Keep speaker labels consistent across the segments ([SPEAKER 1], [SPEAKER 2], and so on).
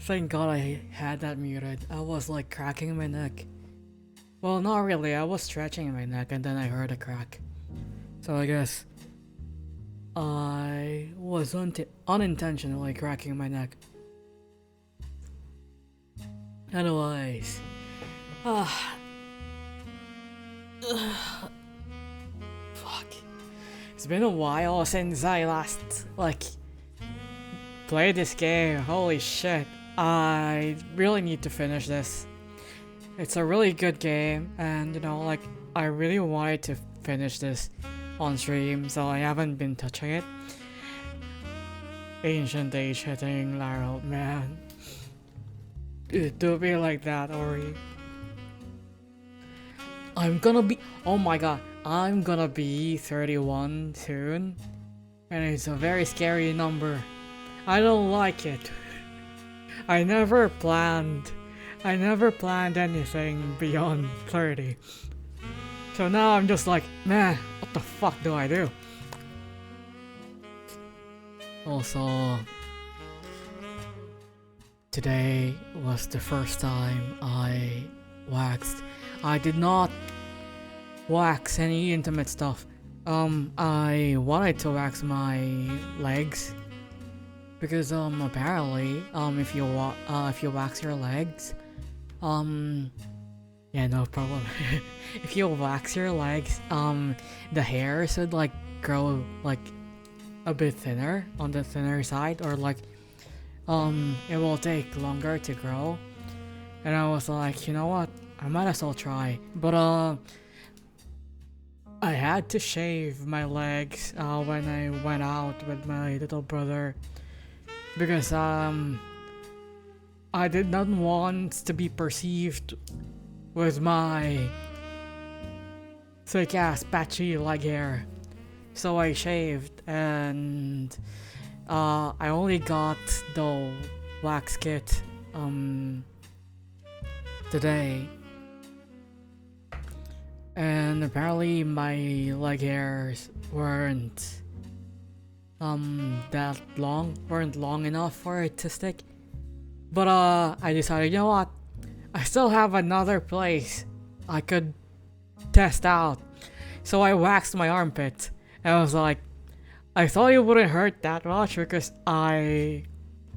[SPEAKER 1] Thank God I had that muted. I was like cracking my neck. Well, not really. I was stretching my neck and then I heard a crack. So I guess I was unintentionally cracking my neck. Anyways. Fuck. It's been a while since I last, played this game. Holy shit. I really need to finish this. It's a really good game, and I really wanted to finish this on stream, so I haven't been touching it. Ancient Age hitting Laro, man. Do be like that, Ori. Oh my god, I'm gonna be 31 soon, and it's a very scary number. I don't like it. I never planned anything beyond 30. So now I'm just like, man, what the fuck do I do? Also, today was the first time I waxed. I did not wax any intimate stuff. I wanted to wax my legs. Because apparently if you wax your legs, yeah, no problem. If you wax your legs, the hair should grow a bit thinner on the thinner side, or it will take longer to grow. And I was like, you know what, I might as well try. But I had to shave my legs when I went out with my little brother. Because I did not want to be perceived with my thick ass patchy leg hair, so I shaved, and I only got the wax kit today, and apparently my leg hairs weren't weren't long enough for it to stick. But I decided, you know what, I still have another place I could test out. So I waxed my armpit, and I was like, I thought it wouldn't hurt that much because I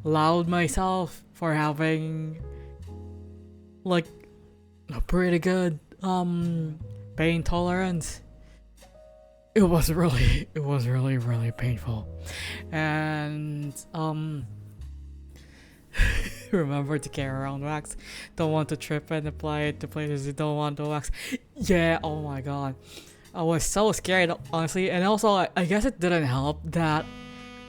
[SPEAKER 1] allowed myself for having a pretty good pain tolerance. It was really painful, and remember to carry around wax. Don't want to trip and apply it to places you don't want to wax. Yeah, oh my god, I was so scared, honestly. And also I guess it didn't help that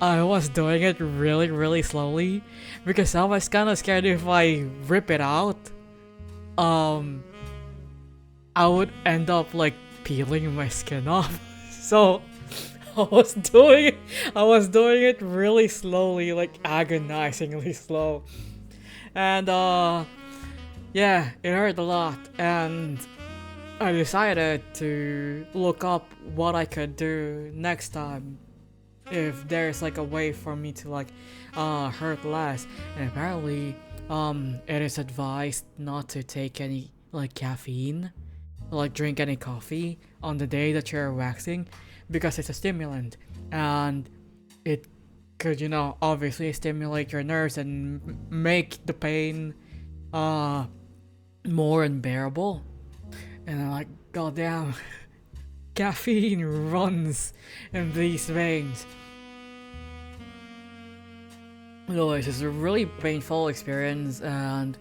[SPEAKER 1] I was doing it really slowly, because I was kind of scared if I rip it out, I would end up peeling my skin off. So I was doing it really slowly, like agonizingly slow. And yeah, it hurt a lot. And I decided to look up what I could do next time if there's like a way for me to like hurt less. And apparently it is advised not to take any like caffeine, like drink any coffee on the day that you're waxing, because it's a stimulant and it could, you know, obviously stimulate your nerves and make the pain more unbearable. And I'm like, goddamn, caffeine runs in these veins. Anyways, it's a really painful experience, and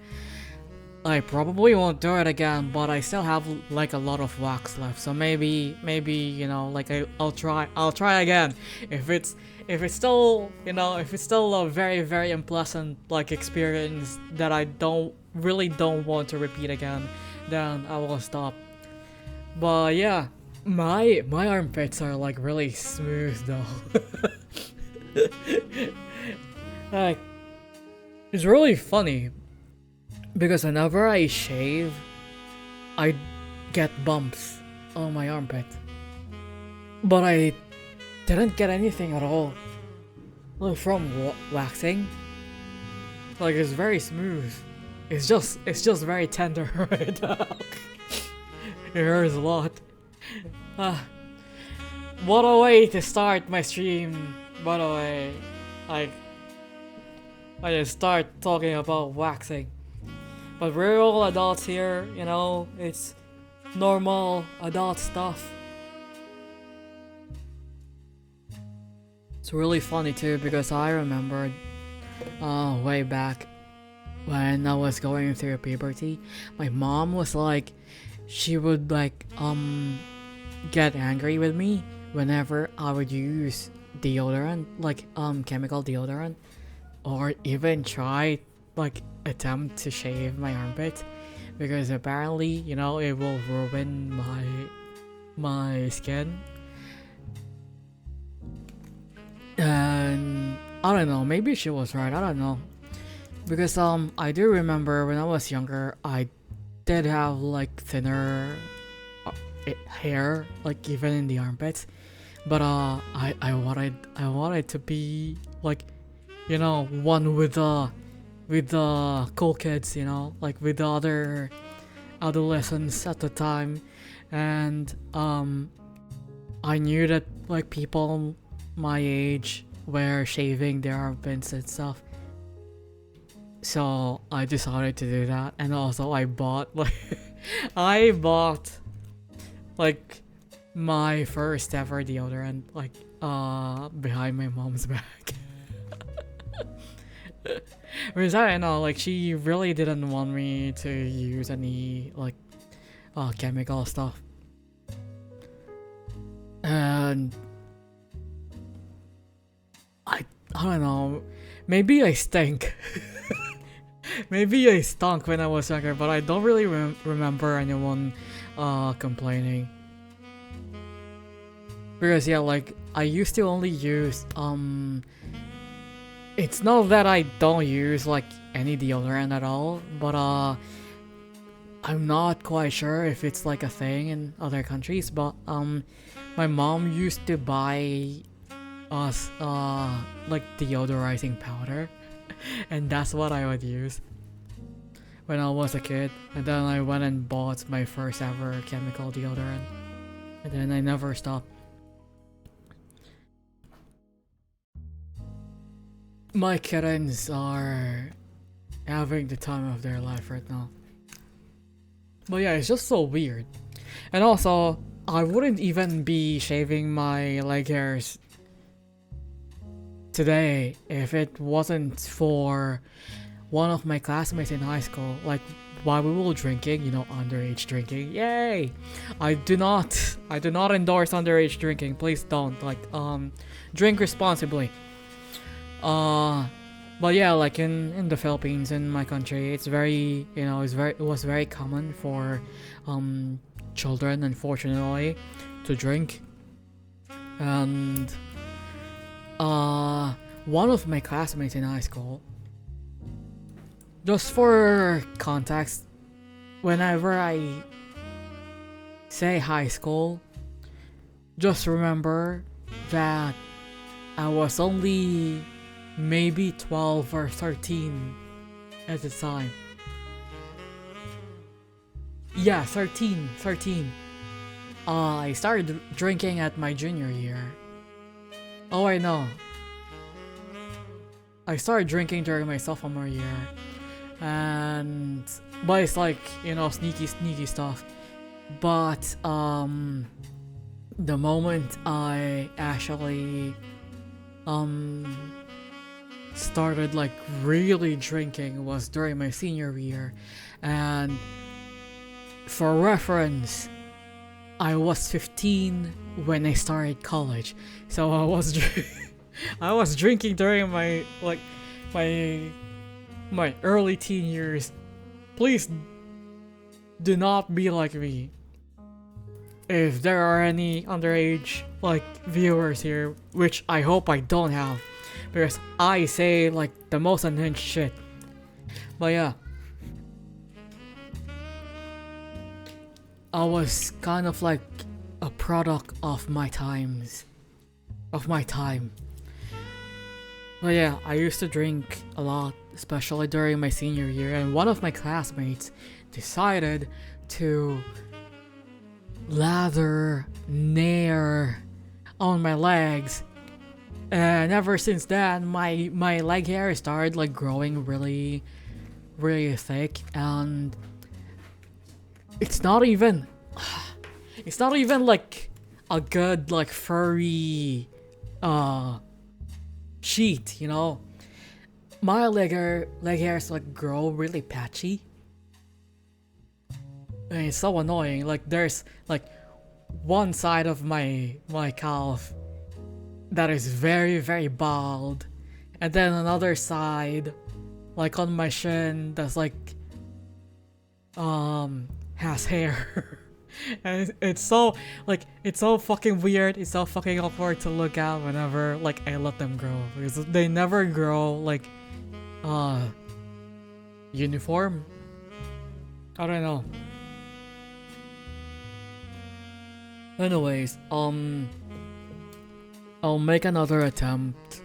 [SPEAKER 1] I probably won't do it again, but I still have like a lot of wax left, so maybe you know, like I'll try again. If it's still, you know, if it's still a very unpleasant like experience that I don't want to repeat again, then I will stop. But yeah, my armpits are like really smooth though. Like, it's really funny because whenever I shave, I get bumps on my armpit, but I didn't get anything at all, like from waxing. Like, it's very smooth. It's just very tender right now. It hurts a lot. What a way to start my stream. By the way, like, I just start talking about waxing. But we're all adults here, you know, it's normal adult stuff. It's really funny too, because I remembered way back when I was going through puberty, my mom was like, she would like get angry with me whenever I would use deodorant, like chemical deodorant, or even try like attempt to shave my armpit, because apparently, you know, it will ruin my skin. And I don't know, maybe she was right, I don't know, because I do remember when I was younger, I did have like thinner hair, like even in the armpits, but I wanted to be like, you know, one with the cool kids, you know, like with the other adolescents at the time. And I knew that like people my age were shaving their armpits and stuff, so I decided to do that. And also I bought like I bought like my first ever deodorant, like behind my mom's back. Because I don't know, like she really didn't want me to use any like chemical stuff. And I don't know, maybe I stink. Maybe I stunk when I was younger, but I don't really remember anyone complaining. Because yeah, like I used to only use it's not that I don't use like any deodorant at all, but I'm not quite sure if it's like a thing in other countries, but my mom used to buy us like deodorizing powder, and that's what I would use when I was a kid. And then I went and bought my first ever chemical deodorant, and then I never stopped. My kittens are having the time of their life right now. But yeah, it's just so weird. And also, I wouldn't even be shaving my leg hairs today if it wasn't for one of my classmates in high school. Like, while we were drinking, you know, underage drinking. Yay! I do not endorse underage drinking. Please don't. Like, drink responsibly. But yeah, like in the Philippines, in my country, it's very, you know, it was very common for children, unfortunately, to drink. And one of my classmates in high school, just for context, whenever I say high school, just remember that I was only maybe 12 or 13 at the time. Yeah, 13. I started drinking at my junior year. Oh, I know. I started drinking during my sophomore year. But it's like, sneaky stuff. But, the moment I actually, started like really drinking was during my senior year. And for reference, I was 15 when I started college. So I was I was drinking during my early teen years. Please do not be like me. If there are any underage viewers here, which I hope I don't have, because I say the most unhinged shit. But yeah, I was kind of like a product of my time. But yeah, I used to drink a lot, especially during my senior year, and one of my classmates decided to lather nair on my legs, and ever since then my leg hair started growing really thick, and it's not even like a good furry sheet, My leg hairs grow really patchy. And it's so annoying. There's one side of my calf that is very, very bald, and then another side on my shin that's has hair. And it's so fucking weird. It's so fucking awkward to look at whenever I let them grow, because they never grow uniform. I don't know. Anyways, I'll make another attempt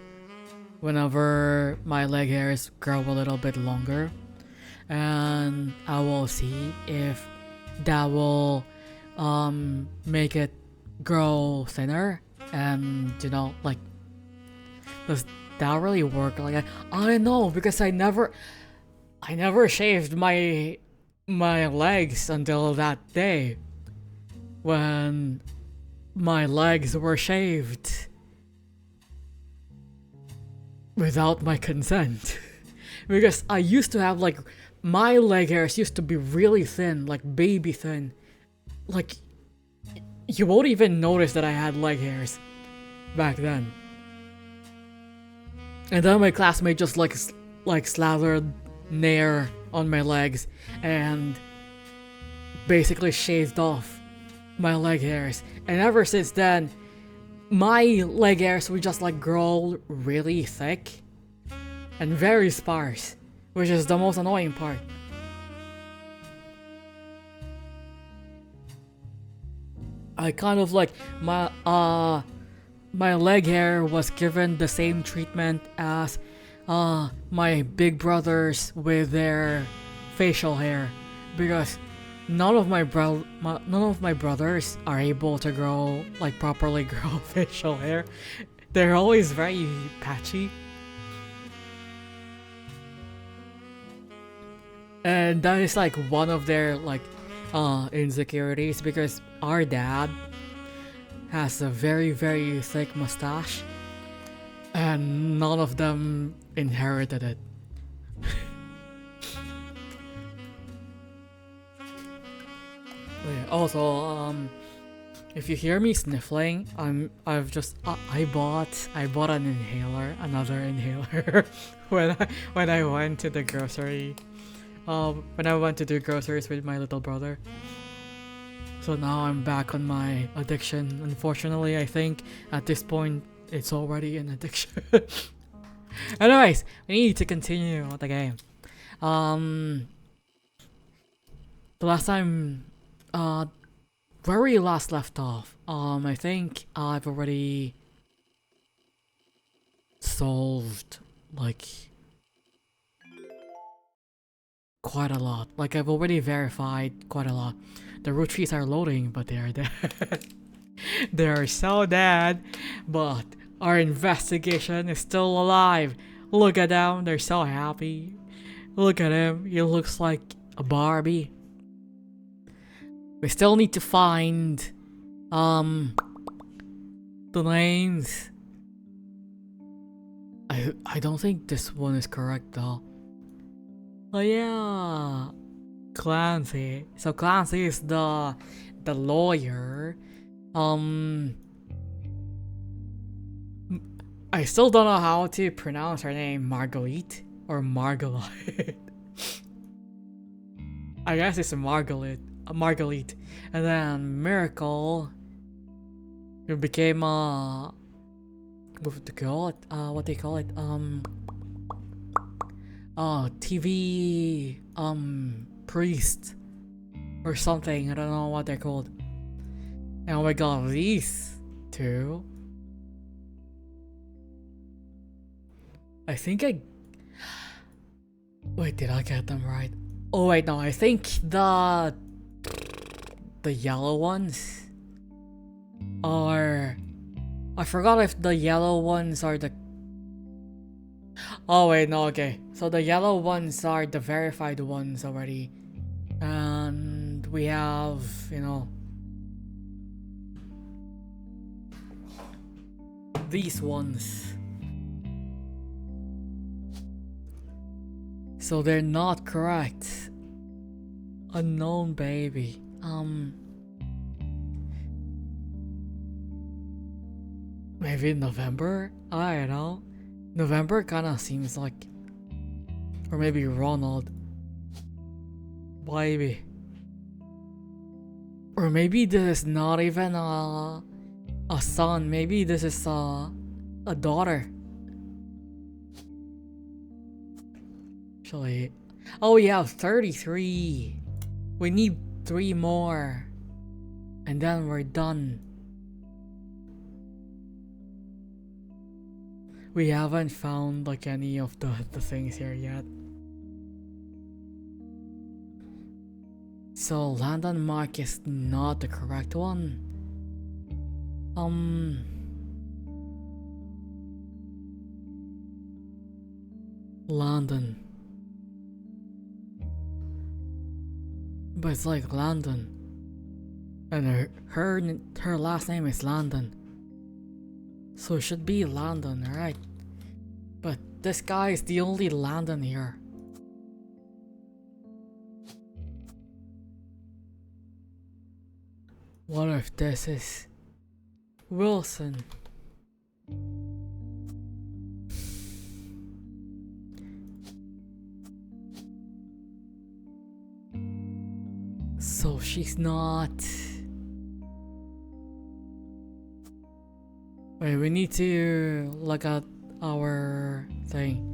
[SPEAKER 1] whenever my leg hairs grow a little bit longer, and I will see if that will make it grow thinner. And does that really work? I don't know, because I never shaved my legs until that day when my legs were shaved without my consent. Because I used to have my leg hairs used to be really thin, baby thin. You won't even notice that I had leg hairs back then. And then my classmate just slathered nair on my legs and basically shaved off my leg hairs. And ever since then, my leg hairs would just grow really thick and very sparse, which is the most annoying part. I kind of my leg hair was given the same treatment as my big brothers with their facial hair, because none of my brothers are able to grow properly grow facial hair. They're always very patchy. And that is one of their insecurities, because our dad has a very, very thick mustache and none of them inherited it. Also, if you hear me sniffling, I bought an inhaler, another inhaler, when I went to the grocery, when I went to do groceries with my little brother. So now I'm back on my addiction. Unfortunately, I think at this point it's already an addiction. Anyways, we need to continue with the game. The last time, where we last left off, I think I've already solved like quite a lot. Like I've already verified quite a lot. The Roottrees are loading, but they are dead. They are so dead, but our investigation is still alive. Look at them, they're so happy. Look at him, he looks like a Barbie. We still need to find the names. I don't think this one is correct though. Oh yeah, Clancy. So Clancy is the lawyer. I still don't know how to pronounce her name. Marguerite or Marguerite. I guess it's Marguerite. And then Miracle, who became what do they call it? TV priest or something. I don't know what they're called. And we got these two. I think wait, did I get them right? Oh wait, no, I think the yellow ones are, I forgot if the yellow ones are the, oh wait, no, okay. So the yellow ones are the verified ones already. And we have, you know, these ones. So they're not correct. Unknown baby. Maybe November? I don't know. November kinda seems like, or maybe Ronald. Baby. Or maybe this is not even a son. Maybe this is a daughter. Actually, oh yeah, 33. We need 3 more, and then we're done. We haven't found like any of the things here yet. So Landon Mark is not the correct one. London. But it's like London. And her last name is Landon. So it should be Landon, right? But this guy is the only Landon here. What if this is Wilson? So she's not. Wait, we need to look at our thing.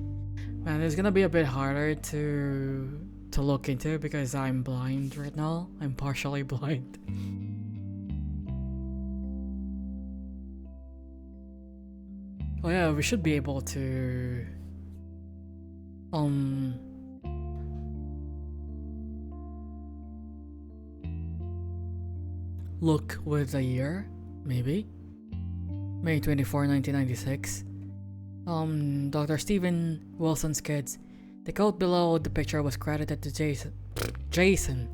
[SPEAKER 1] Man, it's gonna be a bit harder to look into because I'm blind right now. I'm partially blind. Oh yeah, we should be able to look with the year, maybe. May 24, 1996. Dr. Stephen Wilson's kids. The quote below the picture was credited to Jason.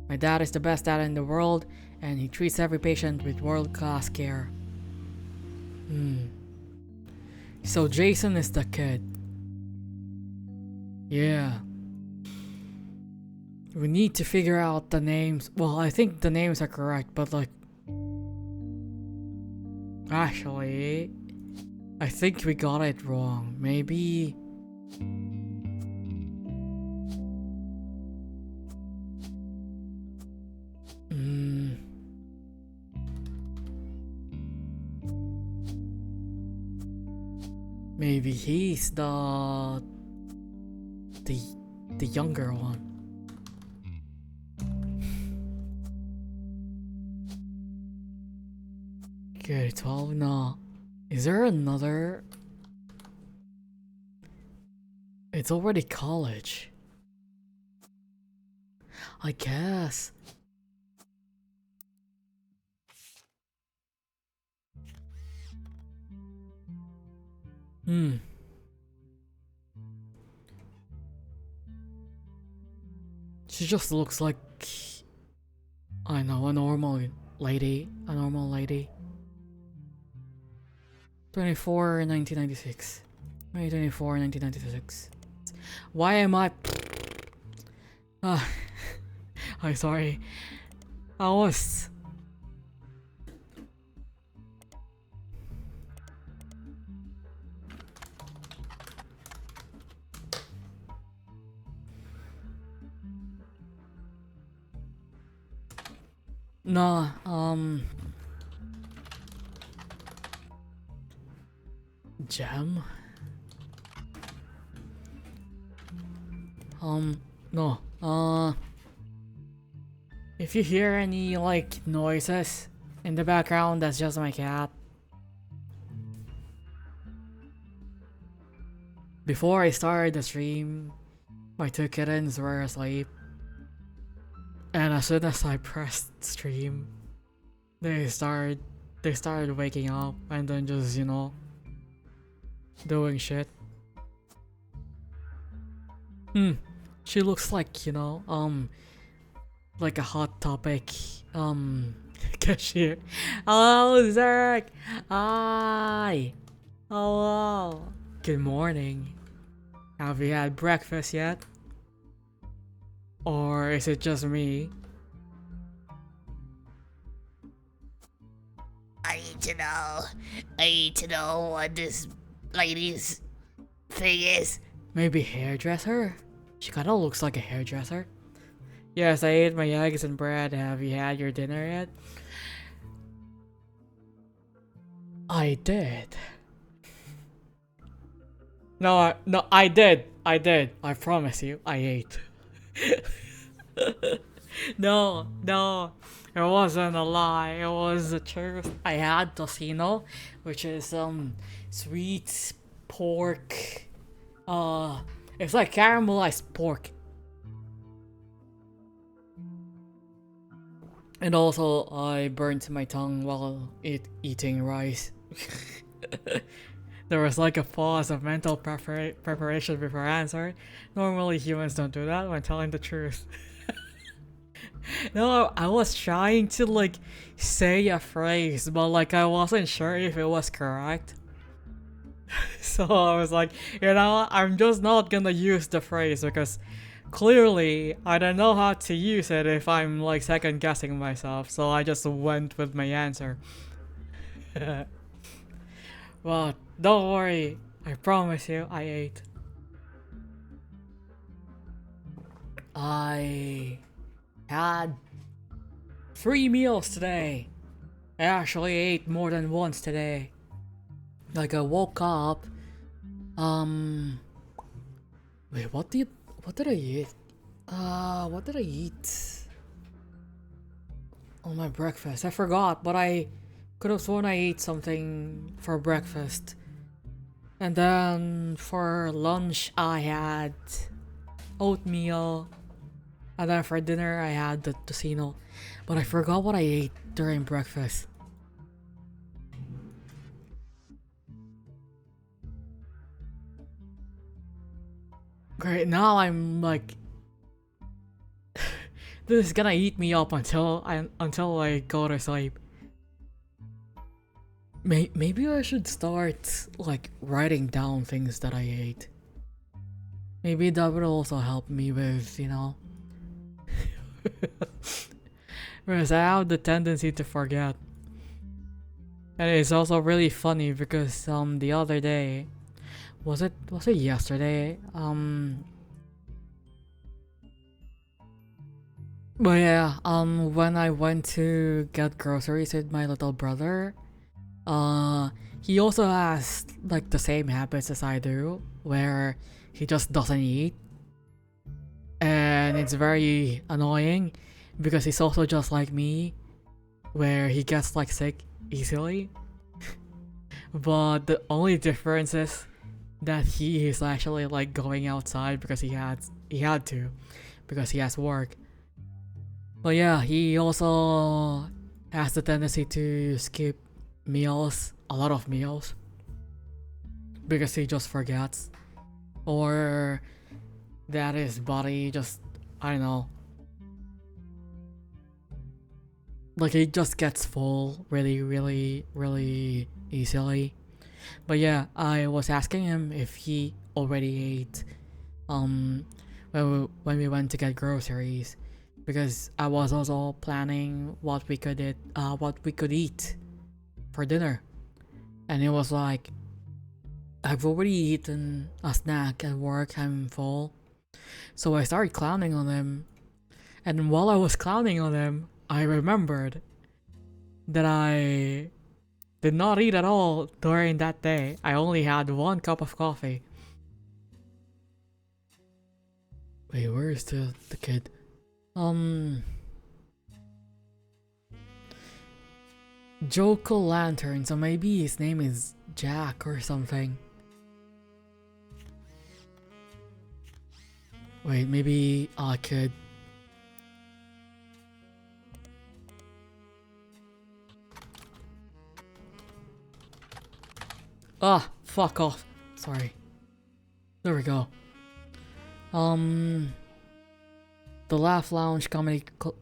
[SPEAKER 1] My dad is the best dad in the world, and he treats every patient with world-class care. So Jason is the kid. Yeah. We need to figure out the names. Well, I think the names are correct, but like, actually, I think we got it wrong. Maybe. Maybe he's the the younger one. Okay, 12 no. Is there another? It's already college. I guess. Hmm. She just looks like, I know, a normal lady. A normal lady. 24, 1996. May 24, 1996. Why am I... I'm sorry. I was... Nah, Gem? No. If you hear any, like, noises in the background, that's just my cat. Before I started the stream, my two kittens were asleep. And as soon as I pressed stream, they started waking up and then just, you know, doing shit. She looks like, you know, like a Hot Topic, cashier. Hello, Zerk! Hi! Hello! Good morning. Have you had breakfast yet? Or is it just me?
[SPEAKER 2] I need to know what this lady's thing is.
[SPEAKER 1] Maybe hairdresser? She kinda looks like a hairdresser. Yes, I ate my eggs and bread. Have you had your dinner yet? I did. No, I did. I promise you, I ate. No, it wasn't a lie. It was the truth. I had tocino, which is sweet pork. It's like caramelized pork. And also, I burned my tongue while eating rice. There was like a pause of mental preparation before answering. Normally, humans don't do that when telling the truth. No, I was trying to like say a phrase, but like I wasn't sure if it was correct. So I was like, you know, I'm just not gonna use the phrase because clearly I don't know how to use it if I'm like second guessing myself. So I just went with my answer. Well, don't worry. I promise you, I ate. I had 3 meals today. I actually ate more than once today. Like I woke up. Wait, what did I eat? What did I eat on my breakfast? I forgot, but I could have sworn I ate something for breakfast. And then for lunch I had oatmeal. And then for dinner I had the tocino. But I forgot what I ate during breakfast. Great, now I'm like this is gonna eat me up until I go to sleep. Maybe I should start like writing down things that I ate. Maybe that would also help me with, you know. Whereas I have the tendency to forget. And it's also really funny because the other day, was it yesterday? But yeah, when I went to get groceries with my little brother, He also has like the same habits as I do, where he just doesn't eat, and it's very annoying because he's also just like me, where he gets like sick easily. But the only difference is that he is actually like going outside because he had to because he has work. But yeah, he also has the tendency to skip meals, a lot of meals, because he just forgets, or that his body just, I don't know, like he just gets full really, really, really easily. But yeah, I was asking him if he already ate when we went to get groceries, because I was also planning what we could eat for dinner, and it was like, I've already eaten a snack at work, I'm full. So I started clowning on him, and while I was clowning on him, I remembered that I did not eat at all during that day. I only had 1 cup of coffee. Wait, where is the kid? Joko Lantern, so maybe his name is Jack or something. Wait, maybe I could... Ah, fuck off. Sorry. There we go. The Laugh Lounge Comedy Club.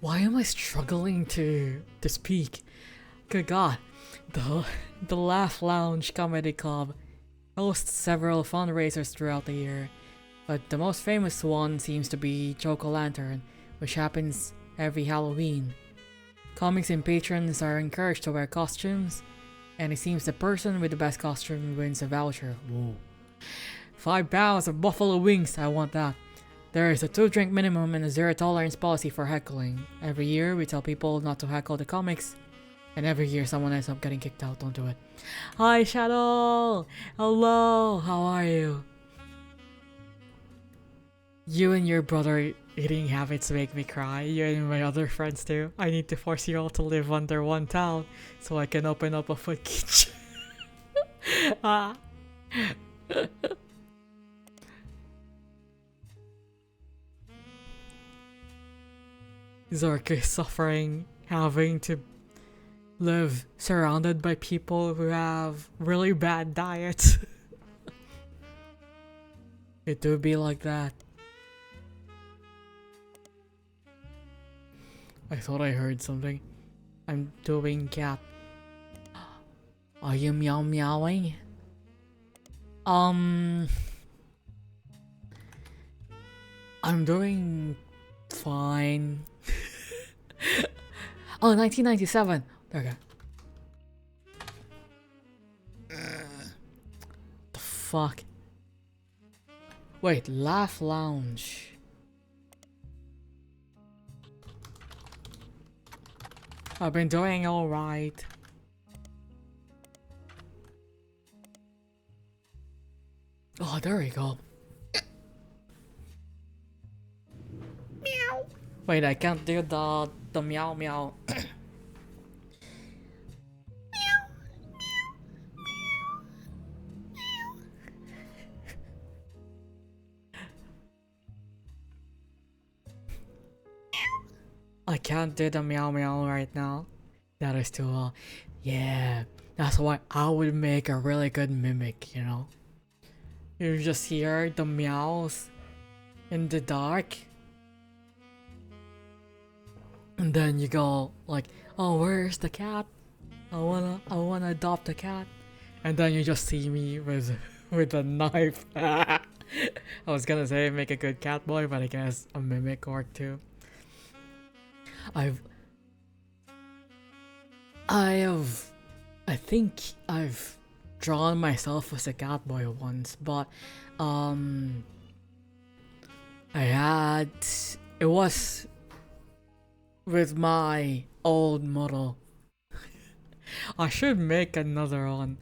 [SPEAKER 1] Why am I struggling to speak? Good God. The Laugh Lounge Comedy Club hosts several fundraisers throughout the year, but the most famous one seems to be Joko Lantern, which happens every Halloween. Comics and patrons are encouraged to wear costumes, and it seems the person with the best costume wins a voucher. Whoa. 5 pounds of buffalo wings, I want that. There is a 2-drink minimum and a 0 tolerance policy for heckling. Every year we tell people not to heckle the comics, and every year someone ends up getting kicked out. Don't do it. Hi Shadow! Hello! How are you? You and your brother eating habits make me cry. You and my other friends too. I need to force you all to live under one town so I can open up a food kitchen. Ah. Zork is suffering, having to live surrounded by people who have really bad diets. It do be like that. I thought I heard something. I'm doing cat. Are you meow meowing? I'm doing fine. Oh, 1997. Okay. The fuck? Wait, Laugh Lounge. I've been doing alright. Oh, there we go.
[SPEAKER 2] Meow.
[SPEAKER 1] Wait, I can't do the meow meow. I can't do the meow meow right now. That is too low. Yeah, that's why I would make a really good mimic, you know? You just hear the meows in the dark. And then you go like, oh, where's the cat? I wanna adopt a cat. And then you just see me with a knife. I was gonna say make a good cat boy, but I guess a mimic work too. I think I've drawn myself as a cat boy once, but it was with my old model. I should make another one.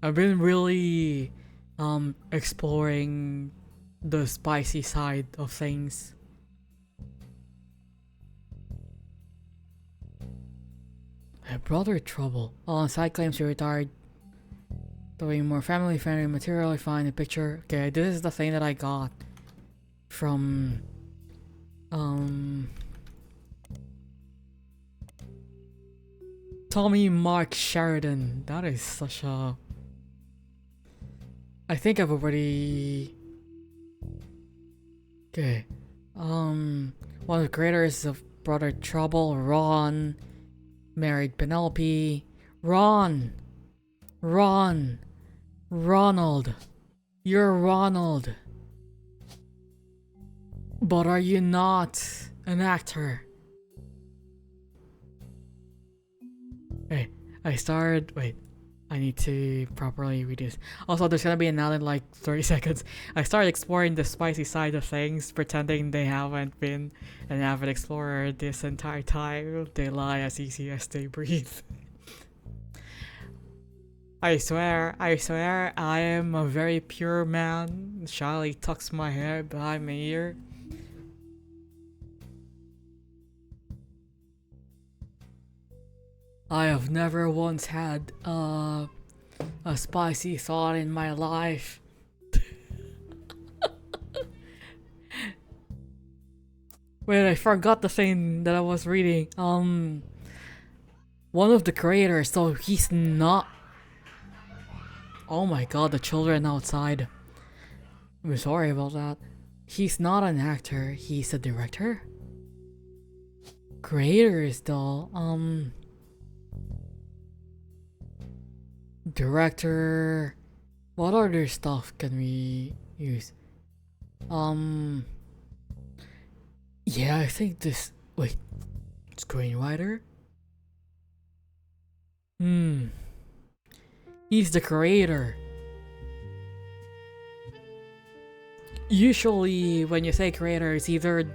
[SPEAKER 1] I've been really exploring the spicy side of things. My brother trouble. On side claims you're retired. Doing more family friendly material, I find a picture. Okay, this is the thing that I got from Tommy Mark Sheridan. That is such a... I think I've already... Okay. One of the creators of Brother Trouble, Ron, married Penelope. Ronald. You're Ronald. But are you not an actor? Hey, wait, I need to properly read this. Also, there's gonna be an ad in like 30 seconds. I started exploring the spicy side of things, pretending they haven't been an avid explorer this entire time. They lie as easy as they breathe. I swear, I am a very pure man. Shyly tucks my hair behind my ear. I have never once had a spicy thought in my life. Wait, I forgot the thing that I was reading. One of the creators, so he's not... Oh my god, the children outside. I'm sorry about that. He's not an actor, he's a director? Creators though, director... What other stuff can we use? Yeah, I think this... Wait, screenwriter? He's the creator. Usually, when you say creator, it's either...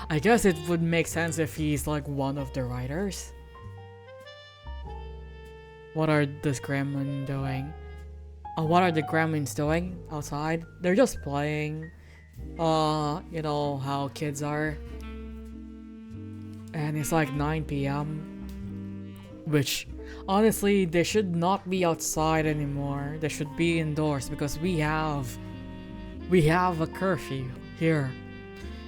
[SPEAKER 1] I guess it would make sense if he's like one of the writers. What are this gremlin doing? What are the gremlins doing outside? They're just playing. You know how kids are. And it's like 9 p.m. Which, honestly, they should not be outside anymore. They should be indoors because we have a curfew here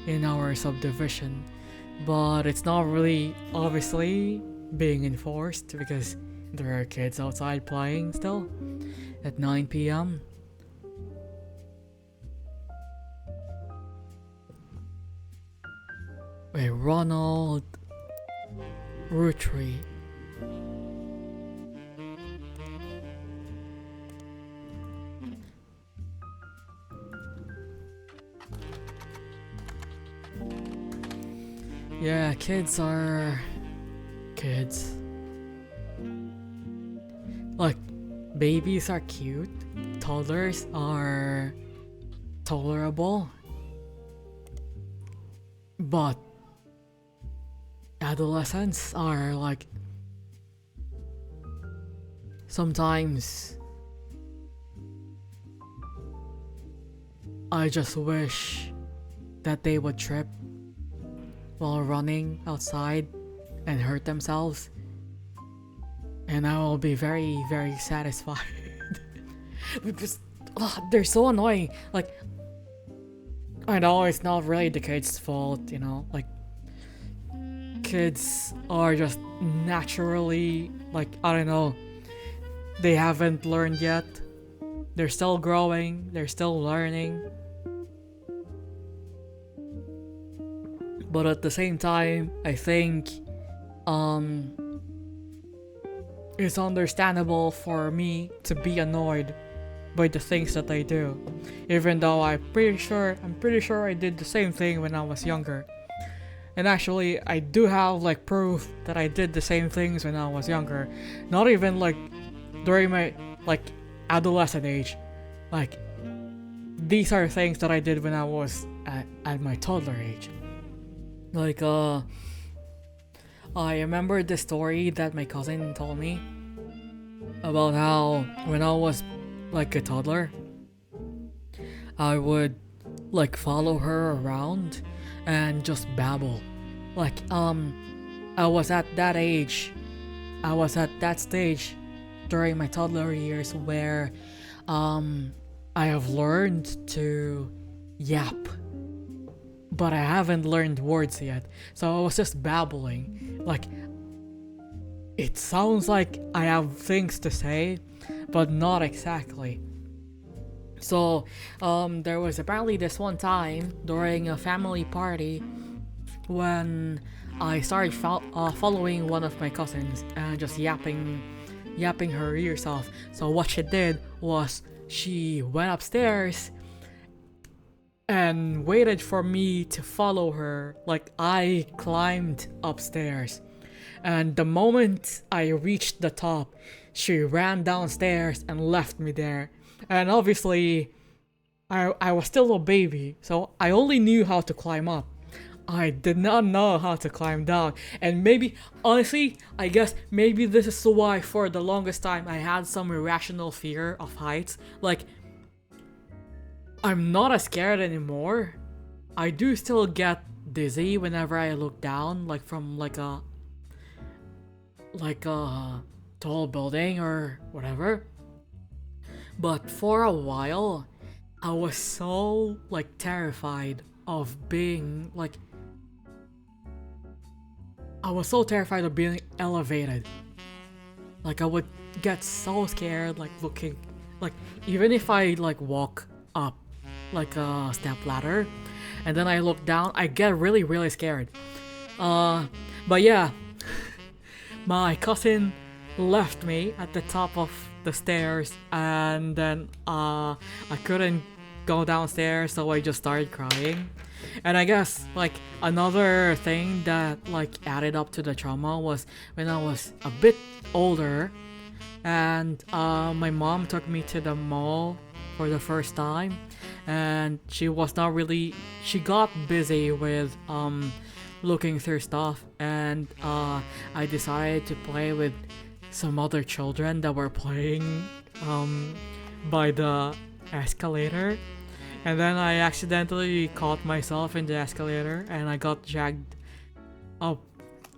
[SPEAKER 1] in our subdivision. But it's not really, obviously, being enforced because there are kids outside playing still at 9 p.m. Wait, Ronald Roottrees. Yeah, kids are kids. Like, babies are cute, toddlers are tolerable, but adolescents are like, sometimes I just wish that they would trip while running outside and hurt themselves, and I will be very, very satisfied. Because they're so annoying. Like, I know it's not really the kids' fault, you know, like, kids are just naturally, like, I don't know, they haven't learned yet. They're still growing, they're still learning. But at the same time, I think it's understandable for me to be annoyed by the things that I do, even though I'm pretty sure I did the same thing when I was younger. And actually, I do have like proof that I did the same things when I was younger. Not even like during my like adolescent age. Like, these are things that I did when I was at my toddler age. Like I remember the story that my cousin told me about how when I was like a toddler, I would like follow her around and just babble. Like I was at that age, I was at that stage during my toddler years where I have learned to yap, but I haven't learned words yet. So I was just babbling. Like, it sounds like I have things to say, but not exactly. So, there was apparently this one time during a family party when I started following one of my cousins and just yapping her ears off. So what she did was she went upstairs and waited for me to follow her. Like, I climbed upstairs, and the moment I reached the top, she ran downstairs and left me there. And obviously I was still a baby, so I only knew how to climb up. I did not know how to climb down. And maybe, honestly, I guess maybe this is why for the longest time I had some irrational fear of heights. Like, I'm not as scared anymore. I do still get dizzy whenever I look down, like from like a tall building or whatever. But for a while, I was so like terrified of being like I was so terrified of being elevated. Like, I would get so scared, like looking, like even if I like walk up like a step ladder and then I look down, I get really scared. But yeah, my cousin left me at the top of the stairs, and then I couldn't go downstairs, so I just started crying. And I guess like another thing that like added up to the trauma was when I was a bit older, and my mom took me to the mall for the first time, and she got busy with looking through stuff, and I decided to play with some other children that were playing by the escalator. And then I accidentally caught myself in the escalator and I got dragged up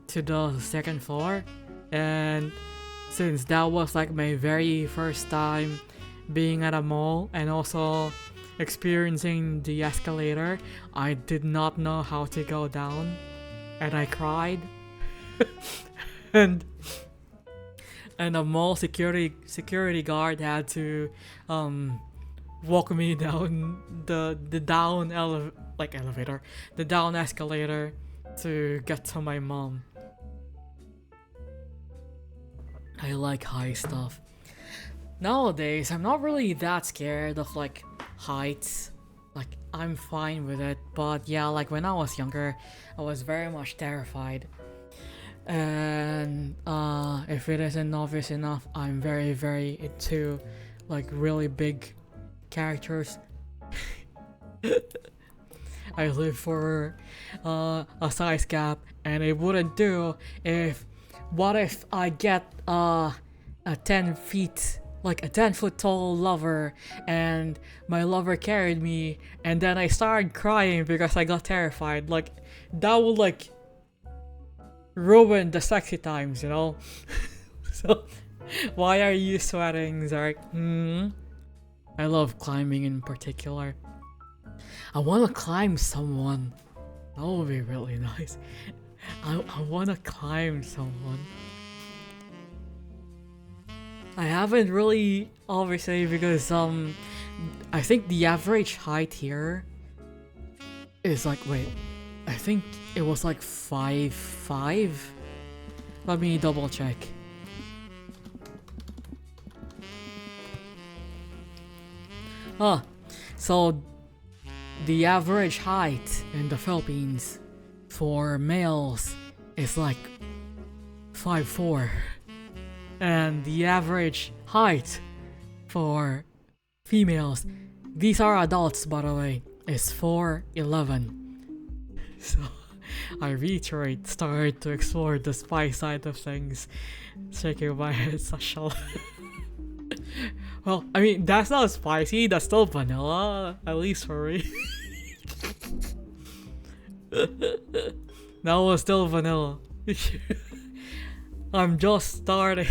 [SPEAKER 1] to the second floor. And since that was like my very first time being at a mall and also experiencing the escalator, I did not know how to go down, and I cried. and a mall security guard had to walk me down the down elevator, the down escalator to get to my mom. I like high stuff. Nowadays, I'm not really that scared of like heights. Like, I'm fine with it. But yeah, like when I was younger, I was very much terrified. And if it isn't obvious enough, I'm very into like really big characters. I live for a size gap, and it wouldn't do if I get a 10 feet, like a 10-foot tall lover, and my lover carried me, and then I started crying because I got terrified. Like, that would like ruin the sexy times, you know? So, why are you sweating, Zarek? I love climbing in particular. I want to climb someone. That would be really nice. I want to climb someone. I haven't really, obviously, because I think the average height here is like, wait, I think it was like 5'5". Let me double check. So the average height in the Philippines for males is like 5'4", and the average height for females, these are adults by the way, is 4'11". So I reiterate, started to explore the spice side of things, shaking my head Sashal. Well, I mean, that's not spicy, that's still vanilla, at least for me. That was still vanilla. I'm just starting.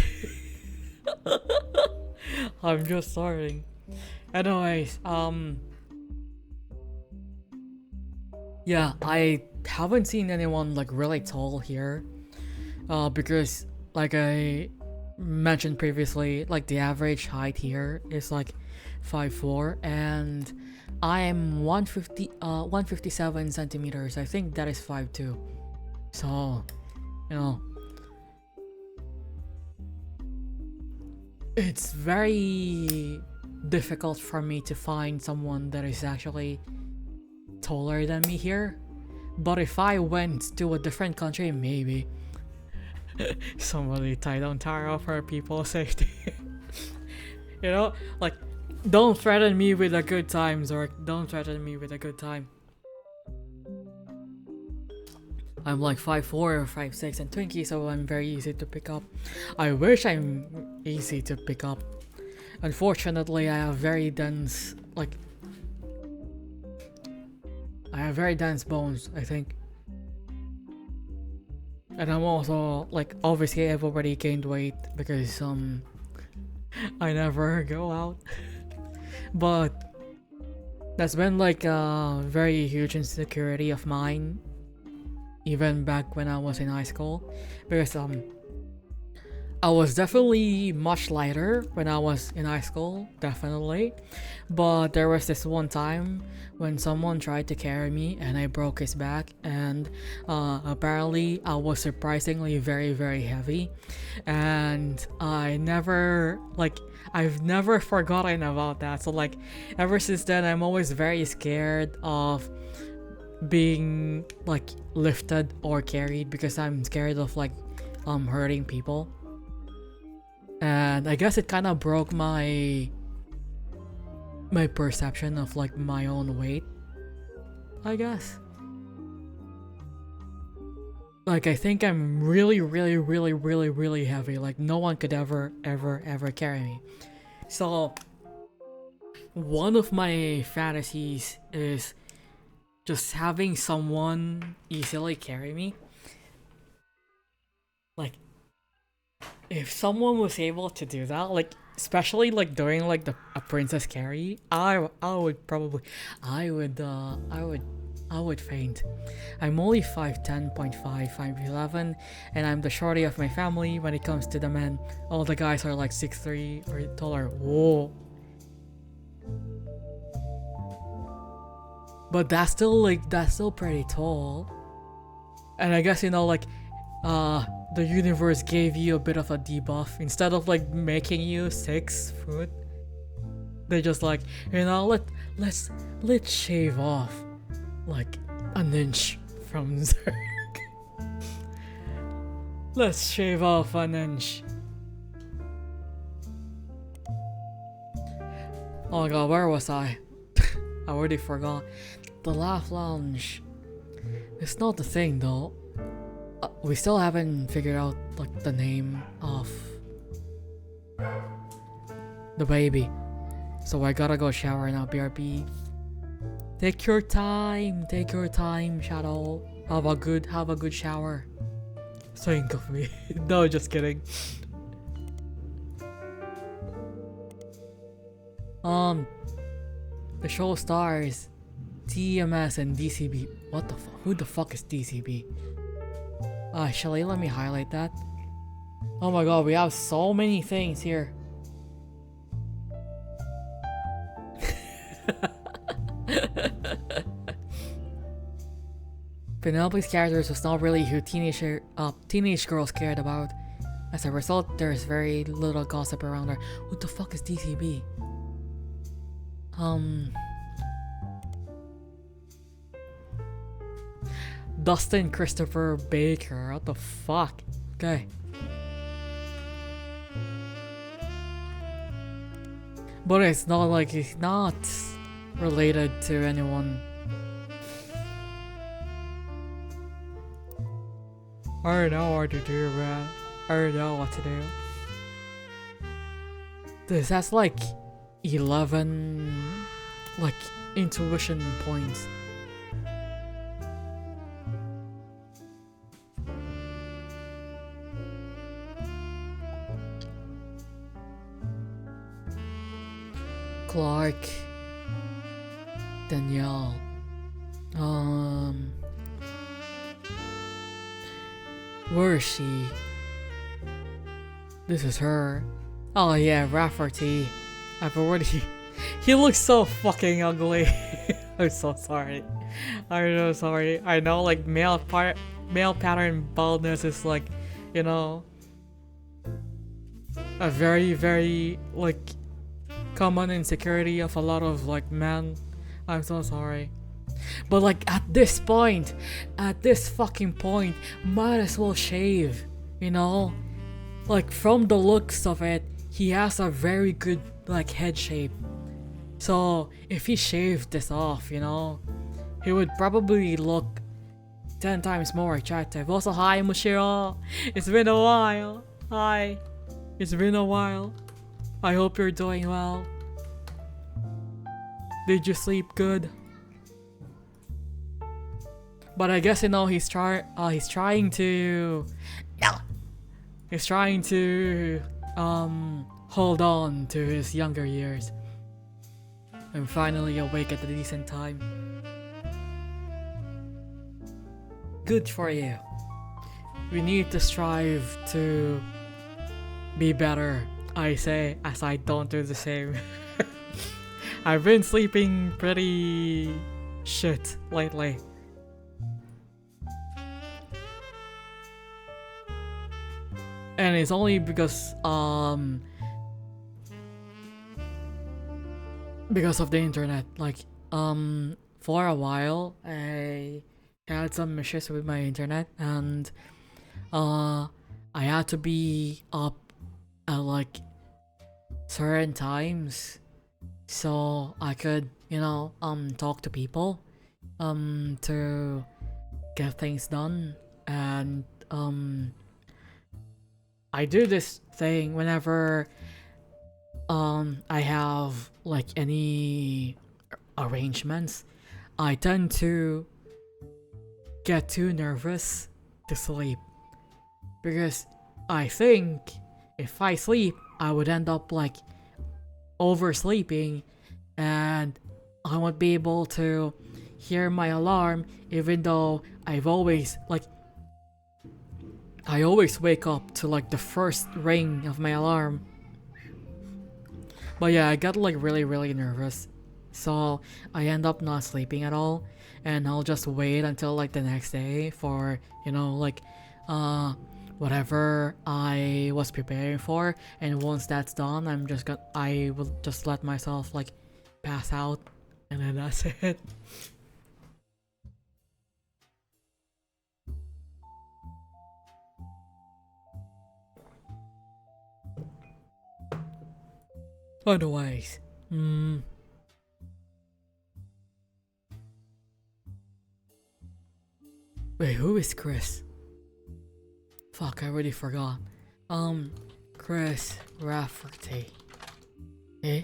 [SPEAKER 1] I'm just starting. Anyways, yeah, I haven't seen anyone like really tall here, because like I mentioned previously, like the average height here is like 5'4", and I'm 157 centimeters. I think that is 5'2". So, you know, it's very difficult for me to find someone that is actually taller than me here. But if I went to a different country, maybe. Somebody tie down Tara for people's safety. You know, like, don't threaten me with a good time, Zork. Don't threaten me with a good time. I'm like 5'4" or 5'6" and Twinkie, so I'm very easy to pick up. I wish I'm easy to pick up. Unfortunately, I have very dense, like, I have very dense bones, I think. And I'm also, like, obviously I've already gained weight because, I never go out. But that's been like a very huge insecurity of mine, even back when I was in high school, because I was definitely much lighter when I was in high school, definitely. But there was this one time when someone tried to carry me and I broke his back, and apparently I was surprisingly very, very heavy. And I've never forgotten about that. So like, ever since then, I'm always very scared of being like lifted or carried, because I'm scared of like hurting people. And I guess it kind of broke my perception of like my own weight, I guess. Like, I think I'm really, really, really, really, really heavy. Like, no one could ever carry me. So one of my fantasies is just having someone easily carry me. Like, if someone was able to do that, like, especially like doing like a princess carry, I would faint. I'm only 5'10", 5'11", and I'm the shorty of my family when it comes to the men. All the guys are like 6'3" or taller. Whoa. But that's still pretty tall. And I guess, you know, like, the universe gave you a bit of a debuff. Instead of like making you 6 foot, they just like, you know, let's shave off like an inch from Zerg. Let's shave off an inch. Oh my god, where was I? I already forgot. The Laugh Lounge. It's not the thing though. We still haven't figured out like the name of the baby. So I gotta go shower now, BRB. Take your time, Shadow. Have a good shower. Think of me. No, just kidding. The show stars TMS and DCB. What the fuck? Who the fuck is DCB? Actually, let me highlight that. Oh my god, we have so many things here. Penelope's characters was not really who teenage girls cared about. As a result, there's very little gossip around her. What the fuck is DCB? Dustin Christopher Baker. What the fuck? Okay. But it's not like he's not related to anyone. I don't know what to do, man. I don't know what to do. This has like 11 like intuition points. Clark, Danielle, where is she? This is her. Oh yeah, Rafferty. I've already. He looks so fucking ugly. I'm so sorry. I'm so sorry. I know, like male pattern baldness is like, you know, a very like common insecurity of a lot of like men. I'm so sorry. But like at this fucking point, might as well shave, you know? Like from the looks of it, he has a very good like head shape. So if he shaved this off, you know, he would probably look 10 times more attractive. Also, hi Mushiro! It's been a while. Hi. It's been a while. I hope you're doing well. Did you sleep good? But I guess, you know, he's trying to
[SPEAKER 2] No.
[SPEAKER 1] he's trying to hold on to his younger years and finally awake at a decent time. Good for you. We need to strive to be better, I say, as I don't do the same. I've been sleeping pretty shit lately. And it's only because of the internet. Like for a while I had some issues with my internet, and I had to be up at like certain times so I could, you know, talk to people to get things done. And I do this thing whenever I have like any arrangements. I tend to get too nervous to sleep, because I think if I sleep I would end up like oversleeping, and I won't be able to hear my alarm, even though I always wake up to like the first ring of my alarm. But yeah, I got like really nervous, so I end up not sleeping at all, and I'll just wait until like the next day for, you know, like whatever I was preparing for, and once that's done, I will just let myself like pass out, and then that's it. Otherwise, wait, who is Chris? Fuck, I already forgot. Chris Rafferty. Eh?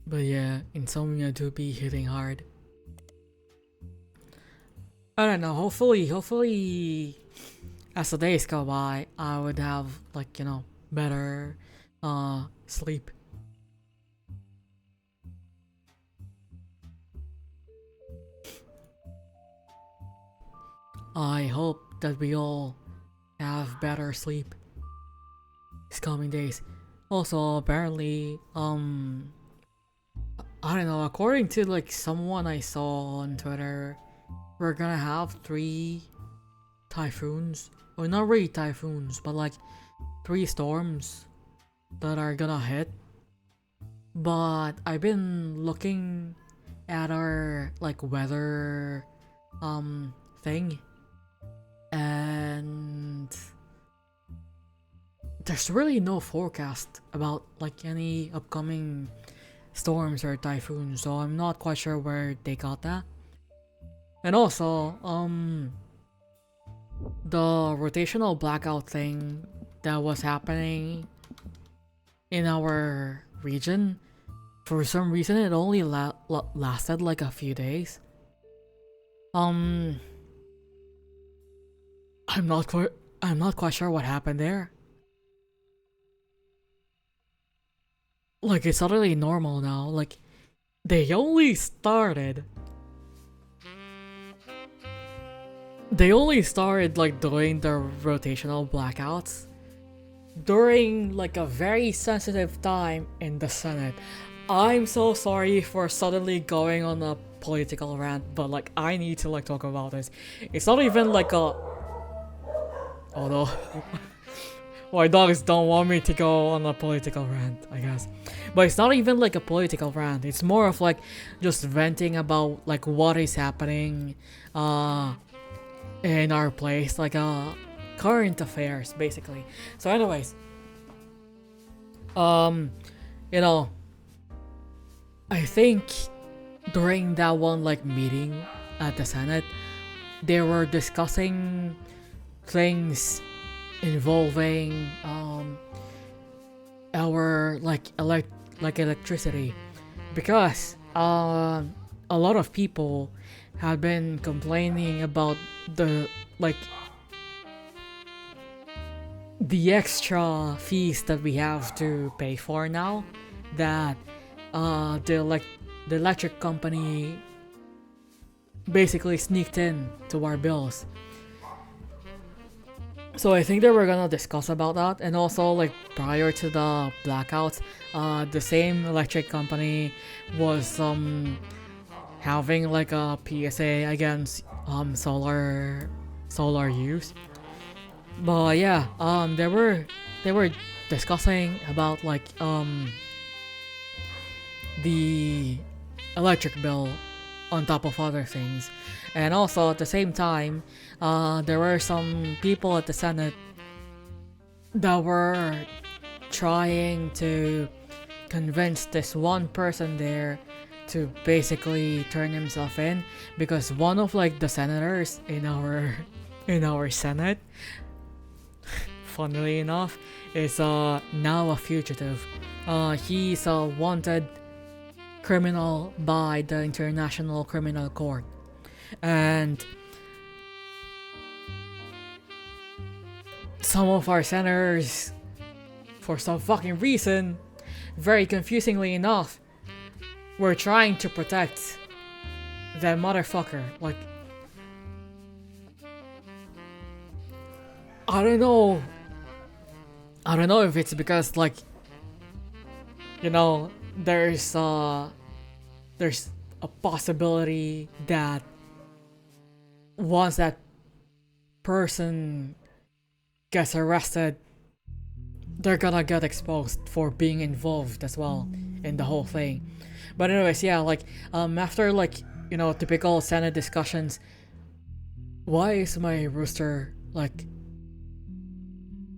[SPEAKER 1] But yeah, insomnia do be hitting hard. I don't know, hopefully as the days go by, I would have like, you know, better sleep. I hope that we all have better sleep these coming days. Also, apparently, I don't know, according to like someone I saw on Twitter, we're gonna have 3 typhoons, or not really typhoons, but like 3 storms that are gonna hit. But I've been looking at our like weather thing, and there's really no forecast about like any upcoming storms or typhoons, so I'm not quite sure where they got that. And also, the rotational blackout thing that was happening in our region, for some reason it only lasted like a few days. I'm not quite sure what happened there. Like, it's totally normal now. Like, they only started like doing the rotational blackouts during like a very sensitive time in the Senate. I'm so sorry for suddenly going on a political rant, but like I need to like talk about this. It's not even like a... Oh no. My dogs don't want me to go on a political rant, I guess. But it's not even like a political rant. It's more of like just venting about like what is happening in our place, like current affairs basically. So anyways, you know, I think during that one like meeting at the Senate, they were discussing things involving our like electricity, because a lot of people had been complaining about the extra fees that we have to pay for now, that the electric company basically sneaked in to our bills. So I think that we're gonna discuss about that, and also like prior to the blackouts, the same electric company was having like a PSA against solar use. But yeah, they were discussing about like the electric bill on top of other things. And also at the same time, there were some people at the Senate that were trying to convince this one person there to basically turn himself in, because one of like the senators in our Senate, funnily enough, is now a fugitive. He's a wanted criminal by the International Criminal Court, and some of our senators, for some fucking reason, very confusingly enough, were trying to protect that motherfucker. Like, I don't know if it's because like, you know, there's a possibility that once that person gets arrested, they're gonna get exposed for being involved as well in the whole thing. But anyways, yeah, like after like, you know, typical Senate discussions, why is my rooster like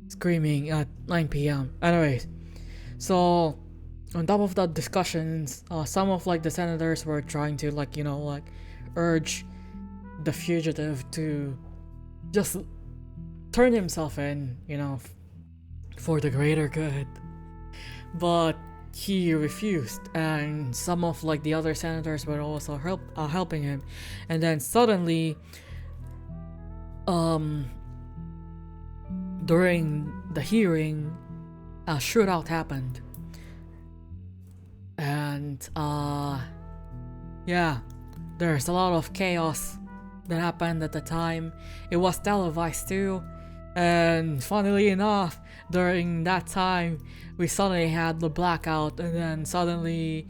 [SPEAKER 1] screaming at 9 p.m? Anyways, so on top of that discussions, some of like the senators were trying to like, you know, like urge the fugitive to just turn himself in, you know, for the greater good. But he refused, and some of like the other senators were also helping him. And then suddenly, during the hearing, a shootout happened. And yeah, there's a lot of chaos that happened at the time. It was televised too, and funnily enough, during that time we suddenly had the blackout, and then suddenly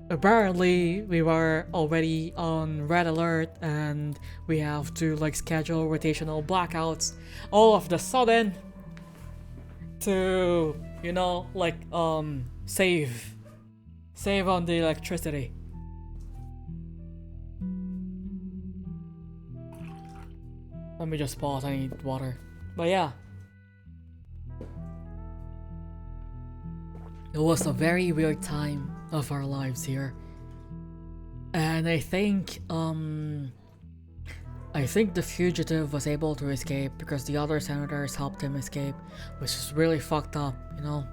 [SPEAKER 1] apparently we were already on red alert, and we have to like schedule rotational blackouts all of the sudden to, you know, like save on the electricity. Let me just pause, I need water. But yeah, It was a very weird time of our lives here. And I think the fugitive was able to escape because the other senators helped him escape, which is really fucked up, you know?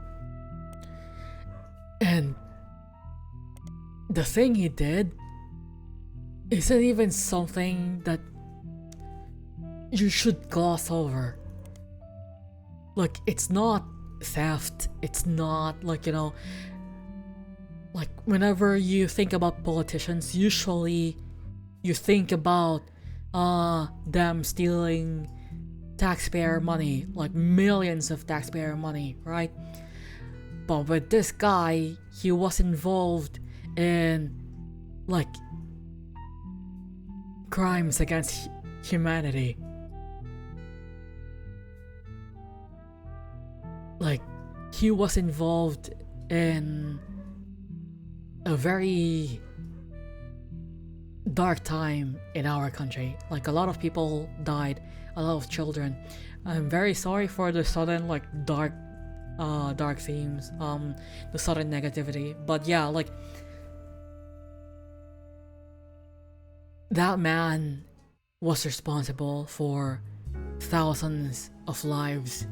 [SPEAKER 1] And the thing he did isn't even something that you should gloss over. Like, it's not theft, it's not like, you know, like whenever you think about politicians, usually you think about them stealing taxpayer money, like millions of taxpayer money, right? But with this guy, he was involved in like crimes against humanity. Like, he was involved in a very dark time in our country. Like, a lot of people died, a lot of children. I'm very sorry for the sudden like dark themes, the sudden negativity. But yeah, like, that man was responsible for thousands of lives,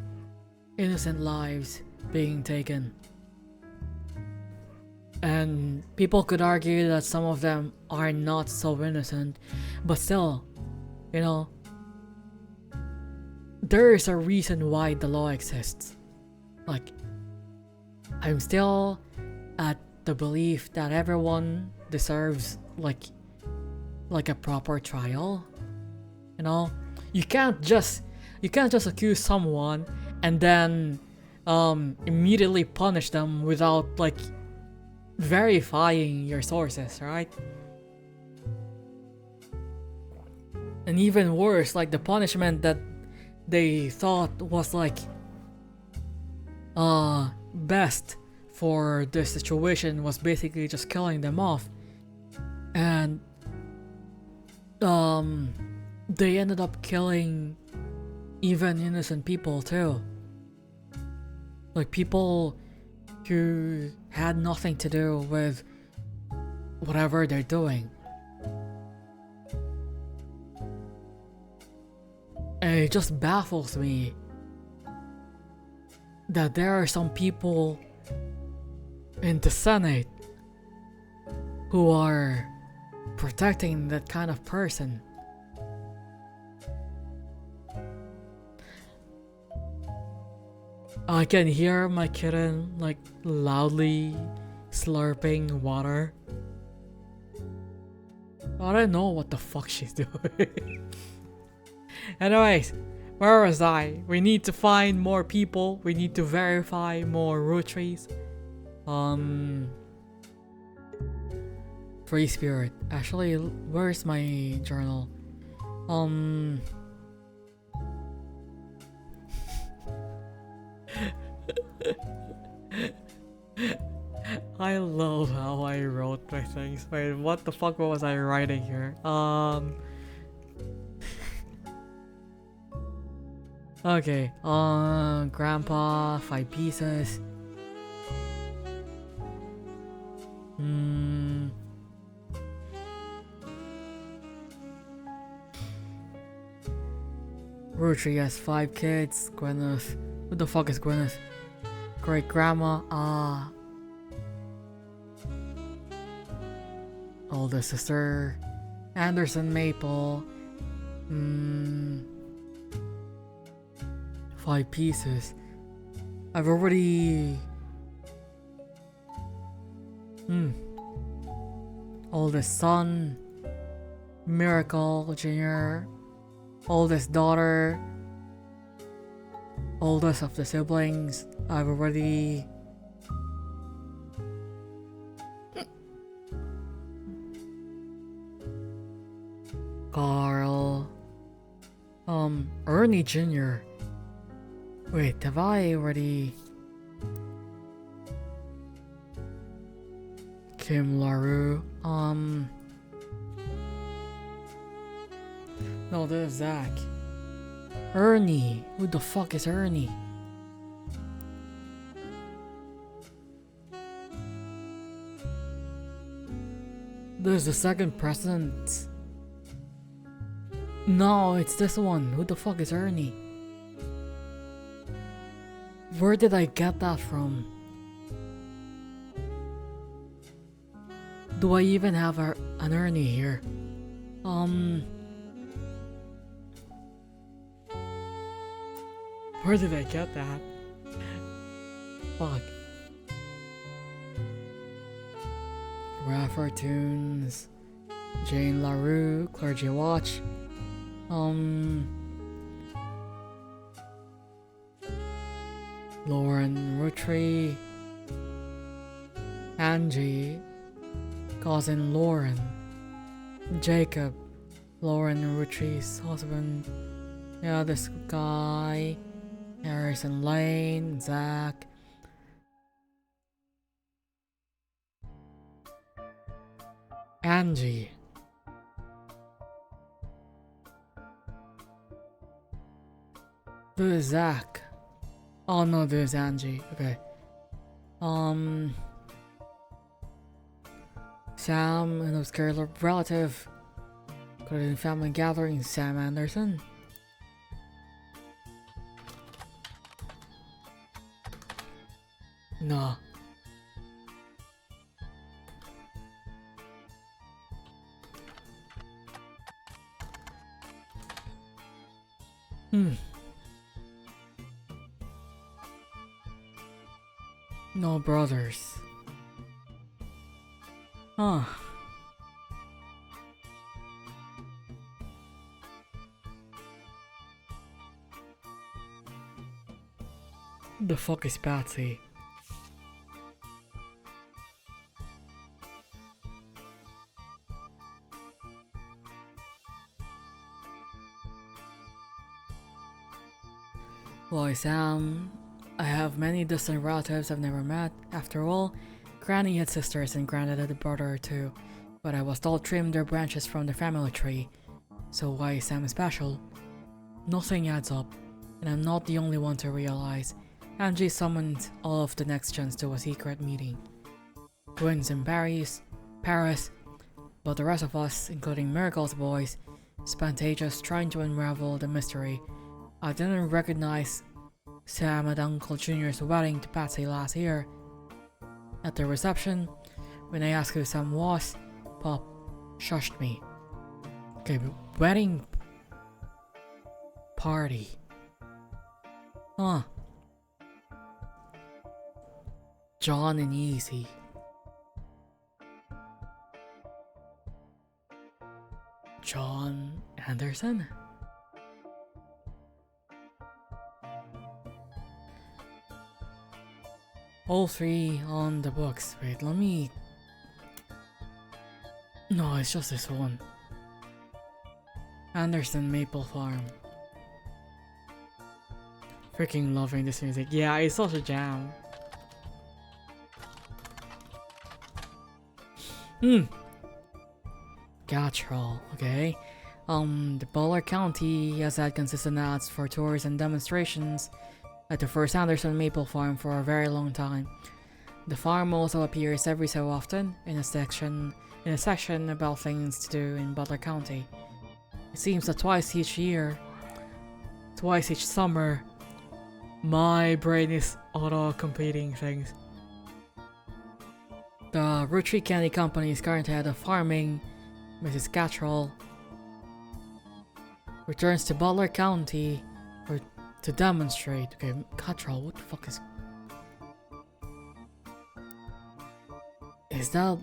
[SPEAKER 1] innocent lives being taken. And people could argue that some of them are not so innocent, but still, you know, there is a reason why the law exists. Like, I'm still at the belief that everyone deserves like a proper trial. You know, you can't just accuse someone and then immediately punish them without like verifying your sources, right? And even worse, like the punishment that they thought was like best for the situation was basically just killing them off. And they ended up killing even innocent people too. Like people who had nothing to do with whatever they're doing. And it just baffles me that there are some people in the Senate who are protecting that kind of person. I can hear my kitten like loudly slurping water. I don't know what the fuck she's doing. Anyways, where was I? We need to find more people. We need to verify more Roottrees. Free spirit. Actually, where's my journal? I love how I wrote my things. Wait, what the fuck was I writing here? Okay, grandpa, 5 pieces. Rootree has 5 kids. Gwyneth. Who the fuck is Gwyneth? Great grandma. Older sister. Anderson Maple. 5 pieces. I've already. Oldest son. Miracle Jr. Oldest daughter. Oldest of the siblings. I've already. Carl. Ernie Jr. Wait, have I already? Kim LaRue. No, this is Zach. Ernie. Who the fuck is Ernie? There's the second president. No, it's this one. Who the fuck is Ernie? Where did I get that from? Do I even have an Ernie here? Where did I get that? Fuck. Raffer Tunes, Jane LaRue, Clergy Watch. Lauren Roottrees, Angie, cousin Lauren, Jacob, Lauren Roottrees' husband. Yeah, this guy, Harrison Lane, Zach. Angie. There's Zach. Oh no, there's Angie. Okay. Sam, an obscure relative. Could have been family gathering. Sam Anderson. No. No brothers. Huh. The fuck is Patsy? Why, Sam, I have many distant relatives I've never met. After all, Granny had sisters and Granddad had a brother or two, but I was told trim their branches from the family tree. So why is Sam special? Nothing adds up, and I'm not the only one to realize. Angie summoned all of the next gens to a secret meeting. Twins in Paris, but the rest of us, including Miracle's boys, spent ages trying to unravel the mystery. I didn't recognize Sam at Uncle Junior's wedding to Patsy last year. At the reception, when I asked who Sam was, Pop shushed me. Okay, wedding party. Huh. John and Easy. John Anderson? All three on the books. Wait, let me... No, it's just this one. Anderson Maple Farm. Freaking loving this music. Yeah, it's such a jam. Gatrol, okay. The Butler County has had consistent ads for tours and demonstrations at the first Anderson Maple Farm for a very long time. The farm also appears every so often in a section about things to do in Butler County. It seems that twice each summer, my brain is auto-completing things. The Roottrees Candy Company is currently head of farming. Mrs. Gatrol returns to Butler County to demonstrate. Okay, Gatrol, what the fuck is... Is that...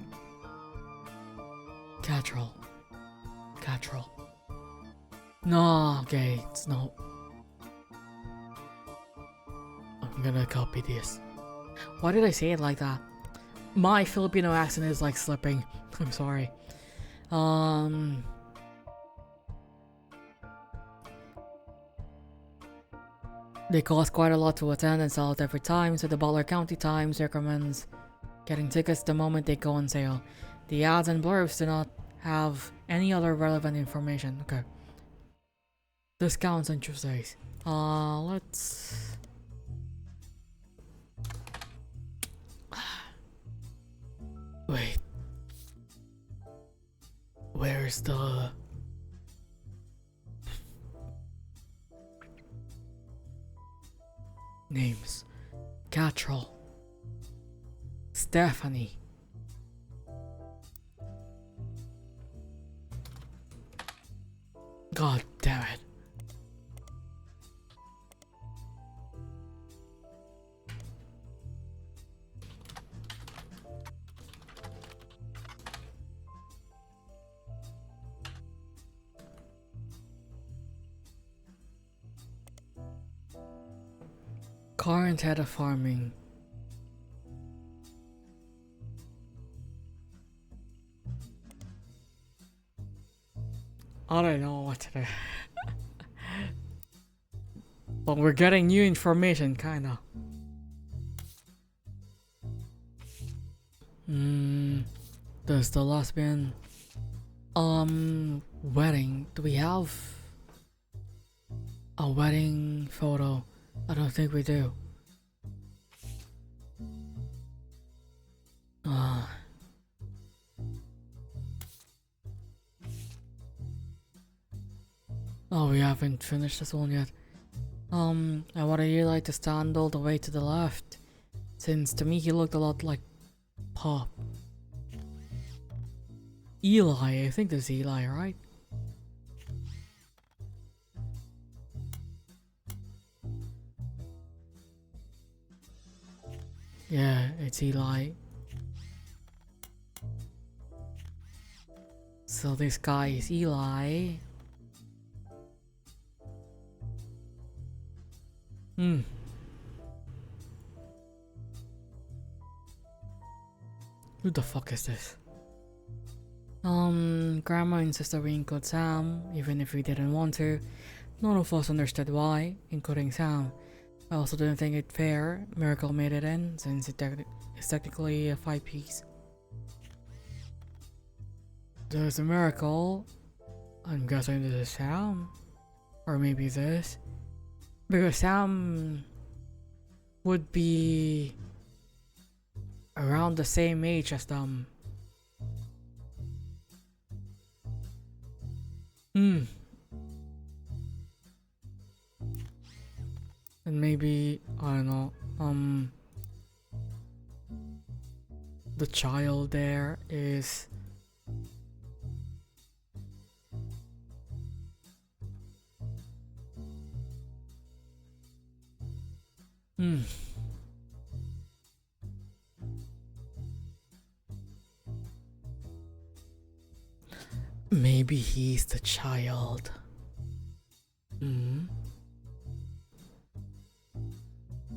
[SPEAKER 1] Gatrol. No, okay, it's not. I'm gonna copy this. Why did I say it like that? My Filipino accent is like slipping. I'm sorry. They cost quite a lot to attend and sell it every time, so the Butler County Times recommends getting tickets the moment they go on sale. The ads and blurbs do not have any other relevant information. Okay. Discounts on Tuesdays. Let's... Wait. where's the... names? Catrol. Stephanie. God damn it. Current head of farming. I don't know what to do. But we're getting new information, kinda. There's the lesbian wedding. Do we have a wedding photo? I don't think we do. Oh, we haven't finished this one yet. I would really like to stand all the way to the left, since to me he looked a lot like Pop. Eli, I think there's Eli, right? Yeah, it's Eli. So this guy is Eli. Who the fuck is this? Grandma insisted we include Sam, even if we didn't want to. None of us understood why, including Sam. I also didn't think it fair Miracle made it in, since it's technically a 5-piece. There's a Miracle. I'm guessing this is Sam. Or maybe this. Because Sam would be around the same age as them. And maybe, I don't know, the child there is maybe he's the child.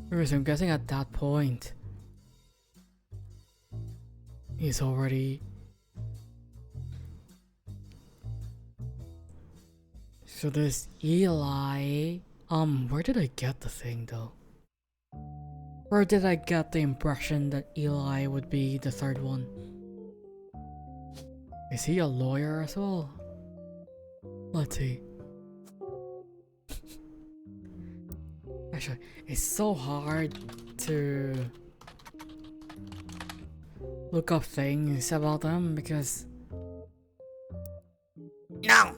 [SPEAKER 1] Because I'm guessing at that point he's already... So there's Eli. Where did I get the thing though? Or did I get the impression that Eli would be the third one? Is he a lawyer as well? Let's see. Actually, it's so hard to look up things about them because...
[SPEAKER 2] No!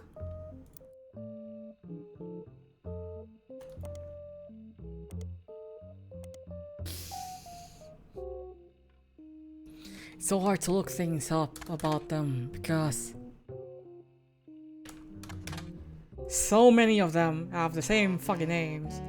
[SPEAKER 1] It's so hard to look things up about them because so many of them have the same fucking names.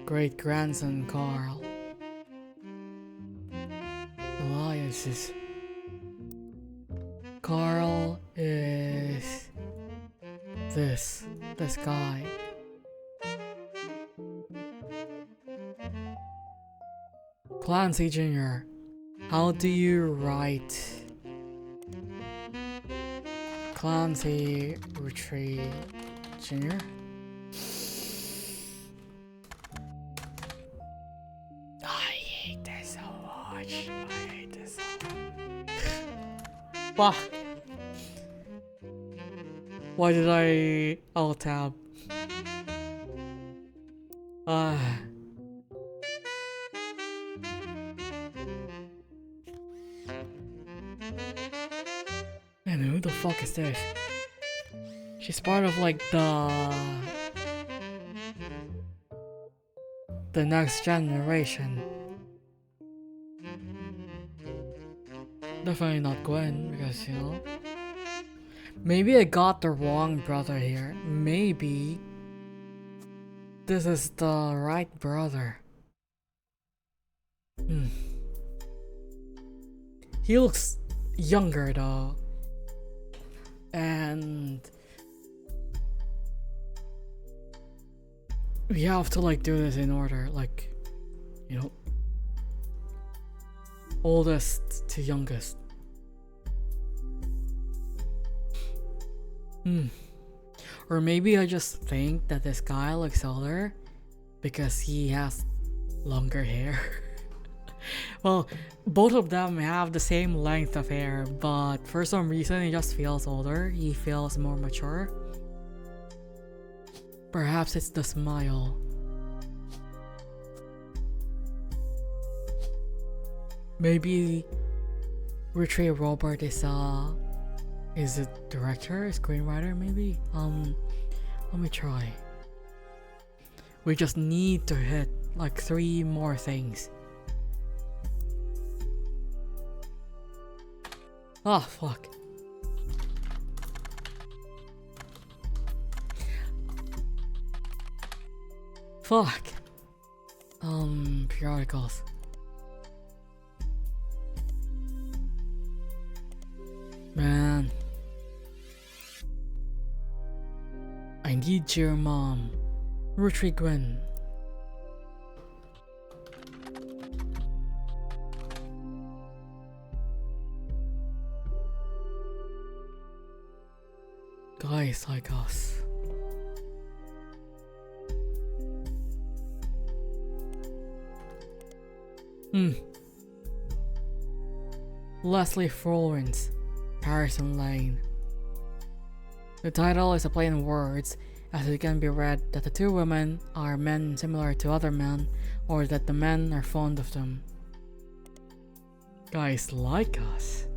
[SPEAKER 1] Great grandson Carl. Elias is... Carl is this guy. Clancy Jr. How do you write Clancy Roottrees Jr.? I hate this so much. I hate this so much. Fuck. Why did I alt tab? Man, who the fuck is this? She's part of like the next generation. Definitely not Gwen, because you know. Maybe I got the wrong brother here. Maybe this is the right brother. He looks younger though. And we have to like do this in order, like, you know, oldest to youngest. Or maybe I just think that this guy looks older because he has longer hair. Well, both of them have the same length of hair, but for some reason he just feels older. He feels more mature. Perhaps it's the smile. Maybe Roottrees Robert is a director, a screenwriter maybe? Let me try. We just need to hit like 3 more things. Oh fuck. Fuck. Periodicals. Man. I need your mom. Roottrees Gwen. Guys like us. Leslie Frolins, Harrison Lane. The title is a play in words, as it can be read that the 2 women are men similar to other men, or that the men are fond of them. Guys like us.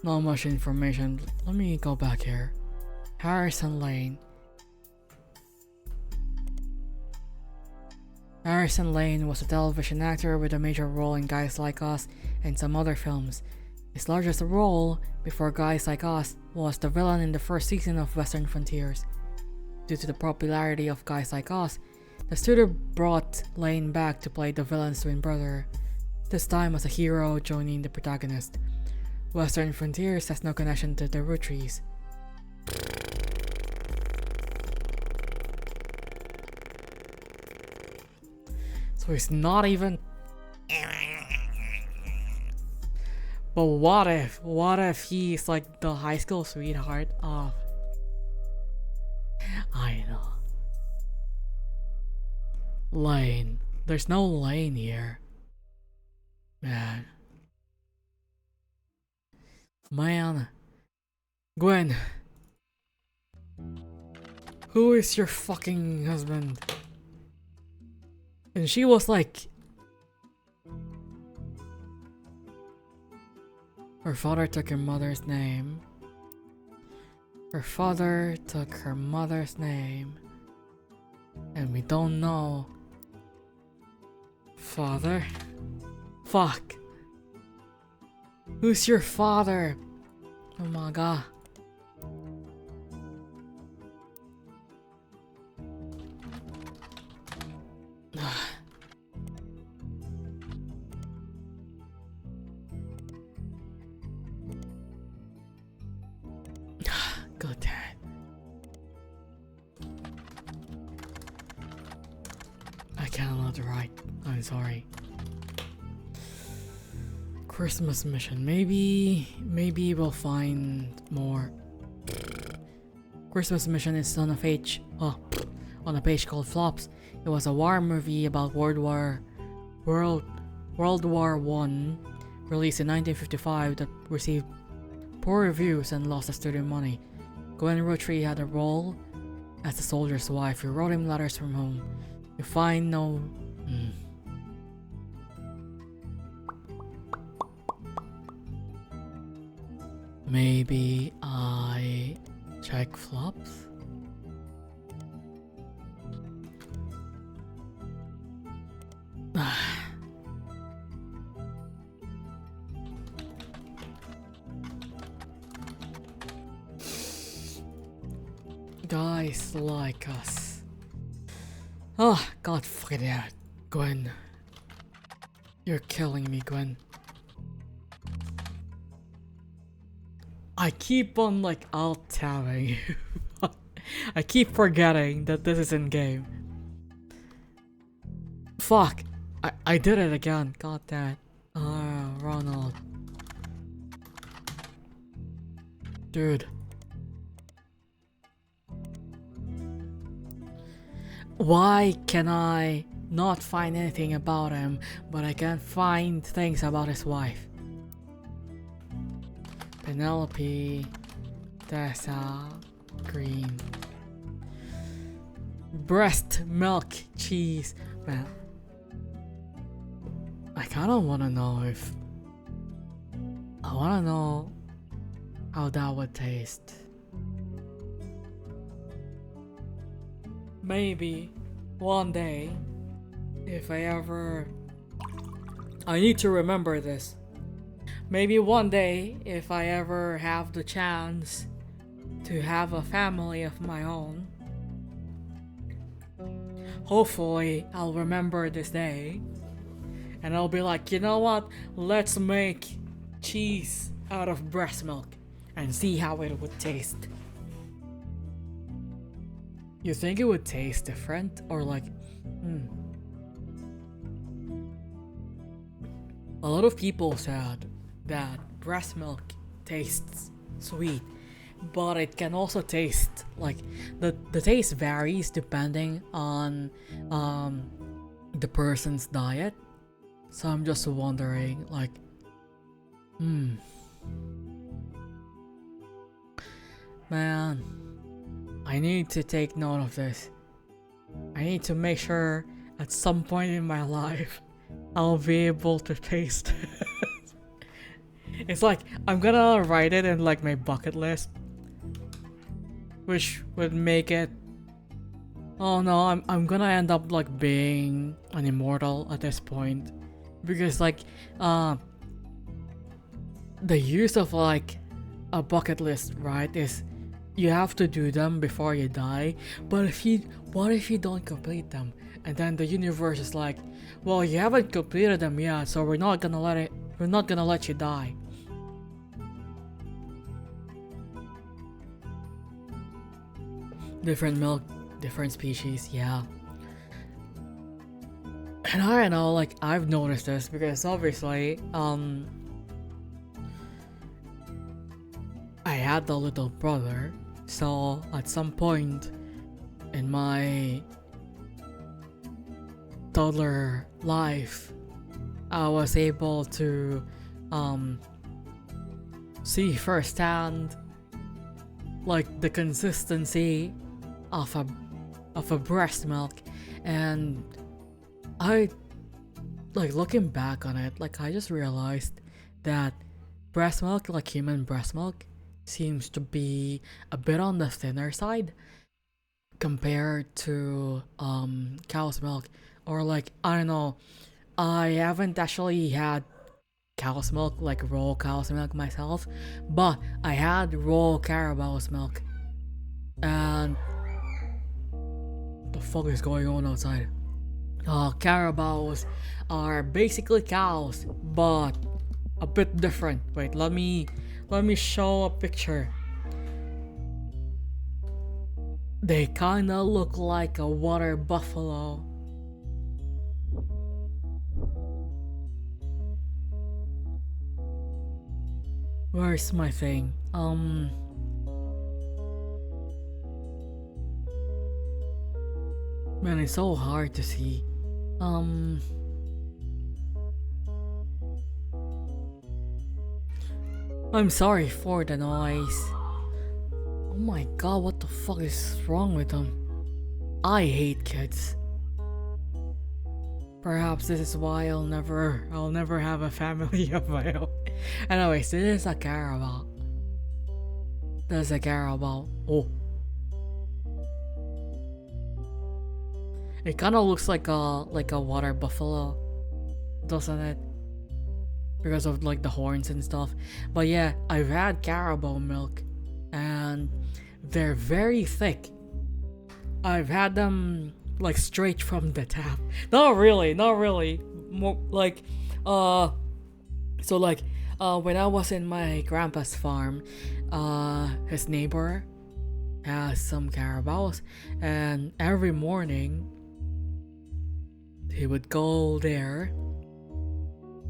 [SPEAKER 1] Not much information. Let me go back here. Harrison Lane. Harrison Lane was a television actor with a major role in Guys Like Us and some other films. His largest role before Guys Like Us was the villain in the first season of Western Frontiers. Due to the popularity of Guys Like Us, the studio brought Lane back to play the villain's twin brother, this time as a hero joining the protagonist. Western Frontiers has no connection to the Roottrees. So it's not even... But what if he's like the high school sweetheart of... I know. Lane. There's no Lane here. Man. Gwen. Who is your fucking husband? And she was like... Her father took her mother's name. Her father took her mother's name. And we don't know. Father? Fuck. Who's your father? Oh my god. God damn it. I cannot write. I'm sorry. Christmas mission. Maybe we'll find more. Christmas mission is on a page. On a page called Flops. It was a war movie about World War World War I, released in 1955, that received poor reviews and lost the studio money. Gwen Roottrees had a role as a soldier's wife who wrote him letters from home. You find no... Maybe I check flops? Guys like us. Oh, God fucking it. Gwen. You're killing me, Gwen. I keep on like alt-tabbing. I keep forgetting that this is in game. Fuck. I did it again. God damn it. Ronald. Dude. Why can I not find anything about him, but I can find things about his wife? Penelope, Tessa, Green. Breast milk cheese. Man, I kinda wanna know if... I wanna know how that would taste. Maybe one day, if I ever... I need to remember this. Maybe one day, if I ever have the chance to have a family of my own, hopefully I'll remember this day and I'll be like, you know what, let's make cheese out of breast milk and see how it would taste. You think it would taste different, or like, A lot of people said that breast milk tastes sweet, but it can also taste like the taste varies depending on the person's diet. So I'm just wondering, like, man, I need to take note of this. I need to make sure at some point in my life I'll be able to taste it. It's like I'm gonna write it in like my bucket list, which would make it... Oh no, I'm gonna end up like being an immortal at this point, because like the use of like a bucket list, right, is you have to do them before you die. But what if you don't complete them, and then the universe is like, well, you haven't completed them yet, so we're not gonna let you die. Different milk, different species, yeah. And I don't know, like, I've noticed this because obviously, I had the little brother, so at some point in my toddler life, I was able to see firsthand like the consistency of a breast milk, and I, like, looking back on it, like, I just realized that breast milk, like human breast milk, seems to be a bit on the thinner side compared to cow's milk. Or like, I don't know, I haven't actually had cow's milk, like raw cow's milk myself, but I had raw Carabao's milk. And what the fuck is going on outside? Carabaos are basically cows, but a bit different. Wait, let me show a picture. They kinda look like a water buffalo. Where's my thing? Man, it's so hard to see. I'm sorry for the noise. Oh my god, what the fuck is wrong with them? I hate kids. Perhaps this is why I'll never have a family of my own. Anyways, this is a carabao. There's a carabao. Oh. It kinda looks like a water buffalo, doesn't it? Because of like the horns and stuff. But yeah, I've had carabao milk and they're very thick. I've had them like straight from the tap. Not really. More like so like when I was in my grandpa's farm, his neighbor has some carabaos, and every morning he would go there,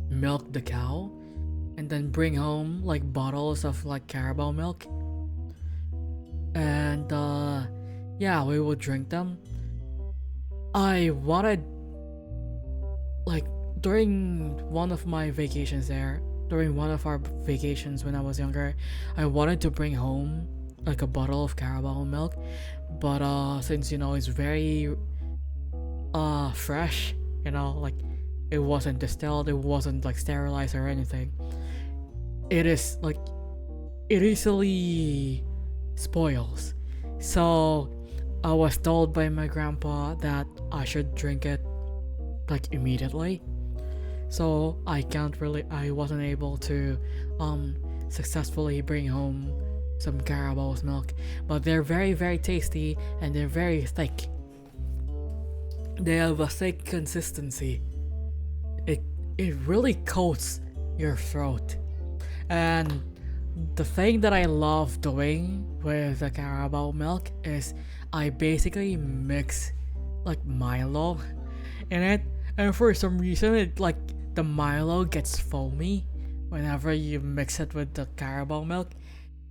[SPEAKER 1] milk the cow, and then bring home like bottles of like carabao milk. And yeah, we would drink them. I wanted, like, during one of my vacations there, during one of our vacations when I was younger, I wanted to bring home like a bottle of carabao milk, but since it's very fresh, like it wasn't distilled, it wasn't like sterilized or anything, it is like it easily spoils. So I was told by my grandpa that I should drink it like immediately. So I wasn't able to successfully bring home some carabao's milk, but they're very, very tasty and they're very thick. They have a thick consistency. It really coats your throat. And the thing that I love doing with the carabao milk is I basically mix like Milo in it, and for some reason it like the Milo gets foamy whenever you mix it with the carabao milk,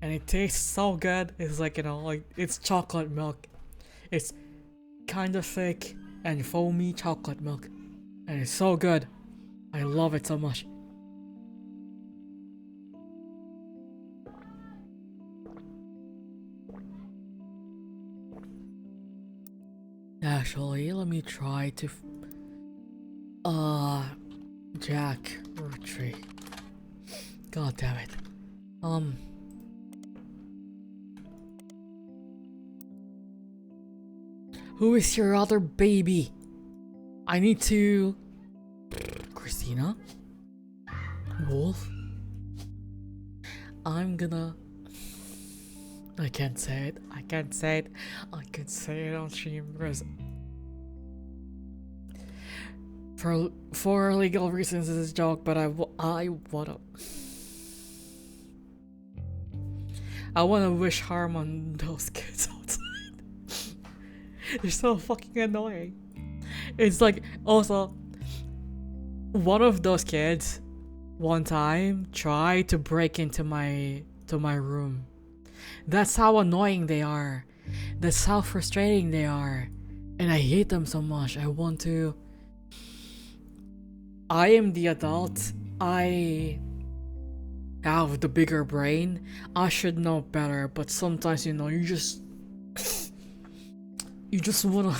[SPEAKER 1] and it tastes so good. It's like like it's chocolate milk. It's kind of thick and foamy chocolate milk, and it's so good. I love it so much. Actually, let me try to Jack Roottrees. God damn it. Who is your other baby? I need to Christina? Wolf? I can't say it. I can say it on stream because for legal reasons it's a joke, but I wanna wish harm on those kids outside. They're so fucking annoying. It's like, also, one of those kids one time tried to break into my room. That's how annoying they are. That's how frustrating they are. And I hate them so much. I am the adult. I have the bigger brain. I should know better, but sometimes you just wanna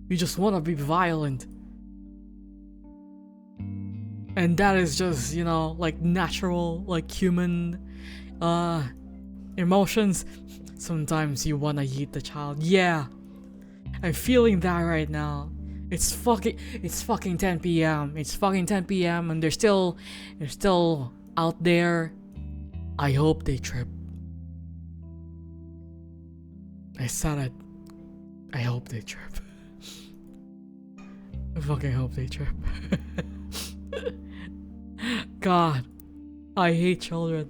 [SPEAKER 1] you just wanna be violent. And that is just, like natural, like human emotions. Sometimes you wanna eat the child. Yeah. I'm feeling that right now. It's fucking 10 p.m. It's fucking 10 p.m. and they're still out there. I hope they trip. I said it. I hope they trip. I fucking hope they trip. God, I hate children.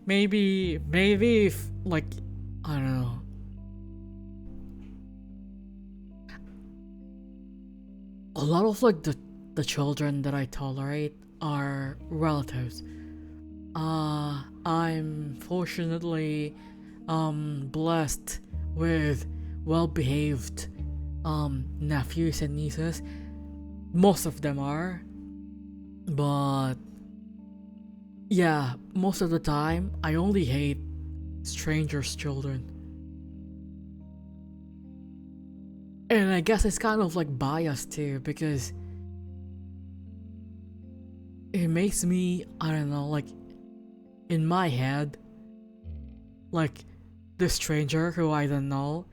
[SPEAKER 1] Maybe if, like, I don't know. A lot of like the children that I tolerate are relatives. I'm fortunately blessed with well-behaved nephews and nieces, Most of them are. But yeah, most of the time, I only hate strangers' children. And I guess it's kind of like biased too, because it makes me, I don't know, like in my head, like the stranger who I don't know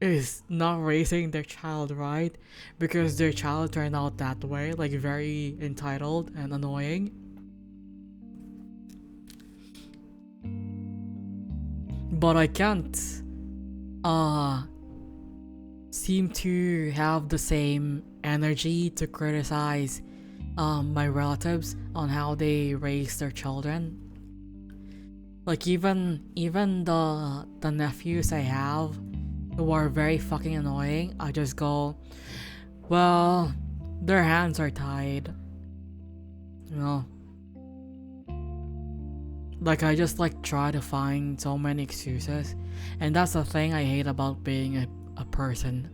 [SPEAKER 1] is not raising their child right because their child turned out that way, like very entitled and annoying. But I can't seem to have the same energy to criticize my relatives on how they raise their children. Like even the nephews I have who are very fucking annoying, I just go, well, their hands are tied. You know? Like I just like try to find so many excuses. And that's the thing I hate about being a person.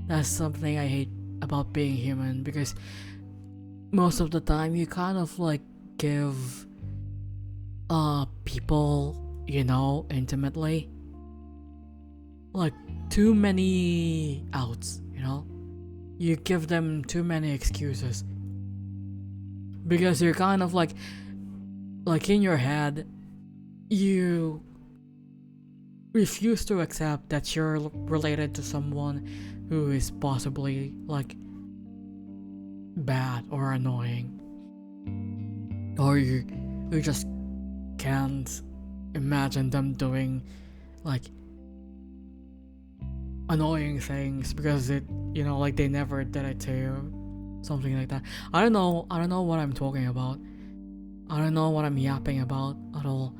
[SPEAKER 1] That's something I hate about being human, because most of the time you kind of like give people, you know, intimately, like too many outs, you know? You give them too many excuses. Because you're kind of like in your head, you refuse to accept that you're related to someone who is possibly like bad or annoying, or you just can't imagine them doing like annoying things because it, you know, like they never did it to you, something like that. I don't know what I'm talking about. I don't know what I'm yapping about at all.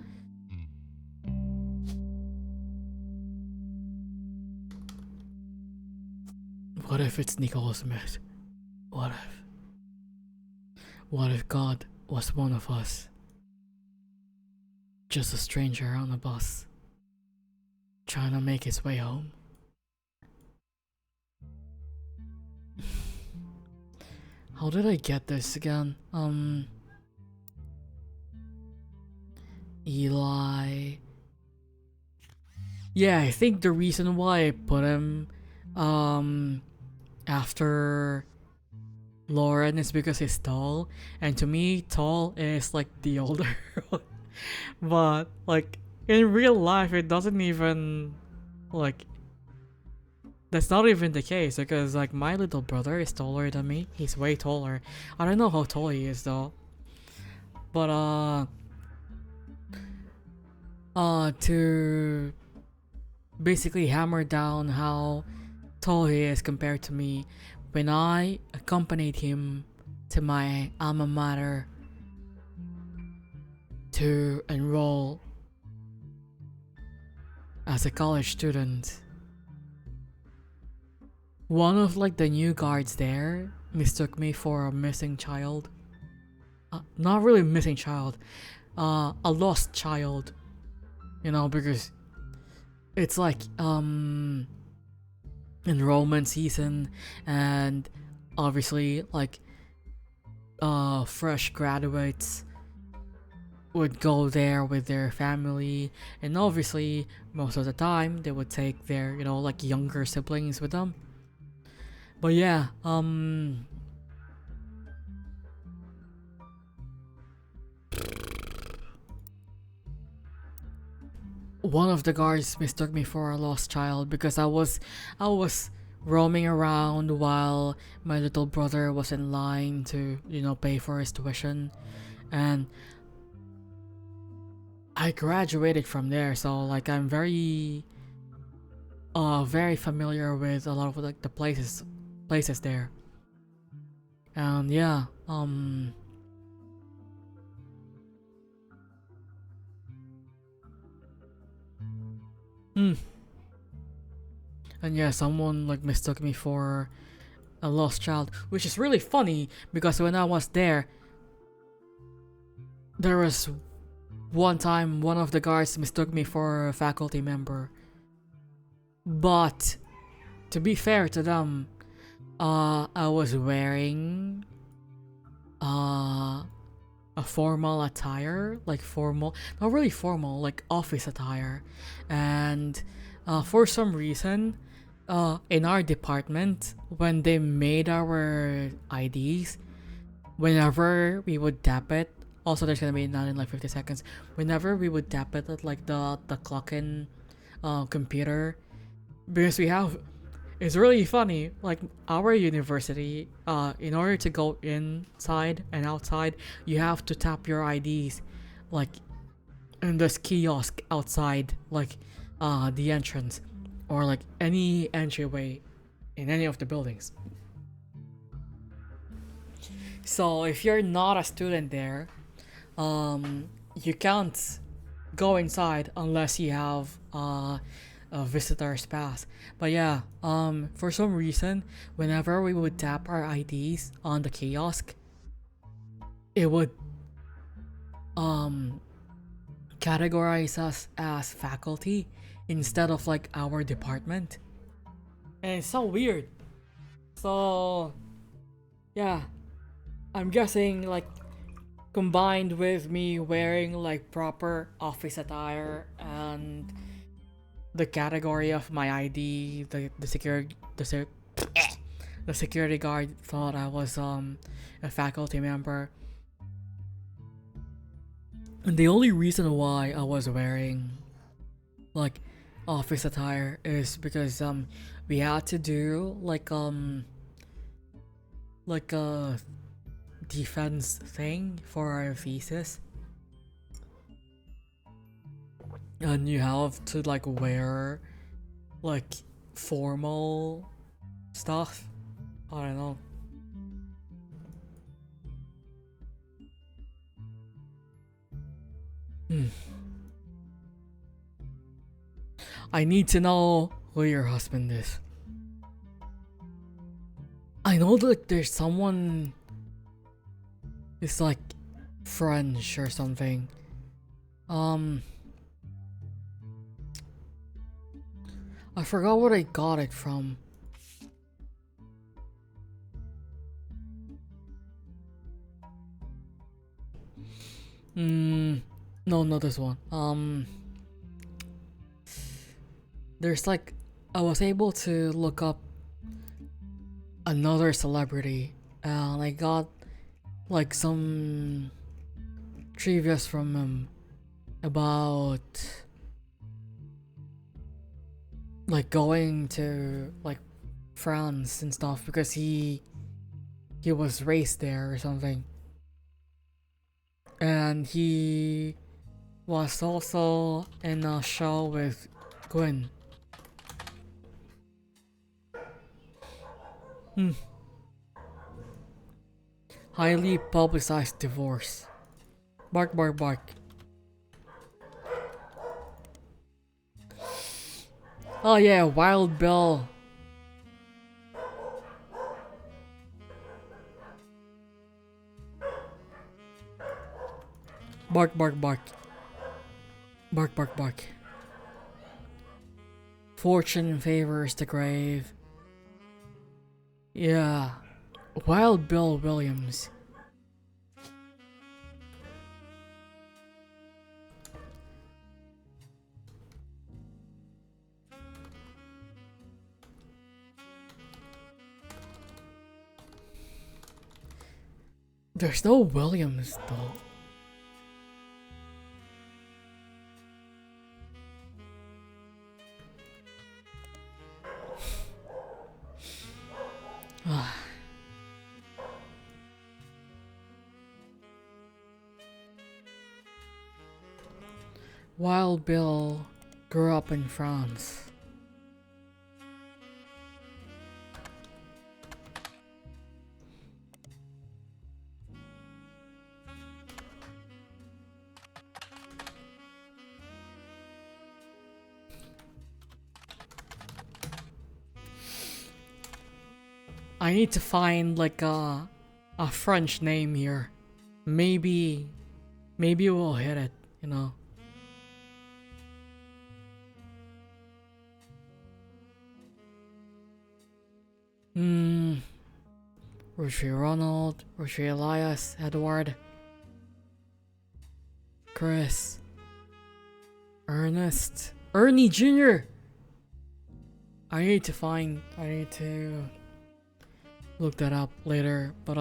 [SPEAKER 1] What if it's Nicole Smith? What if God was one of us? Just a stranger on a bus, trying to make his way home. How did I get this again? Eli. Yeah, I think the reason why I put him after Lauren is because he's tall, and to me tall is like the older one. But like in real life it doesn't even, like, that's not even the case, because like my little brother is taller than me. He's way taller. I don't know how tall he is though. But to basically hammer down how tall he is compared to me, when I accompanied him to my alma mater to enroll as a college student, one of like the new guards there mistook me for a missing child. Not really missing child, a lost child. You know, because it's like enrollment season, and obviously like fresh graduates would go there with their family, and obviously most of the time they would take their, you know, like younger siblings with them. But yeah, one of the guards mistook me for a lost child because I was roaming around while my little brother was in line to, you know, pay for his tuition, and I graduated from there, so like I'm very familiar with a lot of like the places there. And yeah, and yeah, someone like mistook me for a lost child, which is really funny because when I was there was one time one of the guards mistook me for a faculty member. But to be fair to them, I was wearing a formal attire, like formal, not really formal, like office attire, and for some reason, in our department, when they made our IDs, whenever we would tap it, also there's gonna be not in like 50 seconds. Whenever we would tap it at like the clock in computer, because we have, it's really funny, like our university, in order to go inside and outside, you have to tap your IDs like in this kiosk outside, like the entrance or like any entryway in any of the buildings. So if you're not a student there, you can't go inside unless you have a visitor's pass. But yeah, for some reason, whenever we would tap our IDs on the kiosk, it would categorize us as faculty instead of like our department, and it's so weird. So yeah, I'm guessing like combined with me wearing like proper office attire and the category of my ID, the security the security guard thought I was a faculty member. And the only reason why I was wearing like office attire is because we had to do like a defense thing for our thesis, and you have to like wear like formal stuff. I don't know. I need to know who your husband is. I know that there's someone. It's like French or something. I forgot what I got it from. No, not this one. There's like, I was able to look up another celebrity, and I got like some trivias from him about like going to like France and stuff because he was raised there or something, and he was also in a show with Gwen. Highly publicized divorce. Bark, bark, bark. Oh yeah, Wild Bill. Bark, bark, bark. Bark, bark, bark. Fortune favors the grave. Yeah. Wild Bill Williams. There's no Williams though. Wild Bill grew up in France. I need to find like a French name here. Maybe we'll hit it, you know. Roottrees Ronald, Roottrees Elias, Edward, Chris, Ernest, Ernie Jr. I need to look that up later, but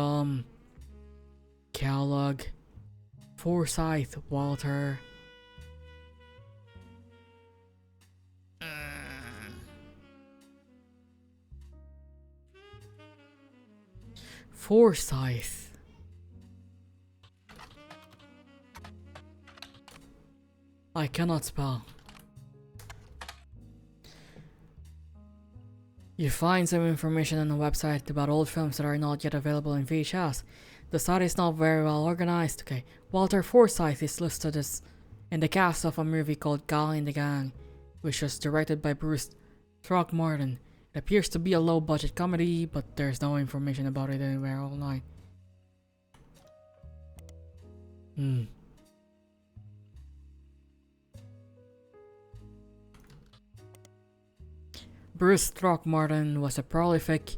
[SPEAKER 1] Kellogg, Forsyth, Walter, Forsyth. I cannot spell. You find some information on the website about old films that are not yet available in VHS. The site is not very well organized. Okay, Walter Forsyth is listed as in the cast of a movie called Guy in the Gang, which was directed by Bruce Throckmorton. It appears to be a low-budget comedy, but there's no information about it anywhere online. Bruce Throckmorton was a prolific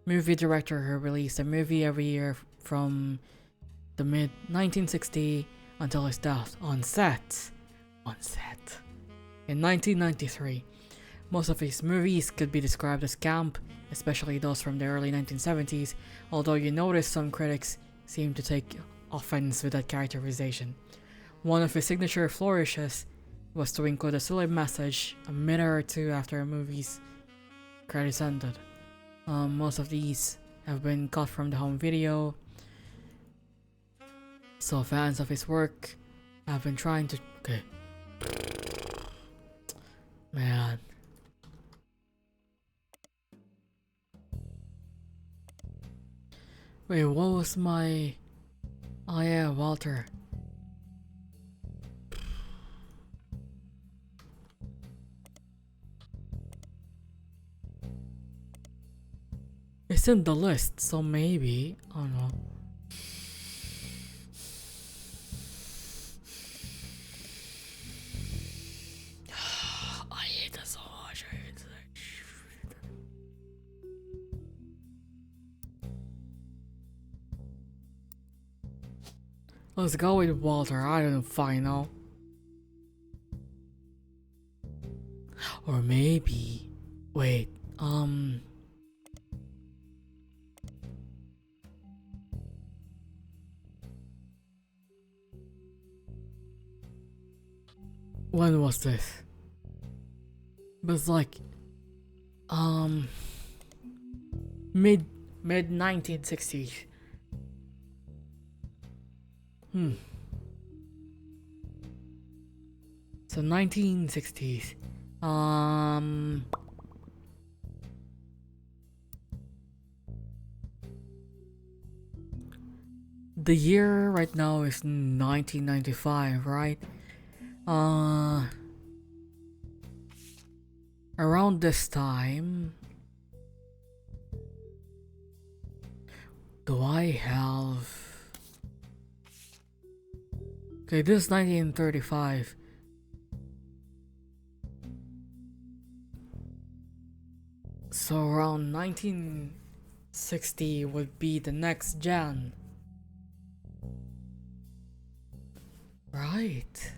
[SPEAKER 1] movie director who released a movie every year from the mid-1960s until his death on set in 1993. Most of his movies could be described as camp, especially those from the early 1970s, although you notice some critics seem to take offense with that characterization. One of his signature flourishes was to include a silly message a minute or two after a movie's credits ended. Most of these have been cut from the home video, so fans of his work have been trying to... Okay. Man. Wait, what was my... Oh yeah, Walter. It's in the list, so maybe... I don't know. I hate that so much. I hate that shit. Let's go with Walter. I don't fucking know. Or maybe... Wait, when was this? It was like mid 1960s. So 1960s. The year right now is 1995, right? Around this time, do I have... Okay, this is 1935. So around 1960 would be the next gen. Right.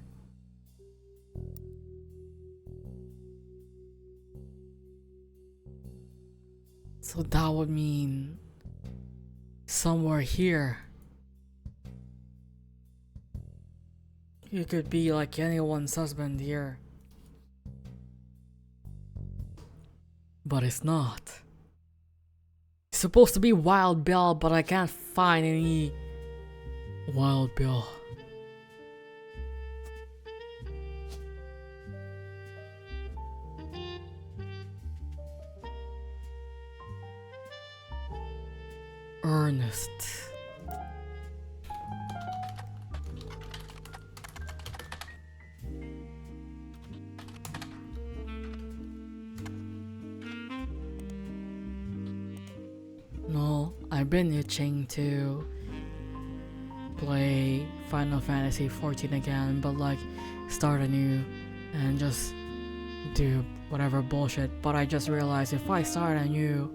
[SPEAKER 1] So that would mean somewhere here. You could be like anyone's husband here. But it's not. It's supposed to be Wild Bill, but I can't find any Wild Bill. Ernest. No, I've been itching to play Final Fantasy 14 again, but like start anew and just do whatever bullshit. But I just realized if I start anew,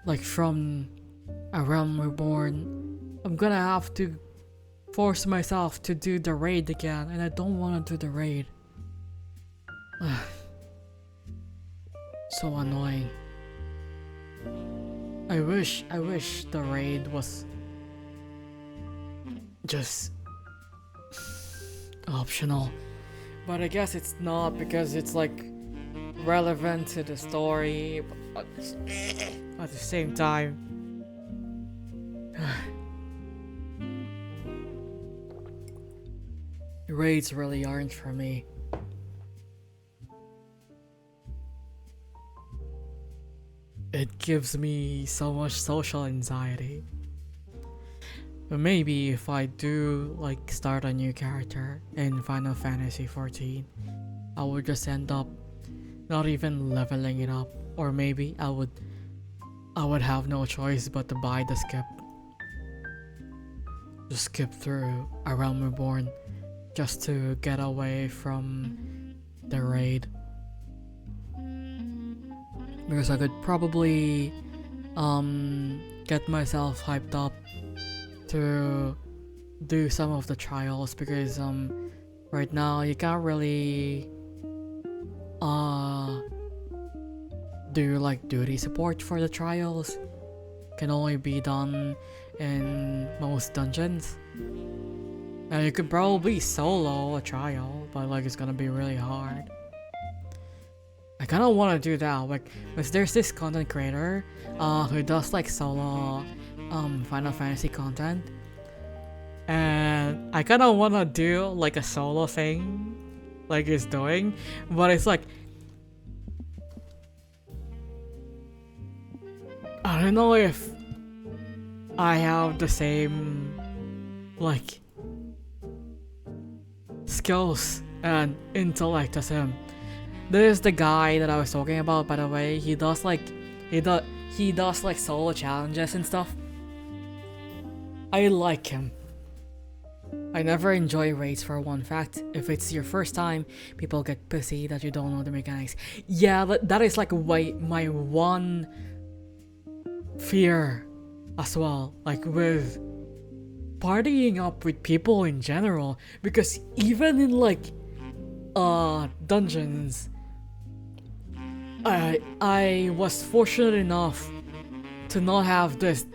[SPEAKER 1] like from A Realm Reborn, I'm gonna have to force myself to do the raid again, and I don't want to do the raid. So annoying. I wish the raid was just optional, but I guess it's not because it's like relevant to the story, but at the same time. Raids really aren't for me. It gives me so much social anxiety. But maybe if I do like start a new character in Final Fantasy 14, I would just end up not even leveling it up, or maybe I would have no choice but to buy the skip. Just skip through A Realm Reborn just to get away from the raid. Because I could probably get myself hyped up to do some of the trials, because right now you can't really do like duty support for the trials. Can only be done in most dungeons. And you could probably solo a trial, but like it's gonna be really hard. I kinda wanna do that, like, because there's this content creator who does like solo Final Fantasy content. And I kinda wanna do like a solo thing like he's doing, but it's like I don't know if I have the same like skills and intellect as him. This is the guy that I was talking about, by the way. He does like solo challenges and stuff. I like him. I never enjoy raids for one fact. If it's your first time, people get pissy that you don't know the mechanics. Yeah, that is like my one fear as well, like with partying up with people in general, because even in like dungeons, I was fortunate enough to not have this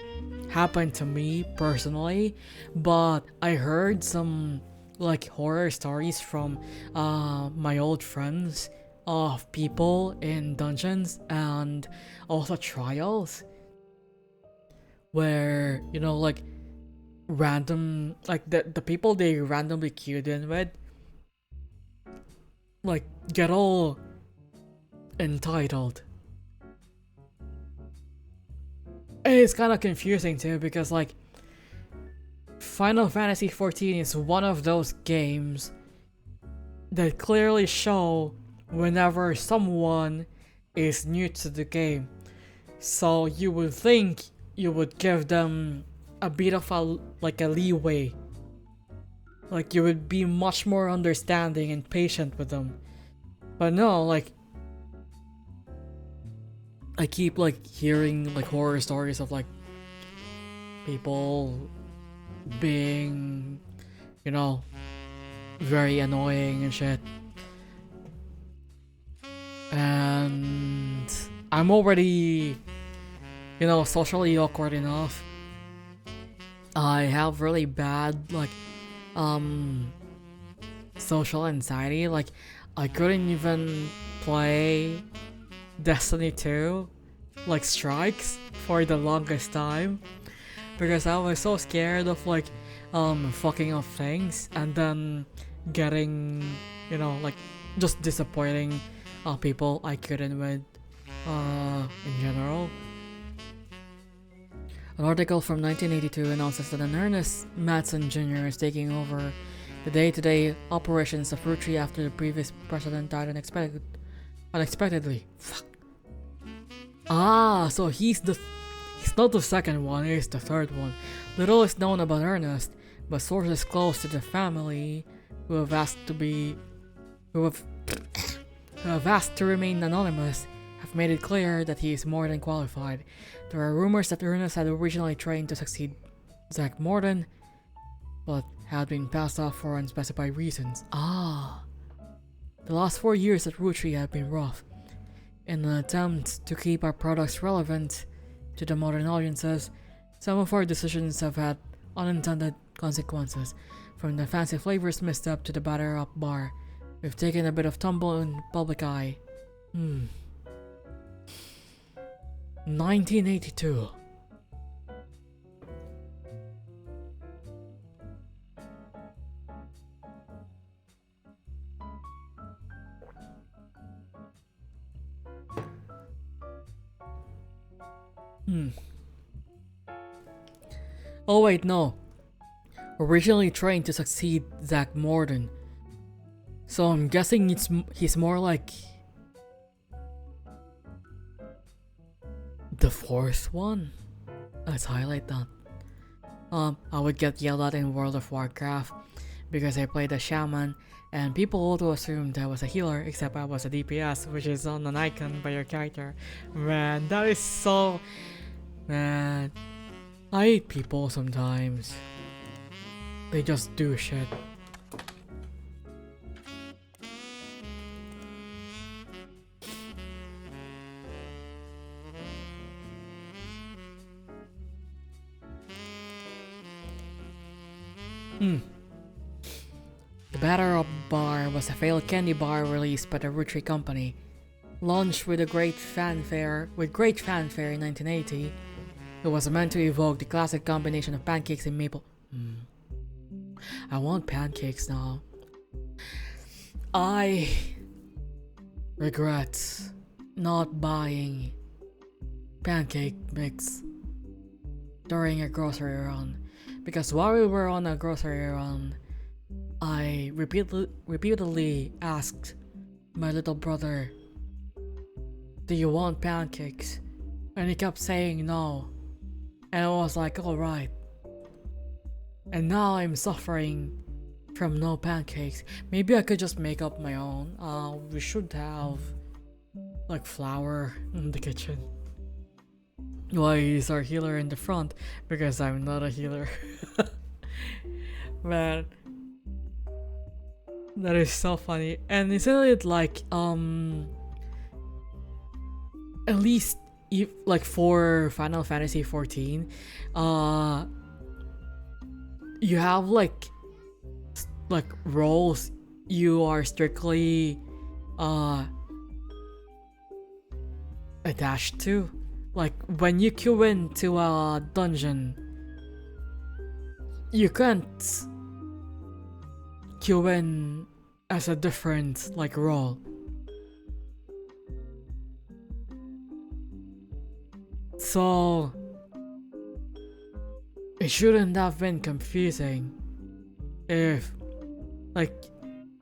[SPEAKER 1] happen to me personally, but I heard some like horror stories from my old friends of people in dungeons and also trials where, you know, like random, like the people they randomly queued in with like get all entitled. And it's kind of confusing too, because like Final Fantasy 14 is one of those games that clearly show whenever someone is new to the game. So you would think you would give them a bit of a leeway. Like you would be much more understanding and patient with them. But no, like I keep like hearing like horror stories of like people being, you know, very annoying and shit. And I'm already, you know, socially awkward enough. I have really bad like social anxiety. Like I couldn't even play Destiny 2 like strikes for the longest time because I was so scared of like fucking up things and then getting, you know, like just disappointing people I couldn't with in general. An article from 1982 announces that an Ernest Madsen Jr. is taking over the day-to-day operations of Roottrees after the previous president died unexpectedly. Fuck. So he's not the second one, he's the third one. Little is known about Ernest, but sources close to the family who have asked to remain anonymous have have made it clear that he is more than qualified. There are rumors that Ernest had originally trained to succeed Zach Morton, but had been passed off for unspecified reasons. Ah! The last 4 years at Roottrees have been rough. In an attempt to keep our products relevant to the modern audiences, some of our decisions have had unintended consequences. From the fancy flavors misstep to the batter up bar, we've taken a bit of tumble in public eye. 1982. Oh wait, no. Originally trained to succeed Zach Morton. So I'm guessing he's more like the fourth one. Let's highlight that. I would get yelled at in World of Warcraft because I played a shaman, and people auto assumed I was a healer, except I was a DPS, which is on an icon by your character. Man, that is so... Man, I hate people sometimes. They just do shit. The Batter Up Bar was a failed candy bar released by the Roottrees company. Launched with great fanfare in 1980, it was meant to evoke the classic combination of pancakes and maple. I want pancakes now. I regret not buying pancake mix during a grocery run, because while we were on a grocery run, I repeatedly asked my little brother, "Do you want pancakes?" And he kept saying no. And I was like, alright. And now I'm suffering from no pancakes. Maybe I could just make up my own. We should have like flour in the kitchen. Why is our healer in the front? Because I'm not a healer. Man, that is so funny. And isn't it like at least like for Final Fantasy 14, you have like roles you are strictly attached to. Like when you queue into a dungeon, you can't queue in as a different like role. So it shouldn't have been confusing if, like,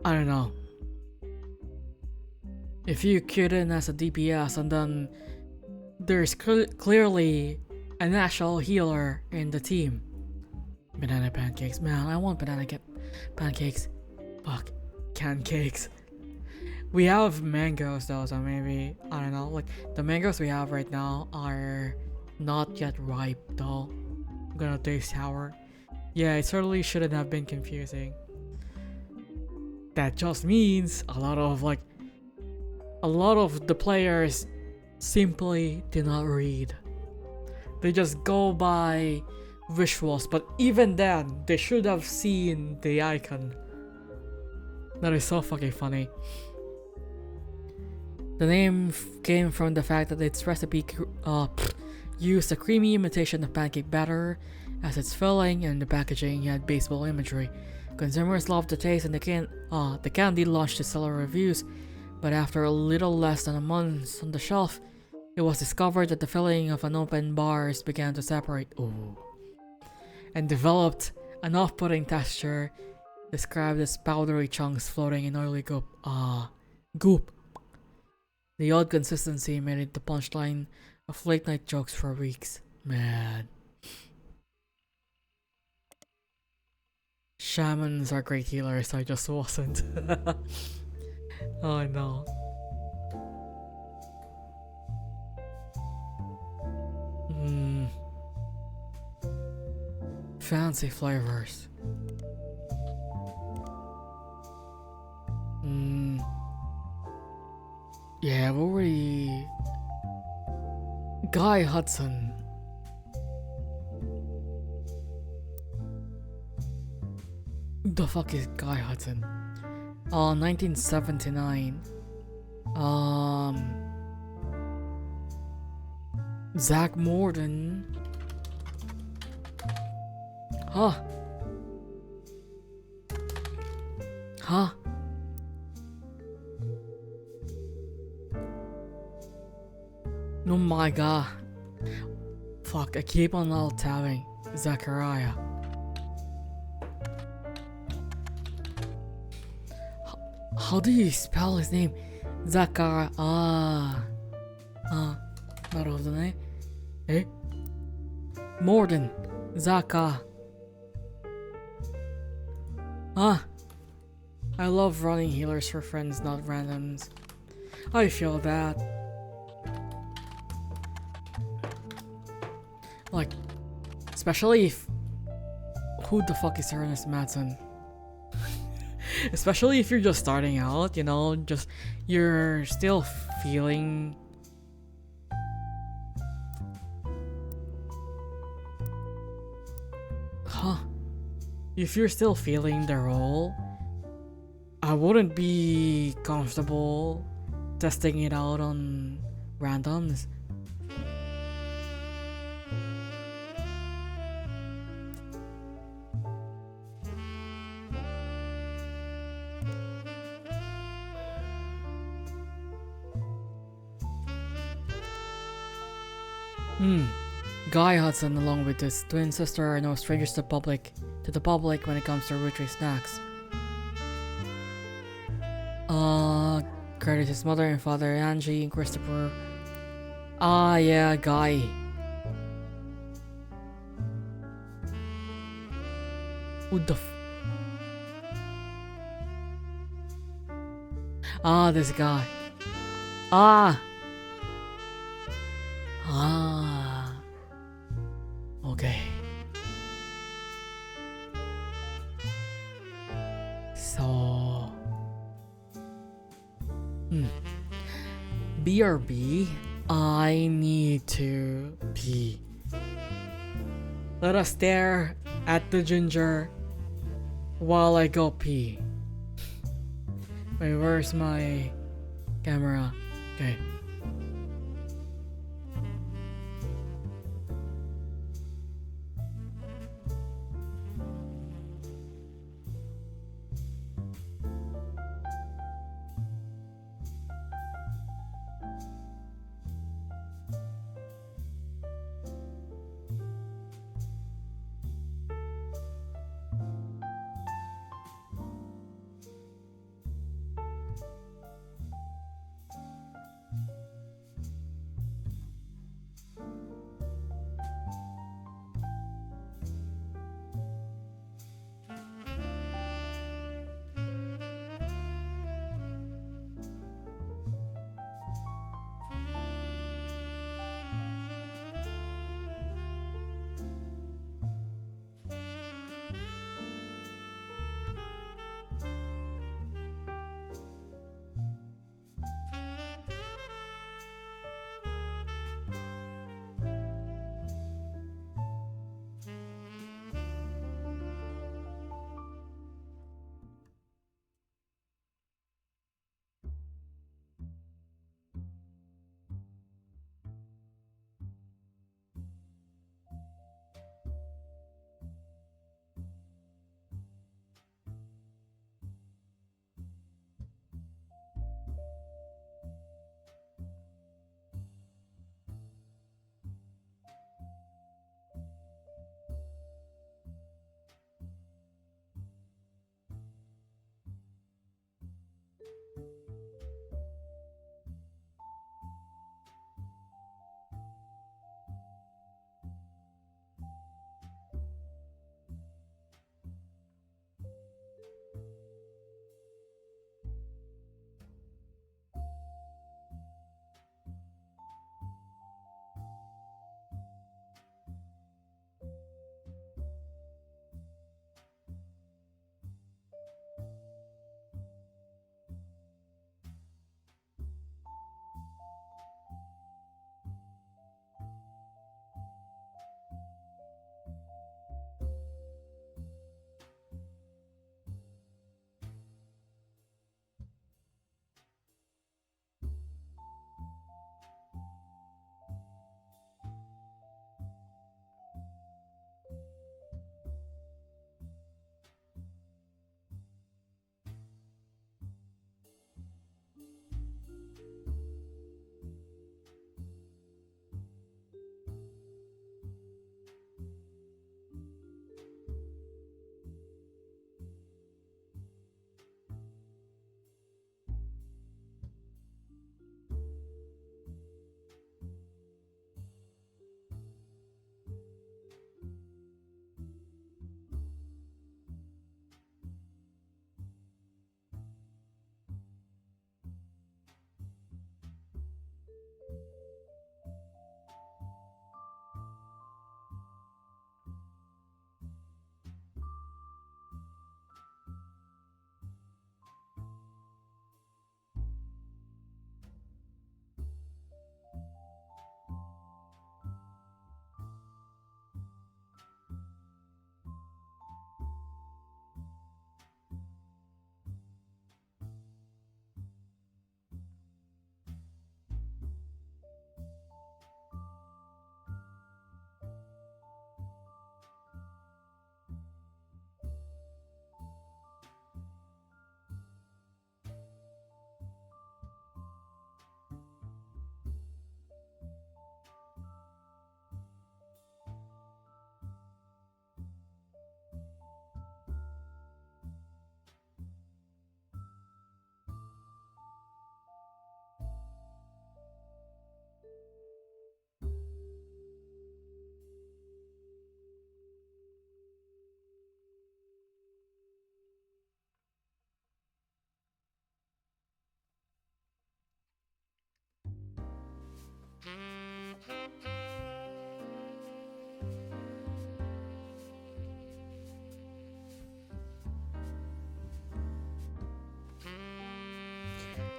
[SPEAKER 1] I don't know, if you queued in as a DPS and then there's clearly an actual healer in the team. Banana pancakes, man, I want pancakes. Fuck, cakes. We have mangoes though, so maybe, I don't know, like the mangoes we have right now are not yet ripe though. I'm gonna taste sour. Yeah, it certainly shouldn't have been confusing. That just means a lot of the players simply do not read. They just go by visuals, but even then, they should have seen the icon. That is so fucking funny. The name came from the fact that its recipe used a creamy imitation of pancake batter as its filling, and the packaging had baseball imagery. Consumers loved the taste, and the candy launched to stellar reviews, but after a little less than a month on the shelf, it was discovered that the filling of unopened bars began to separate and developed an off-putting texture described as powdery chunks floating in oily goop. The odd consistency made it the punchline of late night jokes for weeks. Man. Shamans are great healers, I just wasn't. Oh no. Hmm. Fancy flavors. Hmm. Yeah, I've already. Guy Hudson. The fuck is Guy Hudson? 1979. Zach Morton. Huh? Huh? Oh my god. Fuck, I keep on alt tabbing. Zachariah. How do you spell his name? Zachariah. Not of the name. Eh? Morden. Zaka. I love running healers for friends, not randoms. I feel that. Like, especially if. Who the fuck is Ernest Madsen? Especially if you're just starting out, you know, just. You're still feeling. If you're still feeling the role, I wouldn't be comfortable testing it out on randoms. Guy Hudson, along with his twin sister, are no strangers to the public when it comes to Roottrees snacks. Credit his mother and father, Angie and Christopher. Yeah, Guy. Who the this guy. Okay. So. BRB, I need to pee. Let us stare at the ginger while I go pee. Wait, where's my camera? Okay.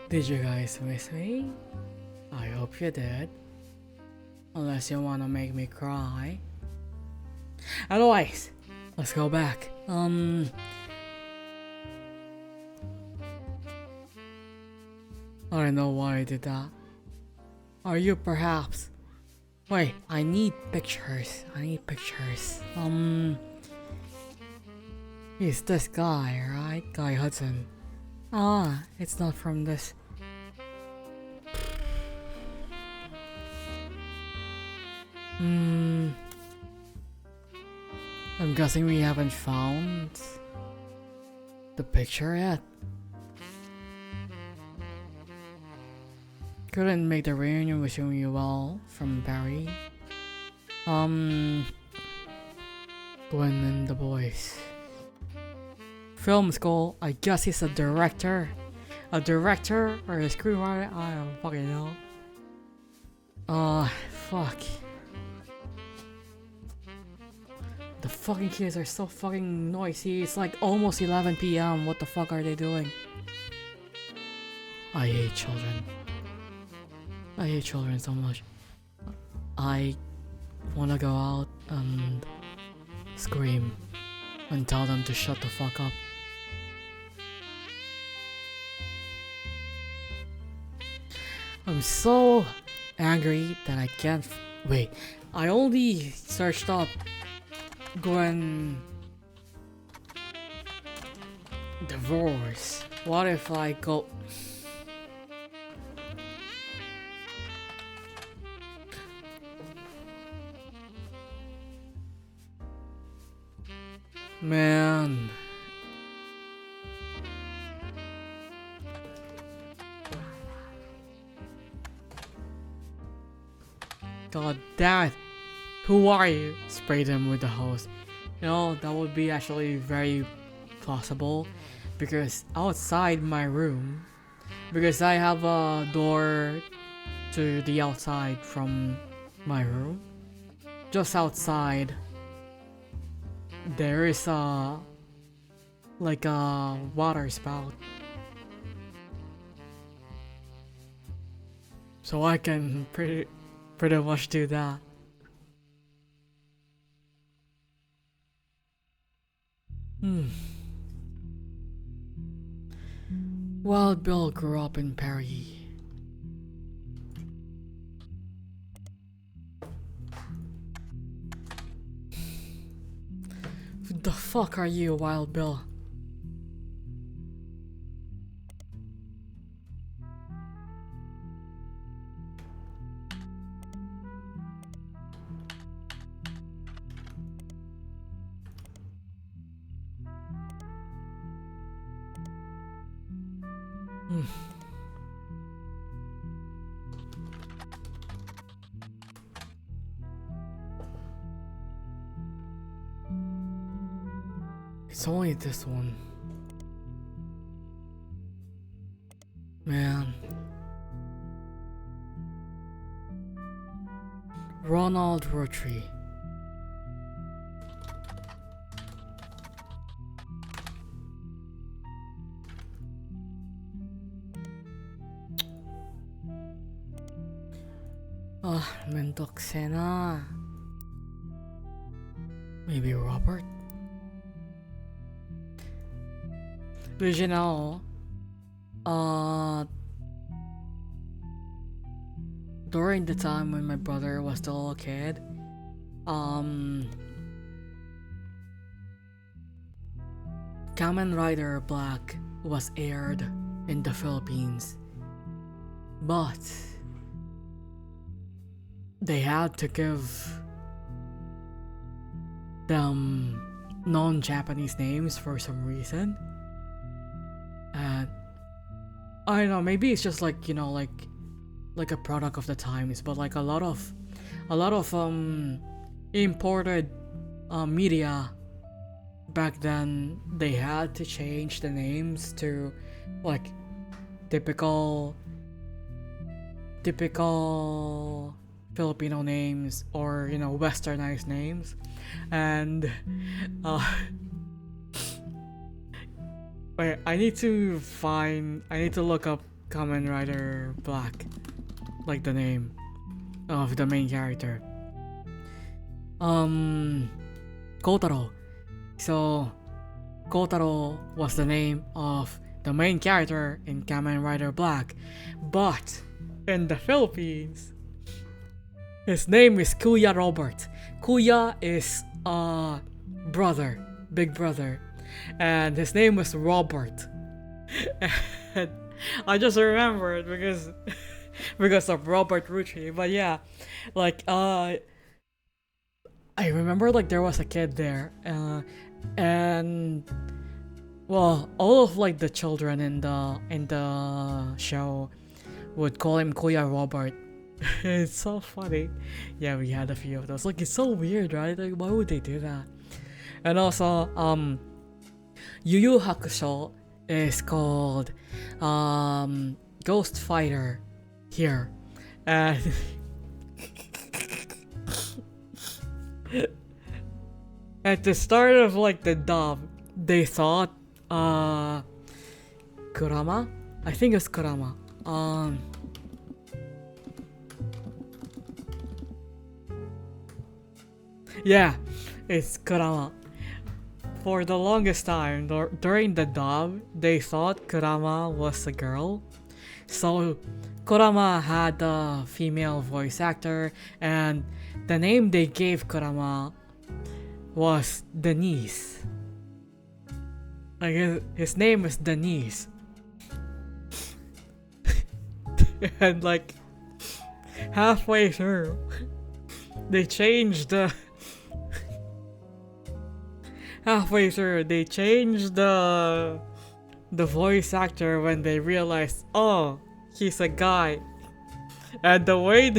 [SPEAKER 1] Did you guys miss me? I hope you did. Unless you wanna make me cry. Otherwise, let's go back. I don't know why I did that. Are you perhaps... Wait, I need pictures. He's this guy, right? Guy Hudson. Ah, it's not from this. I'm guessing we haven't found the picture yet. Couldn't make the reunion, wishing you well from Barry. Gwen and the boys. Film school, I guess he's a director. A director or a screenwriter? I don't fucking know. Fuck. The fucking kids are so fucking noisy. It's like almost 11 p.m. What the fuck are they doing? I hate children. I hate children so much. I wanna go out and scream and tell them to shut the fuck up. I'm so angry that I can't wait. I only searched up Gwen divorce. What if I go... Man. God damn it. Who are you? Sprayed him with the hose. You know, that would be actually very plausible. Because outside my room, because I have a door to the outside from my room, just outside there is a like a water spout, so I can pretty much do that. Wild Bill grew up in Perry. Who the fuck are you, Wild Bill? It's only this one. Man. Ronald Roottrees. Mendoxena. Maybe Robert? Did you know, during the time when my brother was still a kid, Kamen Rider Black was aired in the Philippines, but they had to give them non-Japanese names for some reason. And I don't know, maybe it's just like, you know, like a product of the times, but like a lot of imported media back then, they had to change the names to like typical Filipino names, or you know, westernized names. And wait, I need to look up Kamen Rider Black, like the name of the main character. Kotaro. So Kotaro was the name of the main character in Kamen Rider Black, but in the Philippines, his name is Kuya Robert. Kuya is brother, big brother, and his name was Robert. And I just remembered because because of Robert Roottrees. But yeah, like I remember like there was a kid there, and well, all of like the children in the show would call him Kuya Robert. It's so funny. Yeah, we had a few of those. Like it's so weird, right? Like why would they do that? And also, Yu Yu Hakusho is called Ghost Fighter here, and at the start of like the dub, they thought Kurama. I think it's Kurama. Yeah, it's Kurama. For the longest time, during the dub, they thought Kurama was a girl. So, Kurama had a female voice actor, and the name they gave Kurama was Denise. Like, his name is Denise. And, like, halfway through, they changed the. Halfway through, they changed the voice actor when they realized, oh, he's a guy. And the way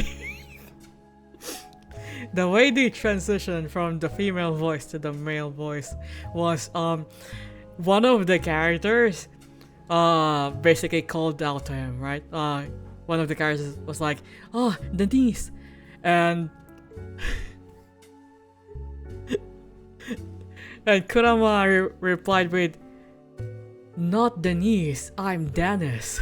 [SPEAKER 1] they transitioned from the female voice to the male voice was one of the characters basically called out to him, right? One of the characters was like, oh, Denise, and and Kurama replied with, not Denise, I'm Dennis.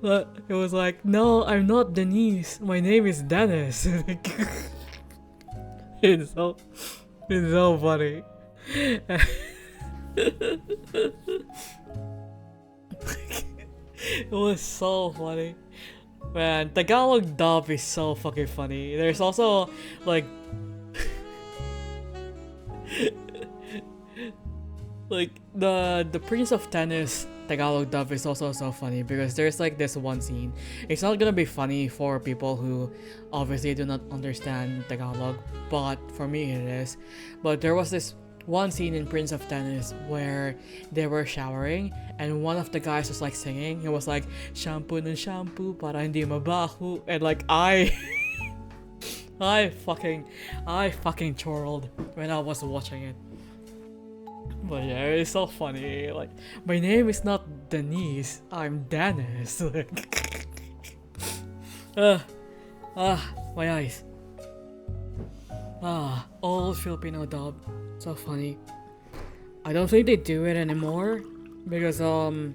[SPEAKER 1] It was like, no, I'm not Denise, my name is Dennis. it's so funny. It was so funny. Man, Tagalog dub is so fucking funny. There's also like like the Prince of Tennis Tagalog dub is also so funny because there's like this one scene. It's not gonna be funny for people who obviously do not understand Tagalog, but for me it is. But there was this one scene in Prince of Tennis where they were showering and one of the guys was like singing. He was like, shampoo ng shampoo para hindi mabaho, and like I fucking chortled when I was watching it. But yeah, it's so funny. Like, my name is not Denise, I'm Dennis. My eyes. Old Filipino dub. So funny. I don't think they do it anymore because I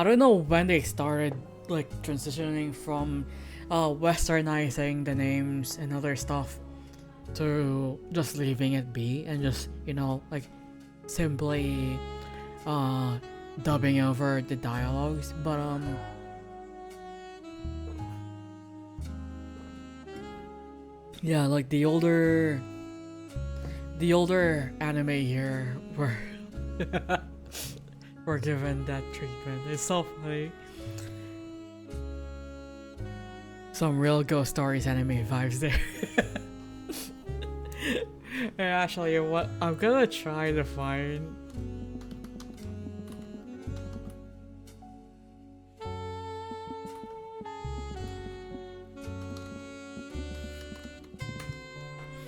[SPEAKER 1] don't know when they started like transitioning from westernizing the names and other stuff to just leaving it be and just, you know, like simply dubbing over the dialogues. But yeah, like the older anime here were were given that treatment. It's so funny. Some real Ghost Stories anime vibes there. And actually, what I'm gonna try to find.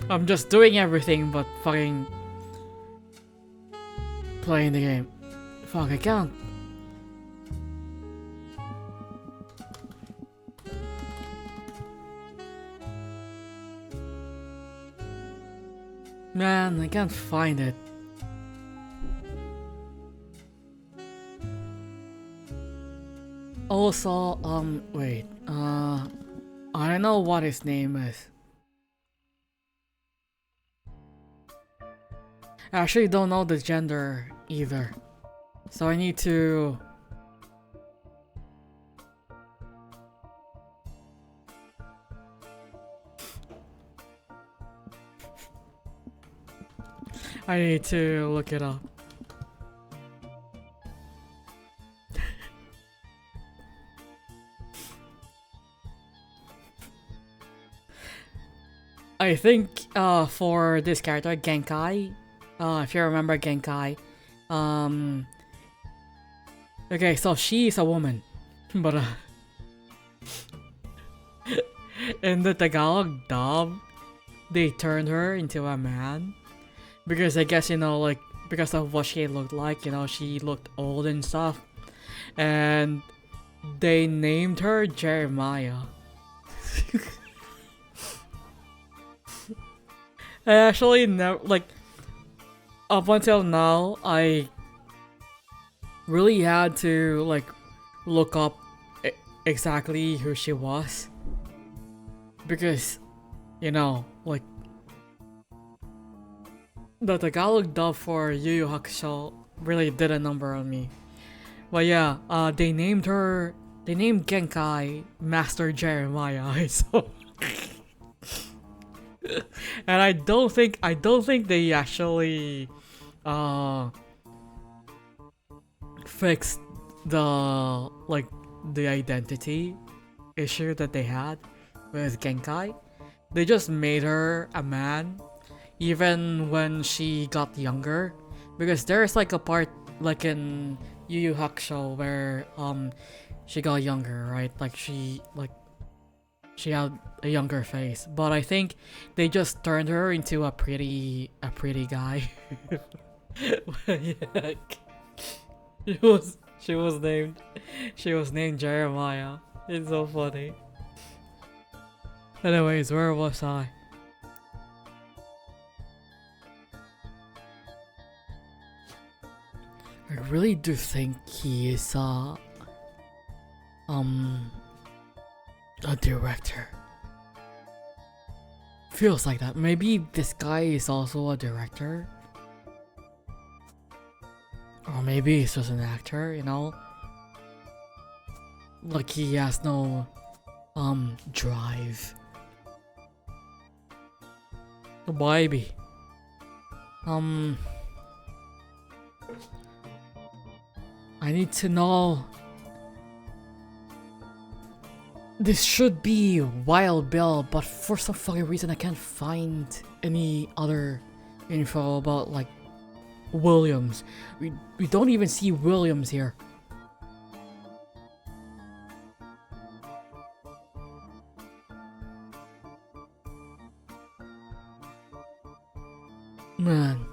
[SPEAKER 1] I'm just doing everything but fucking playing the game. Fuck, I can't. Man, I can't find it. Also, wait, I don't know what his name is. I actually don't know the gender either. So I need to... I need to look it up. I think for this character, Genkai, if you remember Genkai, okay, so she's a woman, but in the Tagalog dub, they turned her into a man because I guess, you know, like, because of what she looked like, you know, she looked old and stuff, and they named her Jeremiah. I actually never, like, up until now, I really had to, like, look up exactly who she was. Because, you know, like, the Tagalog dub for Yu Yu Hakusho really did a number on me. But yeah, they named Genkai Master Jeremiah, so... And I don't think they actually fixed the the identity issue that they had with Genkai. They just made her a man even when she got younger, because there's like a part like in Yu Yu Hakusho where she got younger, right? Like she had a younger face, but I think they just turned her into a pretty guy. Yeah. she was named Jeremiah. It's so funny. Anyways, where was I? I really do think he is a director. Feels like that. Maybe this guy is also a director. Or maybe he's just an actor, you know? Like he has no drive. Maybe. I need to know. This should be Wild Bill, but for some fucking reason I can't find any other info about like Williams. We don't even see Williams here. Man.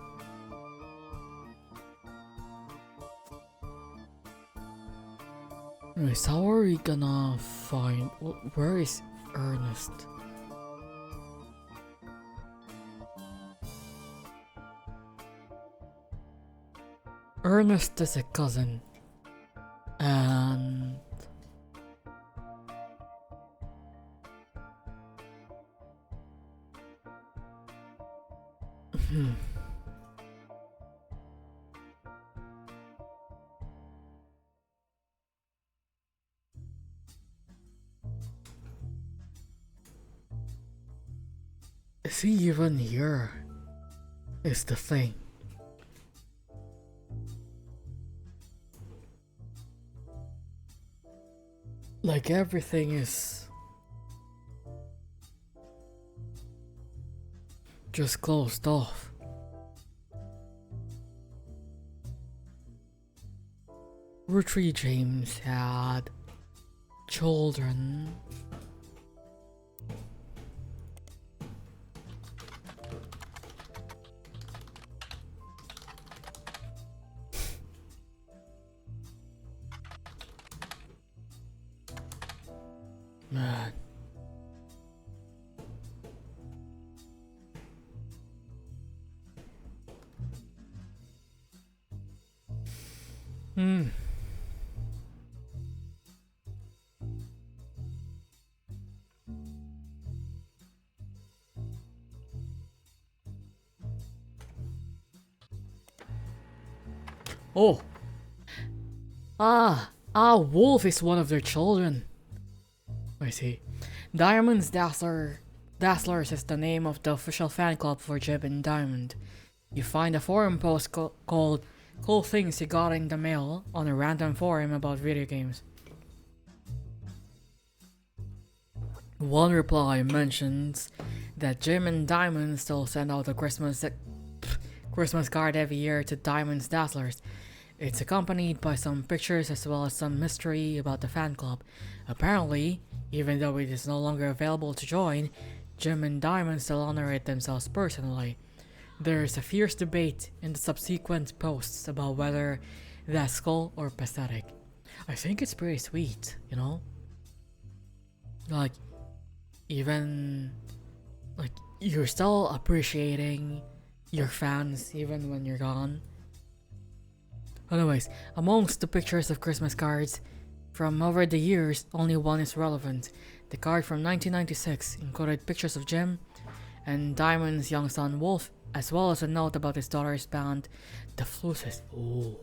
[SPEAKER 1] Anyways, how are we gonna find... Where is Ernest? Ernest is a cousin. And... Is he even here? Is the thing. Like everything is just closed off. Roottrees James had children. Man. Hmm. Oh. Wolf is one of their children. I see. Diamond's Dazzlers is the name of the official fan club for Jib and Diamond. You find a forum post called Cool Things You Got in the Mail on a random forum about video games. One reply mentions that Jim and Diamond still send out a Christmas card every year to Diamond's Dazzlers. It's accompanied by some pictures as well as some mystery about the fan club. Apparently, even though it is no longer available to join, Jim and Diamond still honor it themselves personally. There is a fierce debate in the subsequent posts about whether that's cool or pathetic. I think it's pretty sweet, you know? Like, even, like, you're still appreciating your fans even when you're gone. Anyways, amongst the pictures of Christmas cards from over the years, only one is relevant. The card from 1996 included pictures of Jim and Diamond's young son Wolf, as well as a note about his daughter's band, the Flusses. Ooh.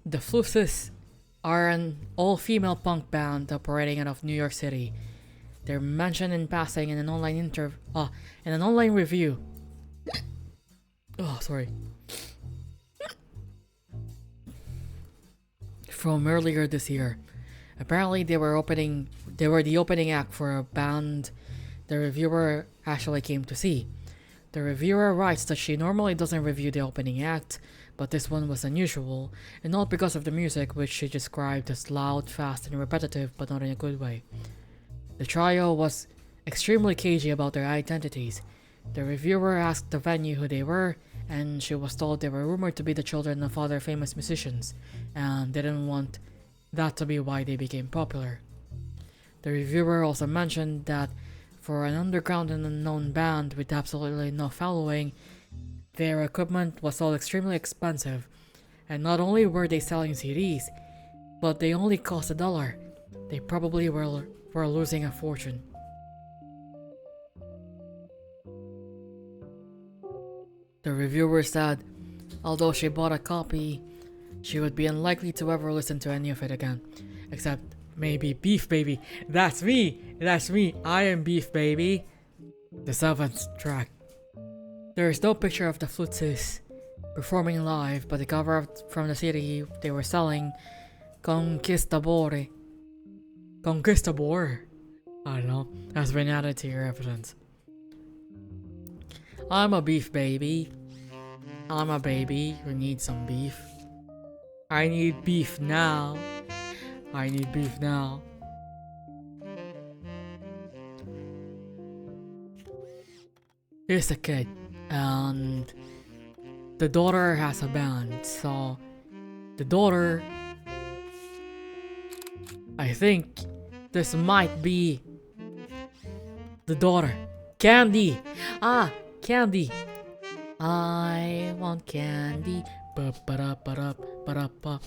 [SPEAKER 1] The Flusses are an all-female punk band operating out of New York City. They're mentioned in passing in an online review. Oh, sorry. From earlier this year. Apparently they were the opening act for a band the reviewer actually came to see. The reviewer writes that she normally doesn't review the opening act, but this one was unusual, and not because of the music, which she described as loud, fast, and repetitive, but not in a good way. The trio was extremely cagey about their identities. The reviewer asked the venue who they were, and she was told they were rumored to be the children of other famous musicians, and didn't want that to be why they became popular. The reviewer also mentioned that for an underground and unknown band with absolutely no following, their equipment was all extremely expensive, and not only were they selling CDs, but they only cost $1. They probably were losing a fortune. The reviewer said, although she bought a copy, she would be unlikely to ever listen to any of it again, except maybe Beef Baby. That's me! I am Beef Baby. The 7th track. There is no picture of the Flutzes performing live, but the cover from the CD they were selling, Conquistador, I don't know, has been added to your evidence. I'm a beef baby. I'm a baby who needs some beef. I need beef now. Here's a kid, and the daughter has a band, so the daughter, I think this might be the daughter. Candy! Candy! I want candy. Ba-ba-da-ba-da-ba-da-ba.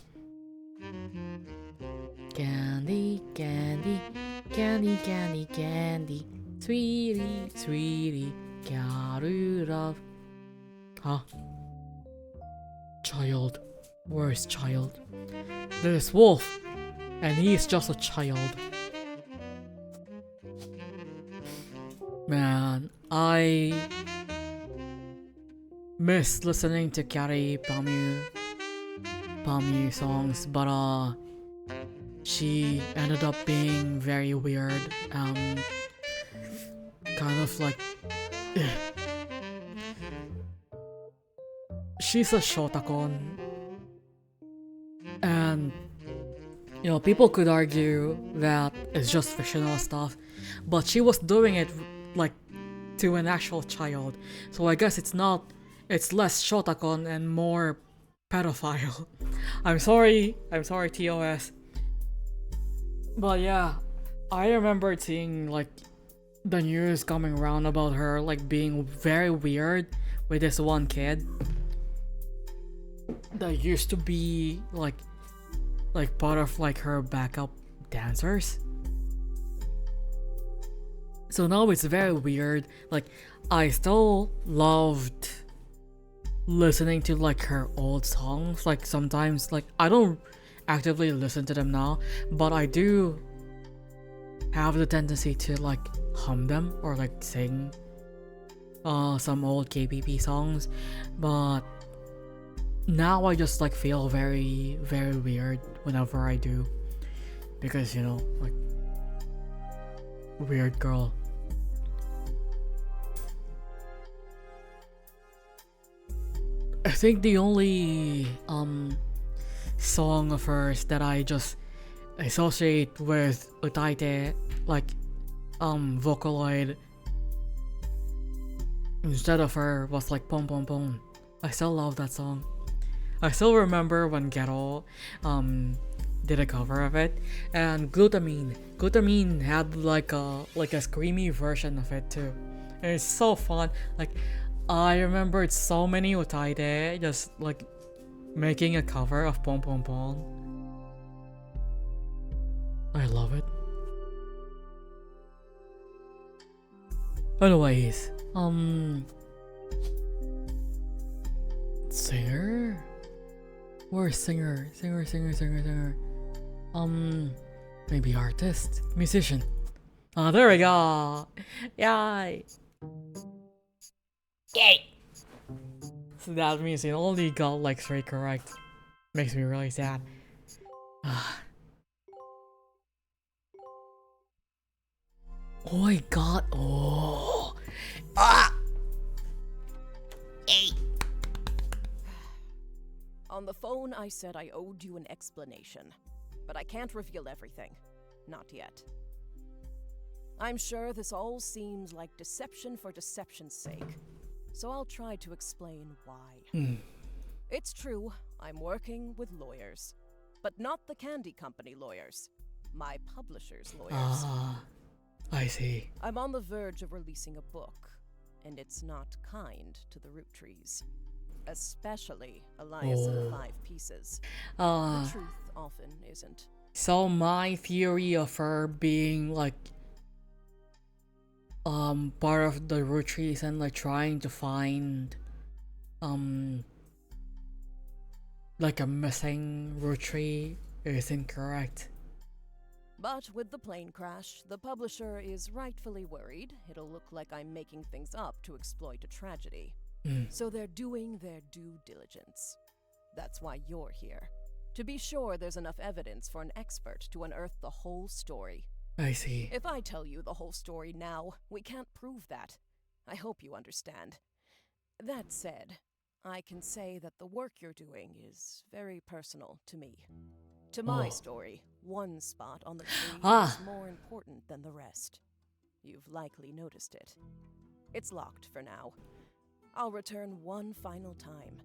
[SPEAKER 1] Candy, candy, candy, candy, candy. Sweetie, sweetie, Rudolph. Huh? Child. Where's child? There's Wolf, and he's just a child. Man, I miss listening to Carrie Pamu songs, but she ended up being very weird, kind of like she's a shotakon, and you know, people could argue that it's just fictional stuff, but she was doing it like to an actual child, so I guess it's less shotakon and more pedophile. I'm sorry TOS, but yeah, I remember seeing like the news coming around about her like being very weird with this one kid that used to be like part of like her backup dancers. So now it's very weird. Like I still loved listening to like her old songs. Like sometimes like I don't actively listen to them now, but I do have the tendency to like hum them or like sing some old KPP songs. But now I just like feel very very weird whenever I do, because you know, like weird girl. I think the only song of hers that I just associate with Utaite, like Vocaloid instead of her, was like Pom Pom Pom. I still love that song. I still remember when Ghetto did a cover of it, and Glutamine had like a screamy version of it too. And it's so fun. Like I remembered so many Utaite just like making a cover of Pom Pom Pom. I love it. Anyways, singer? Where's singer? Singer. Maybe artist? Musician. Ah, there we go! Yay!
[SPEAKER 2] Yay!
[SPEAKER 1] So that means it only got like 3 correct. Makes me really sad. Oh my god. Oh.
[SPEAKER 2] Ah! Yay!
[SPEAKER 3] On the phone, I said I owed you an explanation, but I can't reveal everything. Not yet. I'm sure this all seems like deception for deception's sake, so I'll try to explain why. It's true, I'm working with lawyers, but not the candy company lawyers. My publisher's lawyers.
[SPEAKER 1] Ah, I see.
[SPEAKER 3] I'm on the verge of releasing a book, and it's not kind to the Roottrees. Especially Elias in the 5 Pieces. The truth often isn't.
[SPEAKER 1] So my theory of her being like part of the Roottrees and like trying to find like a missing Rootree is incorrect.
[SPEAKER 3] But with the plane crash, the publisher is rightfully worried it'll look like I'm making things up to exploit a tragedy. So they're doing their due diligence. That's why you're here. To be sure there's enough evidence for an expert to unearth the whole story.
[SPEAKER 1] I see.
[SPEAKER 3] If I tell you the whole story now, we can't prove that. I hope you understand. That said, I can say that the work you're doing is very personal to me. To my story, one spot on the tree is more important than the rest. You've likely noticed it. It's locked for now. I'll return one final time,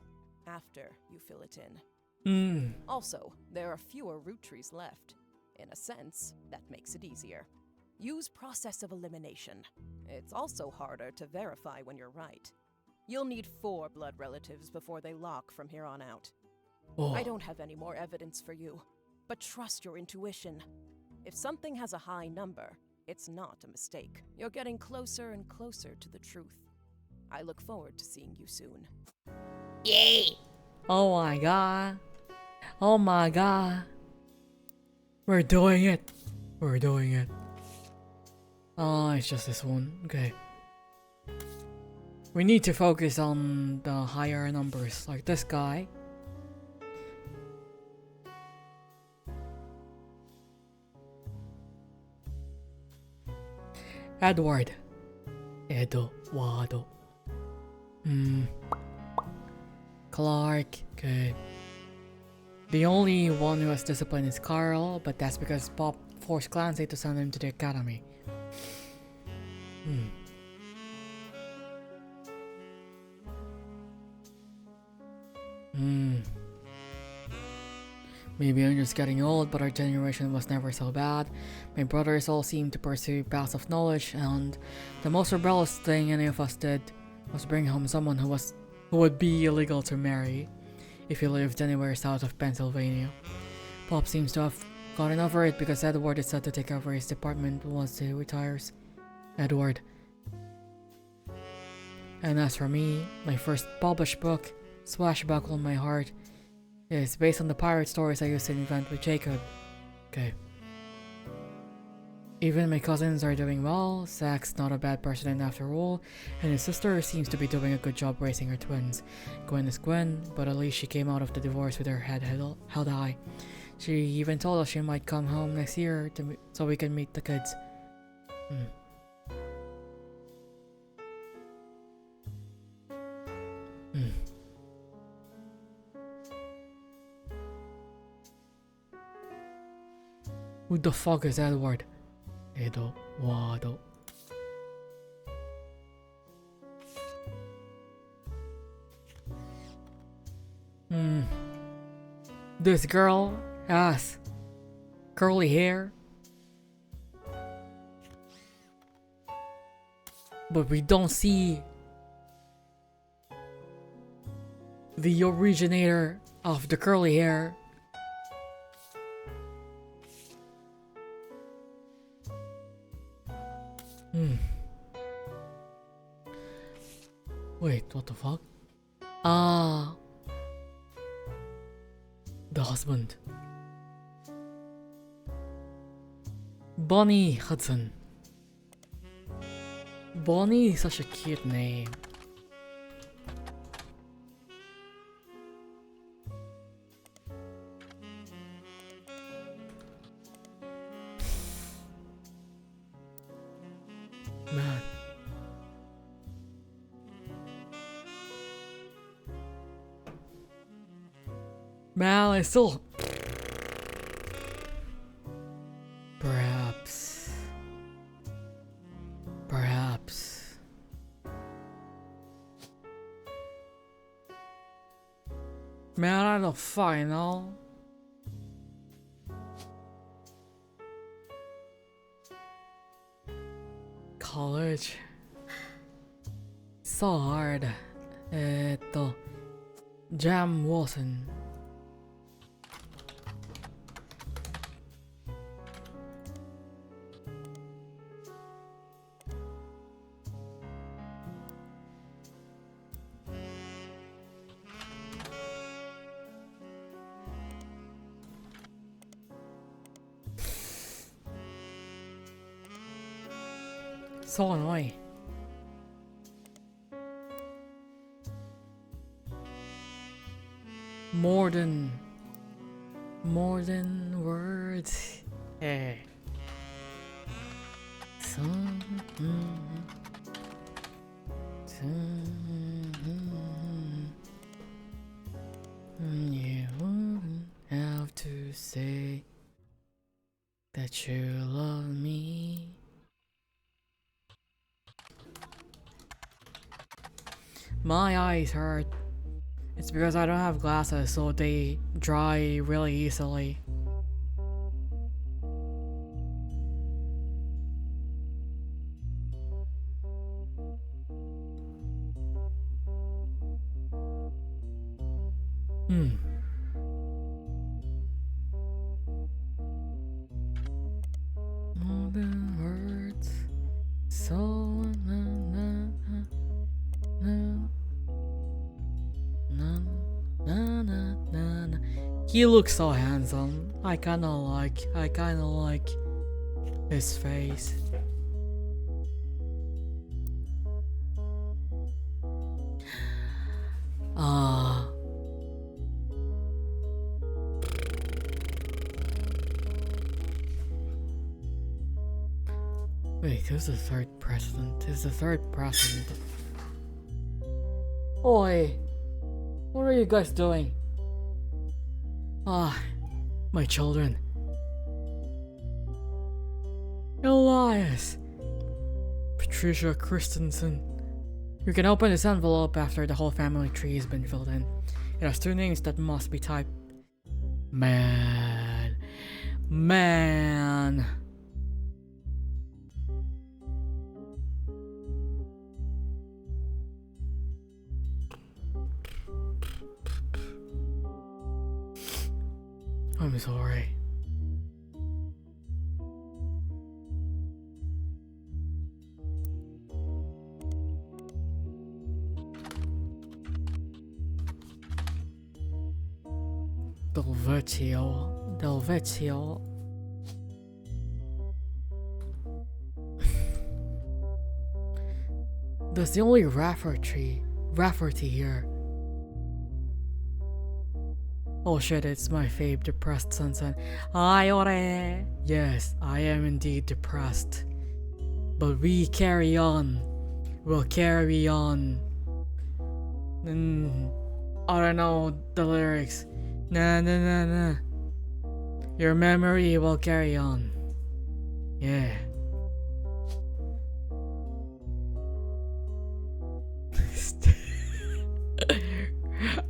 [SPEAKER 3] after you fill it in. Also, there are fewer Roottrees left. In a sense, that makes it easier. Use process of elimination. It's also harder to verify when you're right. You'll need 4 blood relatives before they lock from here on out. I don't have any more evidence for you, but trust your intuition. If something has a high number, it's not a mistake. You're getting closer and closer to the truth. I look forward to seeing you soon.
[SPEAKER 2] Yay!
[SPEAKER 1] Oh my god. Oh my god. We're doing it. We're doing it. Oh, it's just this one. Okay. We need to focus on the higher numbers, like this guy. Edward. Eduardo. Clark. Okay. The only one who has discipline is Carl, but that's because Bob forced Clancy to send him to the academy. Maybe I'm just getting old, but our generation was never so bad. My brothers all seemed to pursue paths of knowledge, and the most rebellious thing any of us did was bring home someone who would be illegal to marry if he lived anywhere south of Pennsylvania. Pop seems to have gotten over it because Edward is set to take over his department once he retires. Edward. And as for me, my first published book, Swashbuckle in My Heart, is based on the pirate stories I used to invent with Jacob. Okay. Even my cousins are doing well. Zach's not a bad person after all, and his sister seems to be doing a good job raising her twins. Gwen is Gwen, but at least she came out of the divorce with her head held high. She even told us she might come home next year so we can meet the kids. Who the fuck is Edward? Edo, Wado. This girl has curly hair, but we don't see the originator of the curly hair. Wait, what the fuck? Ah, the husband. Bonnie Hudson. Bonnie is such a cute name. Man. Man, I still... Perhaps. Man, I don't fucking know. College. So hard. Jam Wilson. So annoying. More than words. Hey. You wouldn't have to say that you love me. My eyes hurt. It's because I don't have glasses, so they dry really easily. All the words, so he looks so handsome. I kinda like his face. Wait, who's the third president? Who's the third president? Oi! What are you guys doing? My children. Elias! Patricia Christensen. You can open this envelope after the whole family tree has been filled in. It has two names that must be typed Man. Man. I'm sorry. Delvetio. That's the only Rafferty here. Oh shit, it's my fave, depressed sunset. Ayore! Yes, I am indeed depressed. But we carry on. We'll carry on. I don't know the lyrics. Nah. Your memory will carry on. Yeah.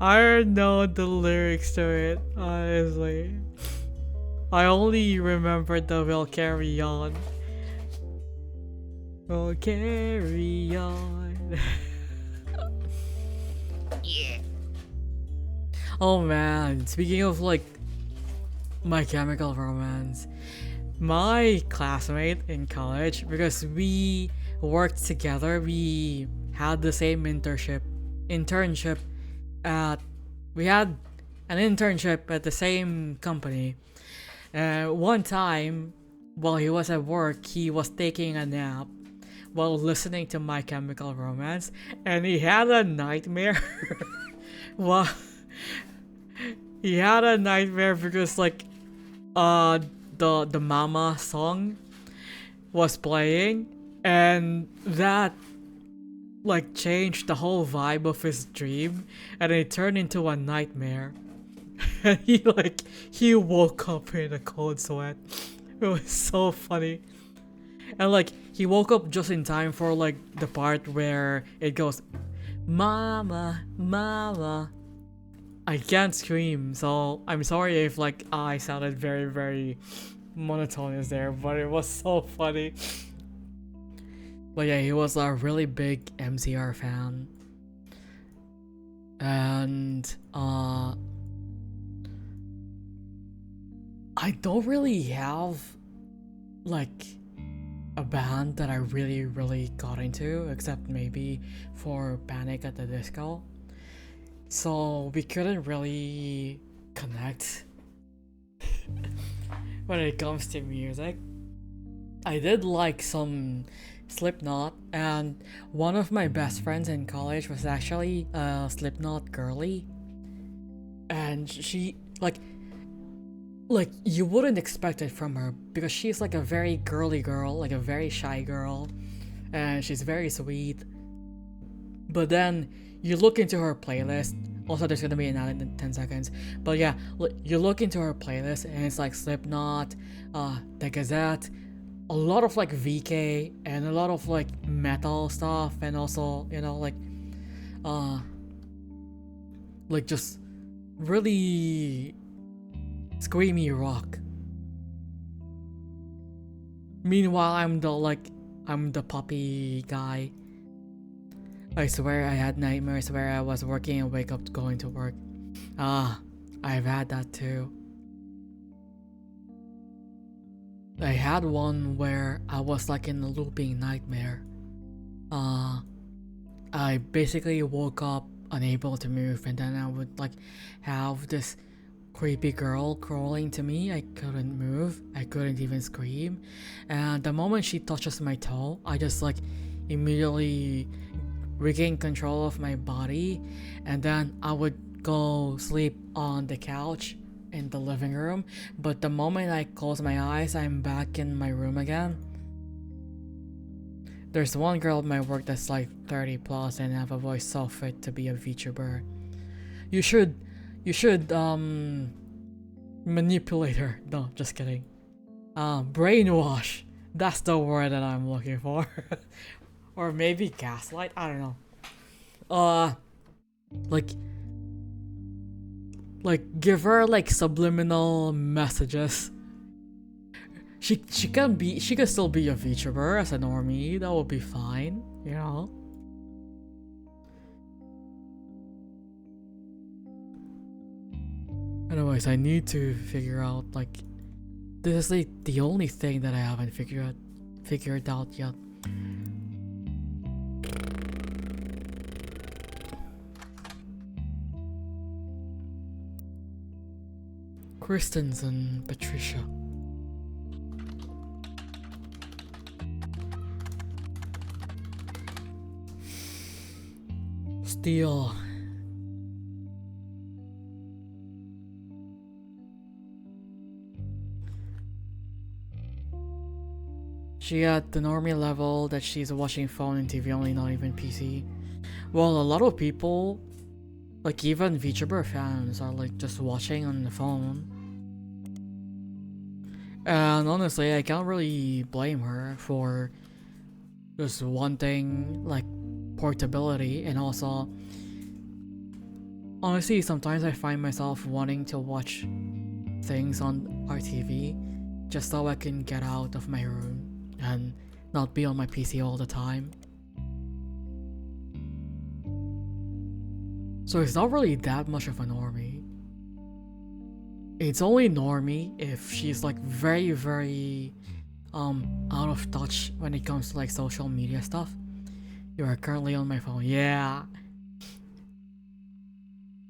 [SPEAKER 1] I don't know the lyrics to it, honestly. I only remember the "will carry on." Will carry on.
[SPEAKER 2] Yeah.
[SPEAKER 1] Oh man, speaking of like My Chemical Romance, my classmate in college, because we worked together, we had the same internship at we had an internship at the same company. One time while he was at work, he was taking a nap while listening to My Chemical Romance, and he had a nightmare. Well, he had a nightmare because like the Mama song was playing, and that like changed the whole vibe of his dream, and it turned into a nightmare. And he woke up in a cold sweat. It was so funny. And like he woke up just in time for like the part where it goes, "Mama, Mama." I can't scream, so I'm sorry if like I sounded very, very monotonous there, but it was so funny. But yeah, he was a really big MCR fan. And I don't really have like a band that I really, really got into, except maybe for Panic at the Disco. So we couldn't really connect when it comes to music. I did like some Slipknot, and one of my best friends in college was actually a Slipknot girly. And she like you wouldn't expect it from her because she's like a very girly girl, like a very shy girl, and she's very sweet. But then you look into her playlist. Also, there's gonna be an ad in 10 seconds. But yeah, you look into her playlist and it's like Slipknot, The Gazette, a lot of like VK, and a lot of like metal stuff, and also, you know, like just really screamy rock. Meanwhile, I'm the poppy guy. I swear I had nightmares where I was working and wake up going to work. I've had that too. I had one where I was like in a looping nightmare. I basically woke up unable to move, and then I would like have this creepy girl crawling to me. I couldn't move. I couldn't even scream. And the moment she touches my toe, I just like immediately regain control of my body, and then I would go sleep on the couch in the living room. But the moment I close my eyes, I'm back in my room again. There's one girl at my work that's like 30 plus and have a voice so fit to be a VTuber. You should manipulate her. No, just kidding. Brainwash. That's the word that I'm looking for. Or maybe gaslight, I don't know. Like like give her like subliminal messages. She can still be a VTuber as a normie. That will be fine, you know. Anyways, I need to figure out like this is like the only thing that I haven't figured out yet. Kristensen, Patricia. Steel. She at the normie level that she's watching phone and TV only, not even PC. Well, a lot of people, like even VTuber fans, are like just watching on the phone. And honestly, I can't really blame her for just wanting like portability, and also honestly sometimes I find myself wanting to watch things on our TV just so I can get out of my room and not be on my PC all the time. So it's not really that much of a normie. It's only normie if she's like very, very out of touch when it comes to like social media stuff. You are currently on my phone. Yeah.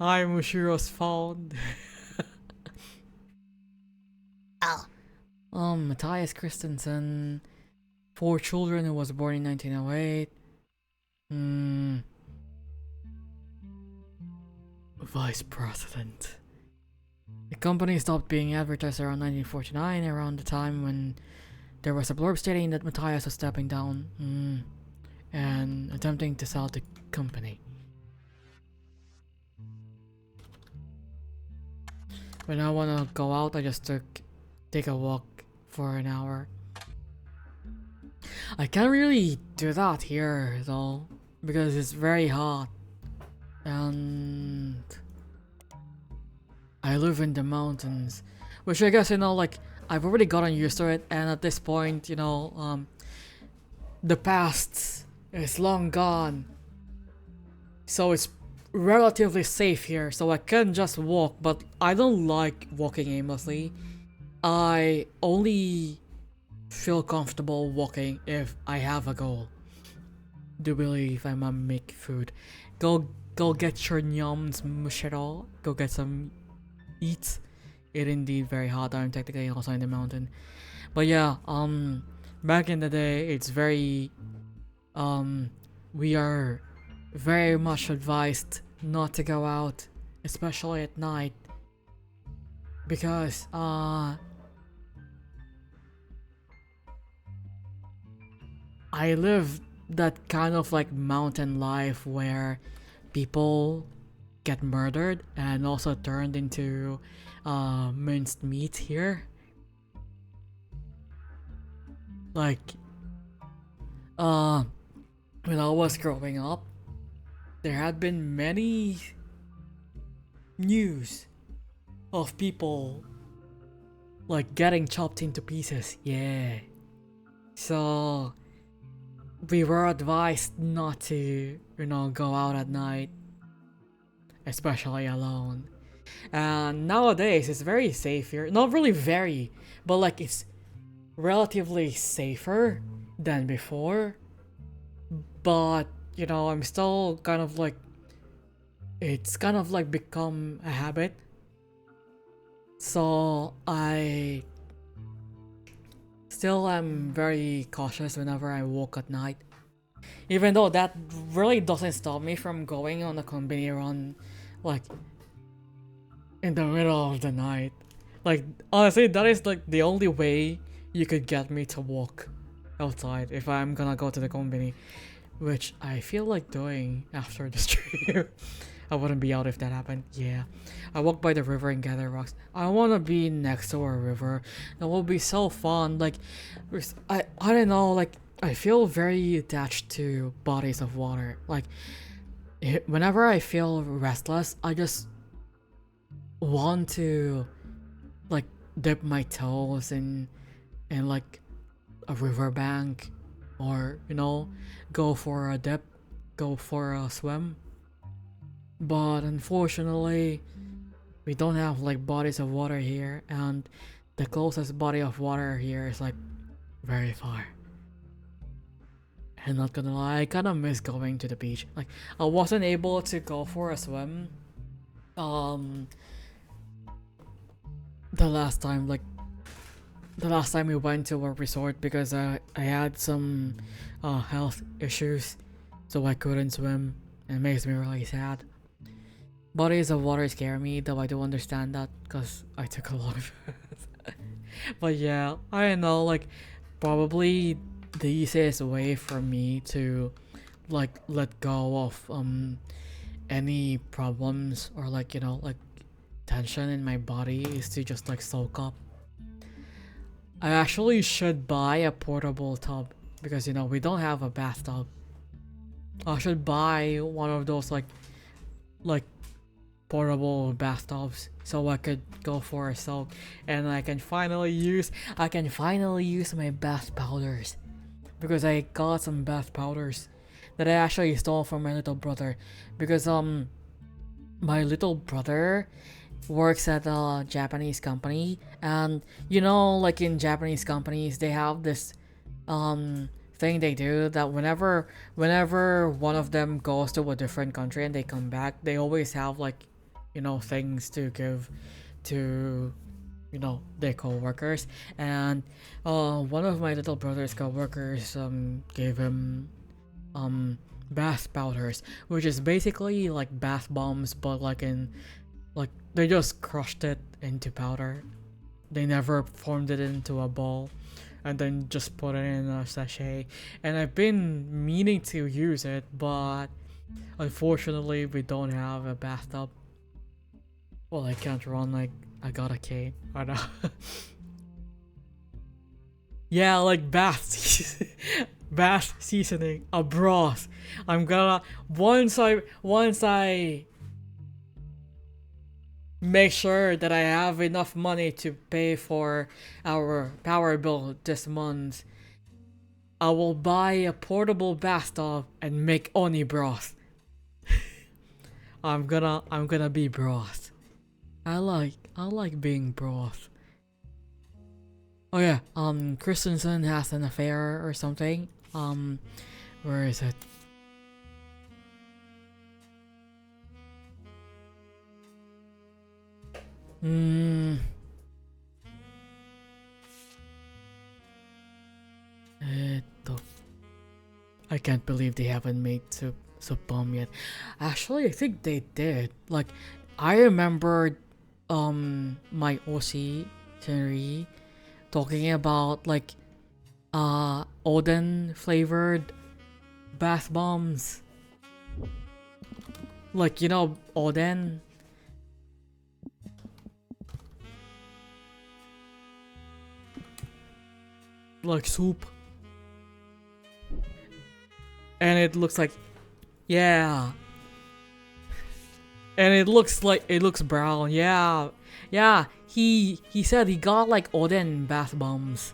[SPEAKER 1] I'm Mushiro's phone.
[SPEAKER 2] Oh,
[SPEAKER 1] Matthias Christensen. 4 children who was born in 1908. Vice President. The company stopped being advertised around 1949, around the time when there was a blurb stating that Matthias was stepping down and attempting to sell the company. When I wanna go out, I just take a walk for an hour. I can't really do that here though, because it's very hot. And I live in the mountains, which I guess, you know, like I've already gotten used to it, and at this point, you know, the past is long gone, so it's relatively safe here, so I can just walk. But I don't like walking aimlessly. I only feel comfortable walking if I have a goal. Do believe I'm gonna make food. Go get your nyums, Mushiro. Go get some eats. It indeed very hot. I'm technically also in the mountain. But yeah, back in the day, it's very, we are very much advised not to go out, especially at night, because, I live that kind of like mountain life where people get murdered and also turned into minced meat here. Like when I was growing up, there had been many news of people like getting chopped into pieces. Yeah. So we were advised not to, you know, go out at night, especially alone. And nowadays it's very safe here. Not really very, but like it's relatively safer than before. But, you know, I'm still kind of like, it's kind of like become a habit. So I still am very cautious whenever I walk at night. Even though that really doesn't stop me from going on a company run, like, in the middle of the night. Like, honestly, that is like the only way you could get me to walk outside if I'm gonna go to the company, which I feel like doing after the stream. I wouldn't be out if that happened. Yeah, I walk by the river and gather rocks. I wanna be next to a river. That will be so fun. Like, I don't know. Like, I feel very attached to bodies of water. Like, whenever I feel restless, I just want to like dip my toes in like a riverbank, or go for a dip, go for a swim. But unfortunately, we don't have like bodies of water here, and the closest body of water here is like very far. And not gonna lie, I kinda miss going to the beach. Like, I wasn't able to go for a swim um the last time, we went to a resort, because I had some health issues, so I couldn't swim. It makes me really sad. Bodies of water scare me, though I do understand that because I took a lot of it. But yeah, I don't know, like, probably the easiest way for me to like let go of any problems, or like tension in my body, is to just like soak up. I actually should buy a portable tub, because we don't have a bathtub. I should buy one of those like portable bathtubs, so I could go for a soak, and I can finally use my bath powders, because I got some bath powders that I actually stole from my little brother, because my little brother works at a Japanese company, and like in Japanese companies, they have this thing they do, that whenever one of them goes to a different country and they come back, they always have like things to give to their co-workers. And one of my little brother's co-workers gave him bath powders, which is basically like bath bombs, but like they just crushed it into powder. They never formed it into a ball and then just put it in a sachet. And I've been meaning to use it, but unfortunately we don't have a bathtub. Well, I can't run, like I got a cane. I know. Yeah, like bath seasoning, a broth. I'm gonna once I make sure that I have enough money to pay for our power bill this month, I will buy a portable bathtub and make oni broth. I'm gonna be broth. I like being broth. Oh yeah, Christensen has an affair or something. Where is it? I can't believe they haven't made soup bomb yet. Actually, I think they did. Like, I remember my OC Tenri talking about like Odin flavored bath bombs. Like, Odin. Like soup. And it looks like, yeah. And it looks brown. Yeah. Yeah, he said he got like Odin bath bombs.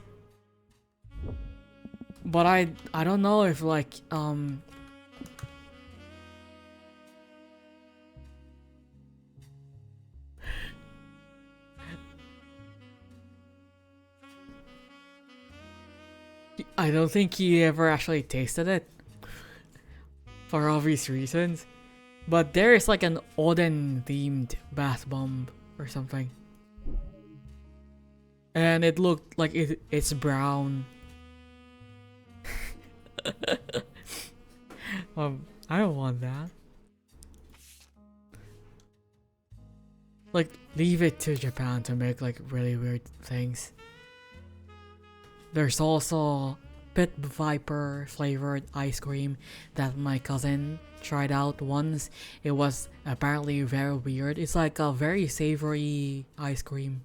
[SPEAKER 1] But I don't know if like I don't think he ever actually tasted it, for obvious reasons. But there is like an Odin themed bath bomb or something. And it looked like it's brown. I don't want that. Like, leave it to Japan to make like really weird things. There's also Pit Viper flavored ice cream that my cousin tried out once. It was apparently very weird. It's like a very savory ice cream.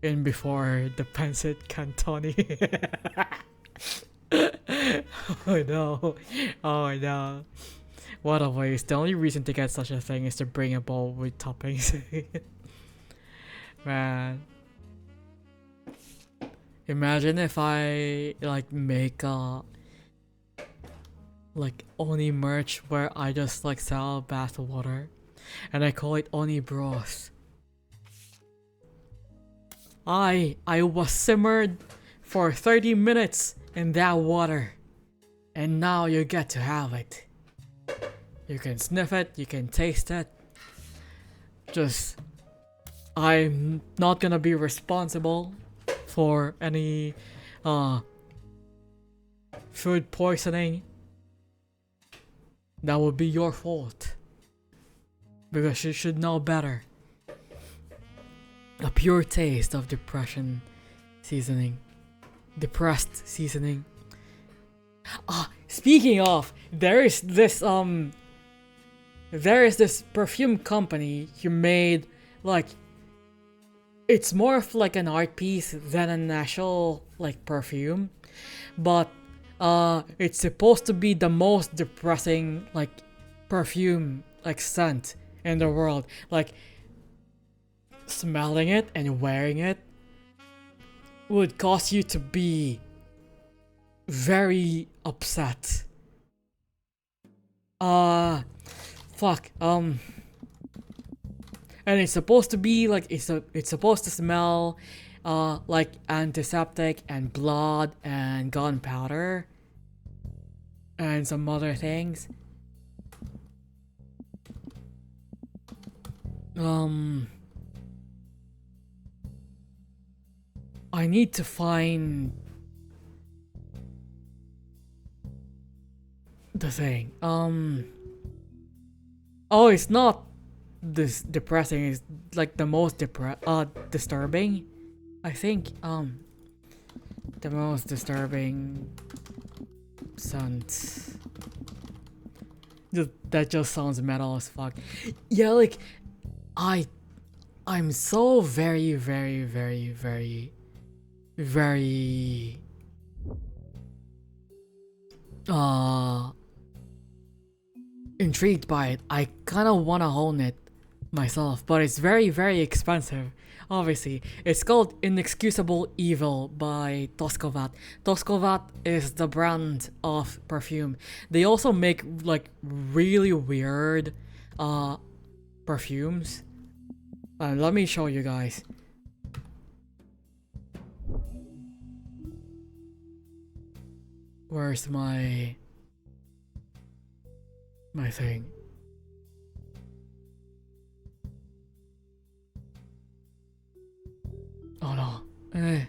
[SPEAKER 1] In before the Pensit Cantoni. Oh no. Oh no. What a waste. The only reason to get such a thing is to bring a bowl with toppings. Man. Imagine if I like make a like Oni merch where I just like sell bath water and I call it Oni broth. I was simmered for 30 minutes in that water and now you get to have it. You can sniff it, you can taste it. Just I'm not gonna be responsible for any food poisoning. That would be your fault. Because you should know better. A pure taste of depression seasoning. Depressed seasoning. Speaking of, there is this perfume company who made like it's more of like an art piece than an actual like perfume, but it's supposed to be the most depressing like perfume like scent in the world. Like smelling it and wearing it would cause you to be very upset. And it's supposed to be like it's supposed to smell like antiseptic and blood and gunpowder and some other things. I need to find the thing. Oh, it's not this depressing. It's like the most disturbing. I think the most disturbing scent. That just sounds metal as fuck. Yeah, like I'm so very intrigued by it. I kind of want to own it myself, but it's very expensive. Obviously, it's called Inexcusable Evil by Toskovat. Toskovat is the brand of perfume. They also make like really weird perfumes. Let me show you guys. Where's my thing? Oh no. Okay.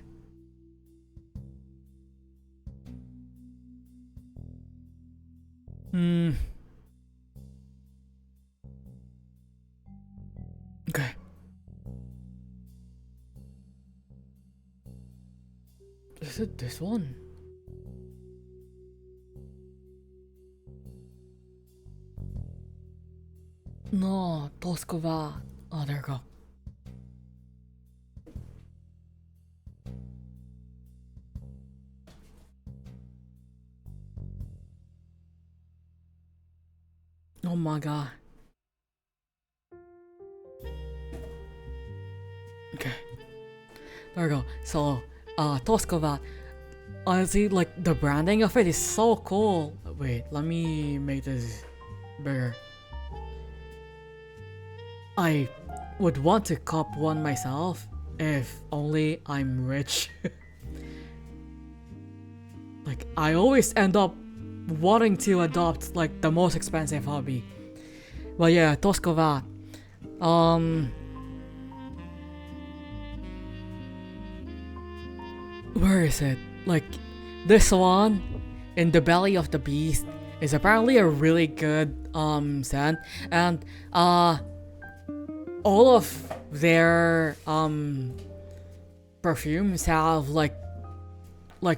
[SPEAKER 1] Is it this one? No, Toskova. Oh, there you go. Oh my god. Okay. There we go. So, Toskova. Honestly, like, the branding of it is so cool. Wait, let me make this bigger. I would want to cop one myself if only I'm rich. Like, I always end up wanting to adopt like the most expensive hobby. But yeah, Toskova. Where is it? Like, this one in the belly of the beast is apparently a really good scent, and all of their perfumes have like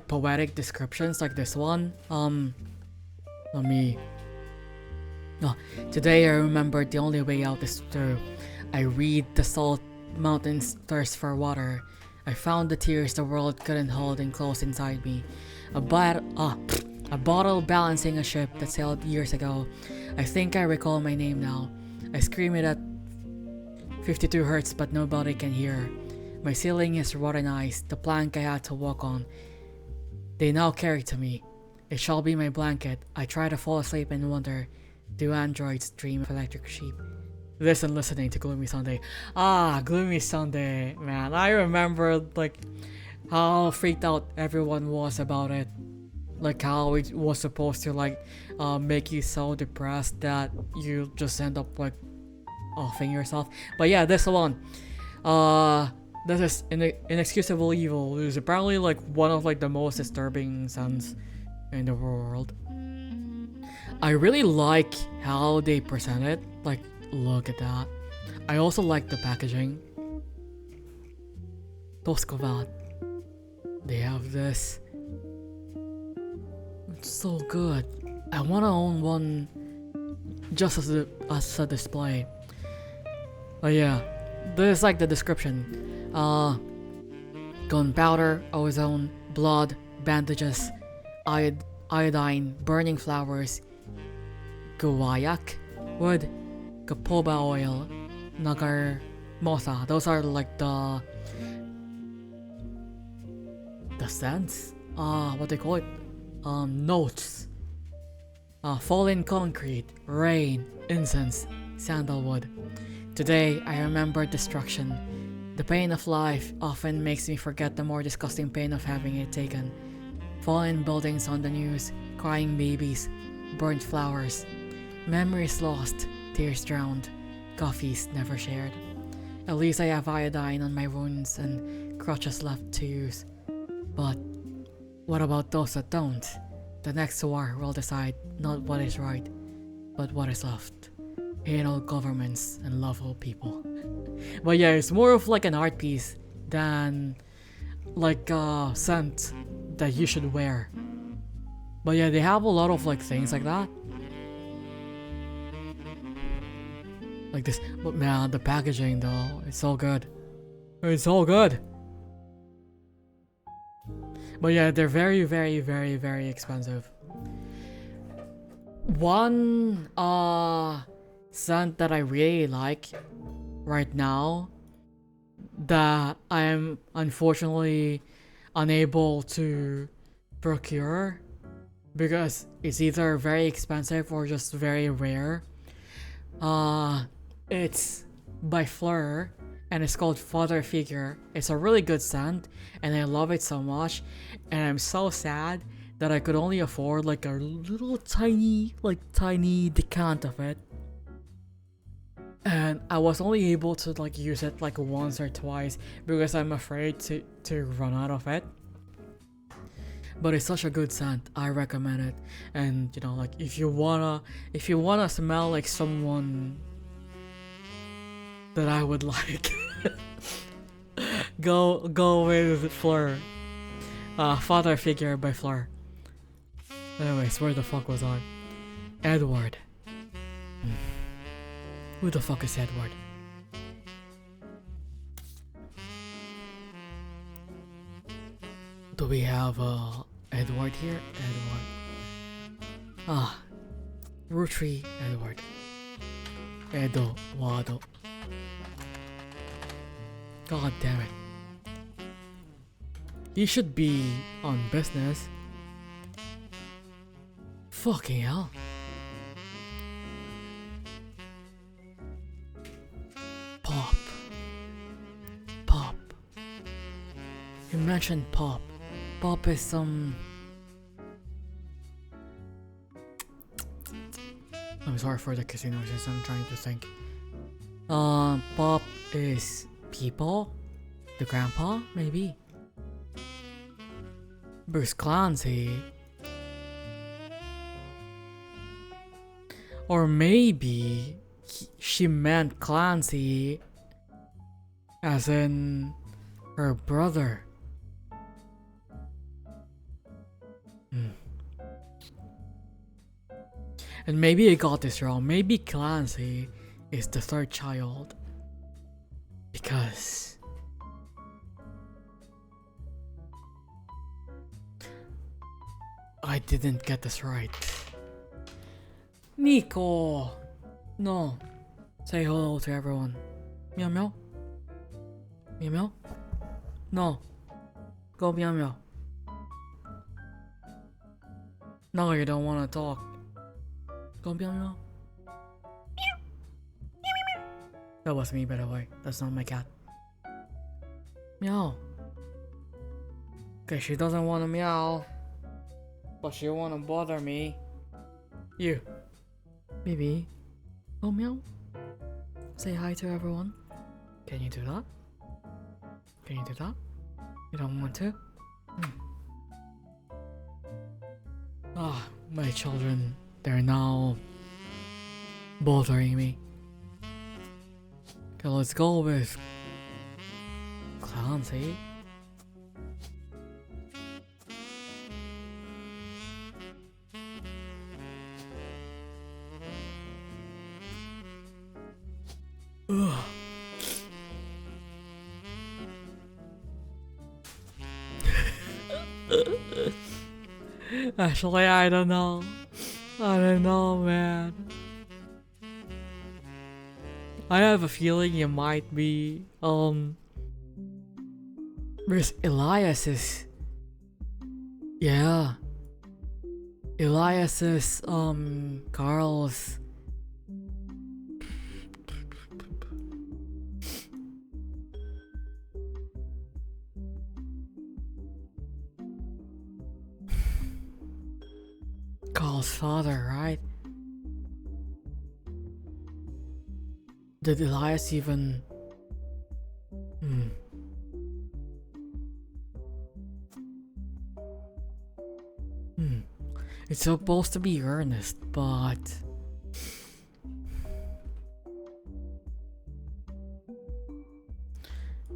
[SPEAKER 1] poetic descriptions like this one. Let me... Oh, today I remembered the only way out is through. I read the salt mountain's thirst for water. I found the tears the world couldn't hold enclosed inside me. A bottle balancing a ship that sailed years ago. I think I recall my name now. I scream it at 52 hertz, but nobody can hear. My ceiling is rotten ice, the plank I had to walk on. They now carry to me. It shall be my blanket. I try to fall asleep and wonder, do androids dream of electric sheep? Listen, listening to Gloomy Sunday. Gloomy Sunday, man. I remember like how freaked out everyone was about it. Like how it was supposed to like make you so depressed that you just end up like offing yourself. But yeah, this one. This is Inexcusable Evil. It is apparently like one of like the most disturbing sounds in the world. I really like how they present it. Like, look at that. I also like the packaging. Toskovad. They have this. It's so good. I wanna own one just as a display. But yeah, this is like the description. Gunpowder, ozone, blood, bandages, iodine, burning flowers, guayak, wood, kapoba oil, nagar mosa. Those are like the scents. What they call it? Notes. Fallen concrete, rain, incense, sandalwood. Today I remember destruction. The pain of life often makes me forget the more disgusting pain of having it taken. Fallen buildings on the news, crying babies, burnt flowers, memories lost, tears drowned, coffees never shared. At least I have iodine on my wounds and crutches left to use. But what about those that don't? The next war will decide not what is right, but what is left. Hate all governments and love all people. But yeah, it's more of like an art piece than like a scent that you should wear. But yeah, they have a lot of like things like that. Like this. But man, the packaging though, it's so good. It's so good. But yeah, they're very, very, very, very expensive. One scent that I really like right now that I am unfortunately unable to procure because it's either very expensive or just very rare. It's by Fleur and it's called Father Figure. It's a really good scent and I love it so much, and I'm so sad that I could only afford like a little tiny decant of it. And I was only able to like use it like once or twice because I'm afraid to run out of it. But it's such a good scent. I recommend it. And you know, like if you wanna smell like someone that I would like, go with Fleur. Father Figure by Fleur. Anyways, where the fuck was I? Edward. Who the fuck is Edward? Do we have Edward here? Edward. Roottrees Edward. Edo Wado. God damn it. He should be on business. Fucking hell. Pop. You mentioned Pop. Pop is some... I'm sorry for the casino, just I'm trying to think. Pop is people? The grandpa, maybe? Bruce Clancy. Or maybe she meant Clancy as in her brother. And maybe I got this wrong. Maybe Clancy is the third child. Because I didn't get this right. Nico! No. Say hello to everyone. Meow meow. Meow meow. No. Go meow meow. No, you don't want to talk. Go meow meow. That was me, by the way. That's not my cat. Meow. Okay, she doesn't want to meow. But she wanna bother me. You. Baby. Go meow. Say hi to everyone. Can you do that? Can you do that? You don't want to? Ah, my children. They're now bothering me. Okay, let's go with Clancy. Ugh. Actually, I don't know. I don't know, man. I have a feeling you might be, where's Elias's? Yeah. Elias's, Carl's. Carl's father, right? Did Elias even... It's supposed to be Ernest, but...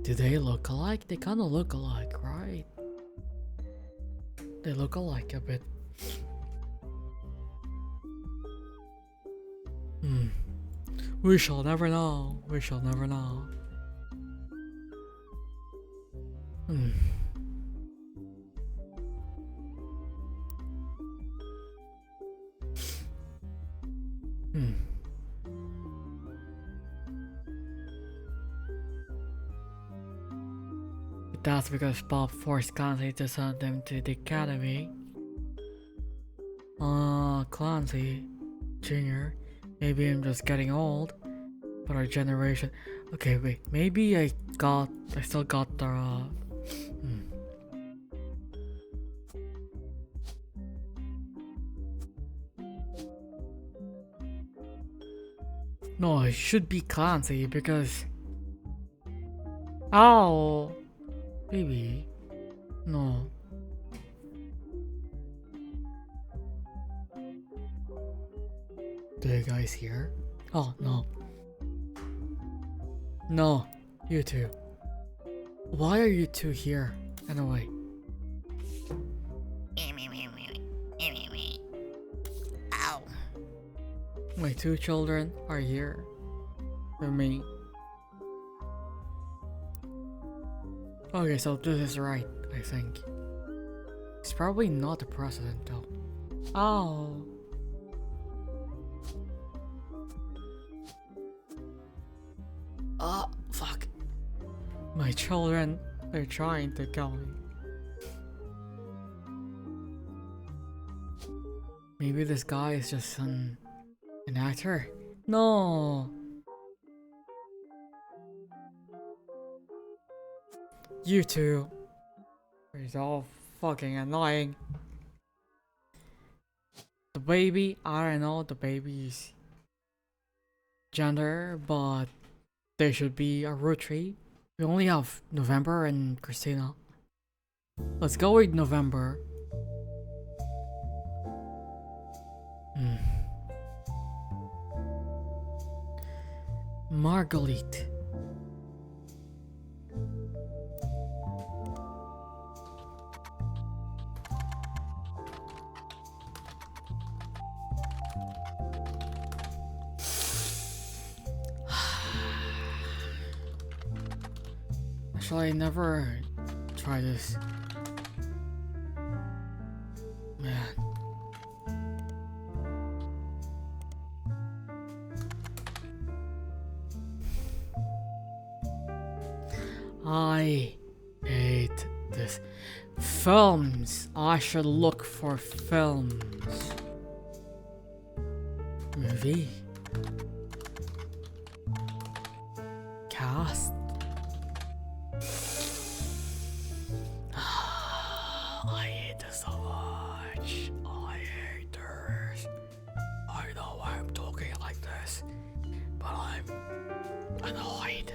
[SPEAKER 1] Do they look alike? They kinda look alike, right? They look alike a bit. We shall never know. We shall never know. That's because Bob forced Clancy to send them to the academy. Clancy Jr. Maybe I'm just getting old, but our generation. Okay, wait. Maybe I still got the. No, it should be Clancy because. Ow, baby, no. Do you guys hear? Oh, no. No, you two. Why are you two here? Anyway.
[SPEAKER 2] Ow.
[SPEAKER 1] My two children are here. For me. Okay, so this is right, I think. He's probably not the president though. Oh. Oh, fuck. My children, they're trying to kill me. Maybe this guy is just an actor? No. You two. It's all fucking annoying. The baby, I don't know the baby's gender, but there should be a Roottrees. We only have November and Christina. Let's go with November. Marguerite. Actually, I never try this. Man. I hate this. Films. I should look for films. Movie. Cast. I hate this so much. I hate this. I know why I'm talking like this, but I'm annoyed.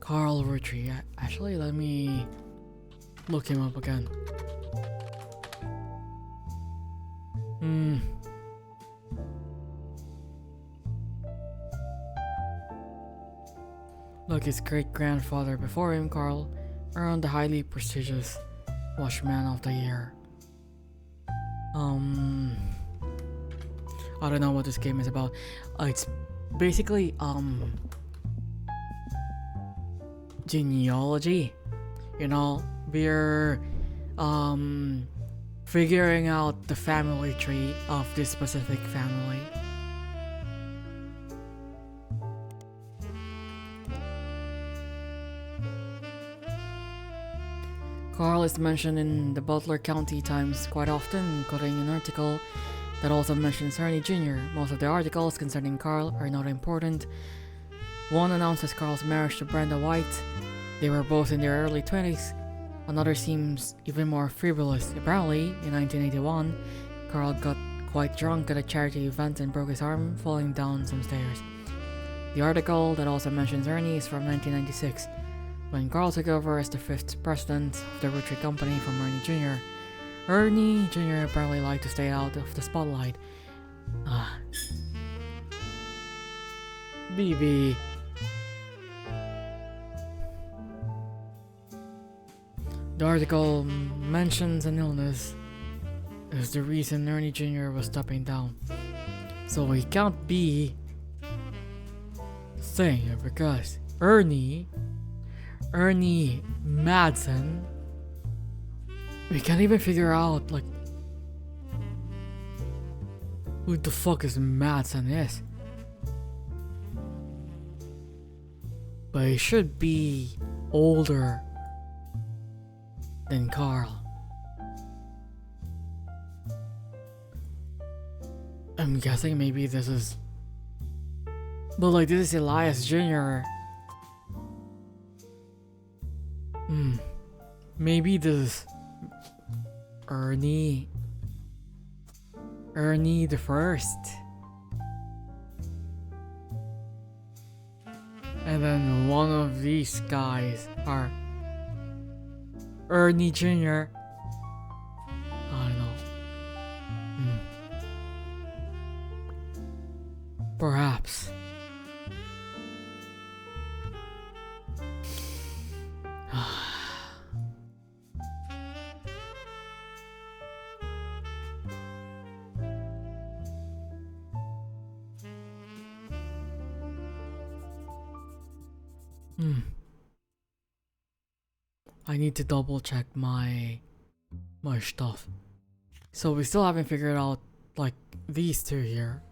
[SPEAKER 1] Carl Roottrees. Actually, let me look him up again. Look, his great-grandfather before him, Carl, earned the highly prestigious Watchman of the Year. I don't know what this game is about. It's basically, genealogy. You know, we're, figuring out the family tree of this specific family. Carl is mentioned in the Butler County Times quite often, including an article that also mentions Ernie Jr. Most of the articles concerning Carl are not important. One announces Carl's marriage to Brenda White. They were both in their early 20s. Another seems even more frivolous. Apparently, in 1981, Carl got quite drunk at a charity event and broke his arm falling down some stairs. The article that also mentions Ernie is from 1996, when Carl took over as the 5th president of the Roottrees Company from Ernie Jr. Ernie Jr. apparently liked to stay out of the spotlight. BB. The article mentions an illness as the reason Ernie Jr. was stepping down. So he can't be saying it because Ernie Madsen, we can't even figure out like who the fuck is Madsen is. But he should be older than Carl. I'm guessing maybe this is, but like this is Elias Jr. Maybe this is Ernie the first, and then one of these guys are Ernie Jr. I don't know. Perhaps. I need to double check my stuff. So we still haven't figured out like these two here.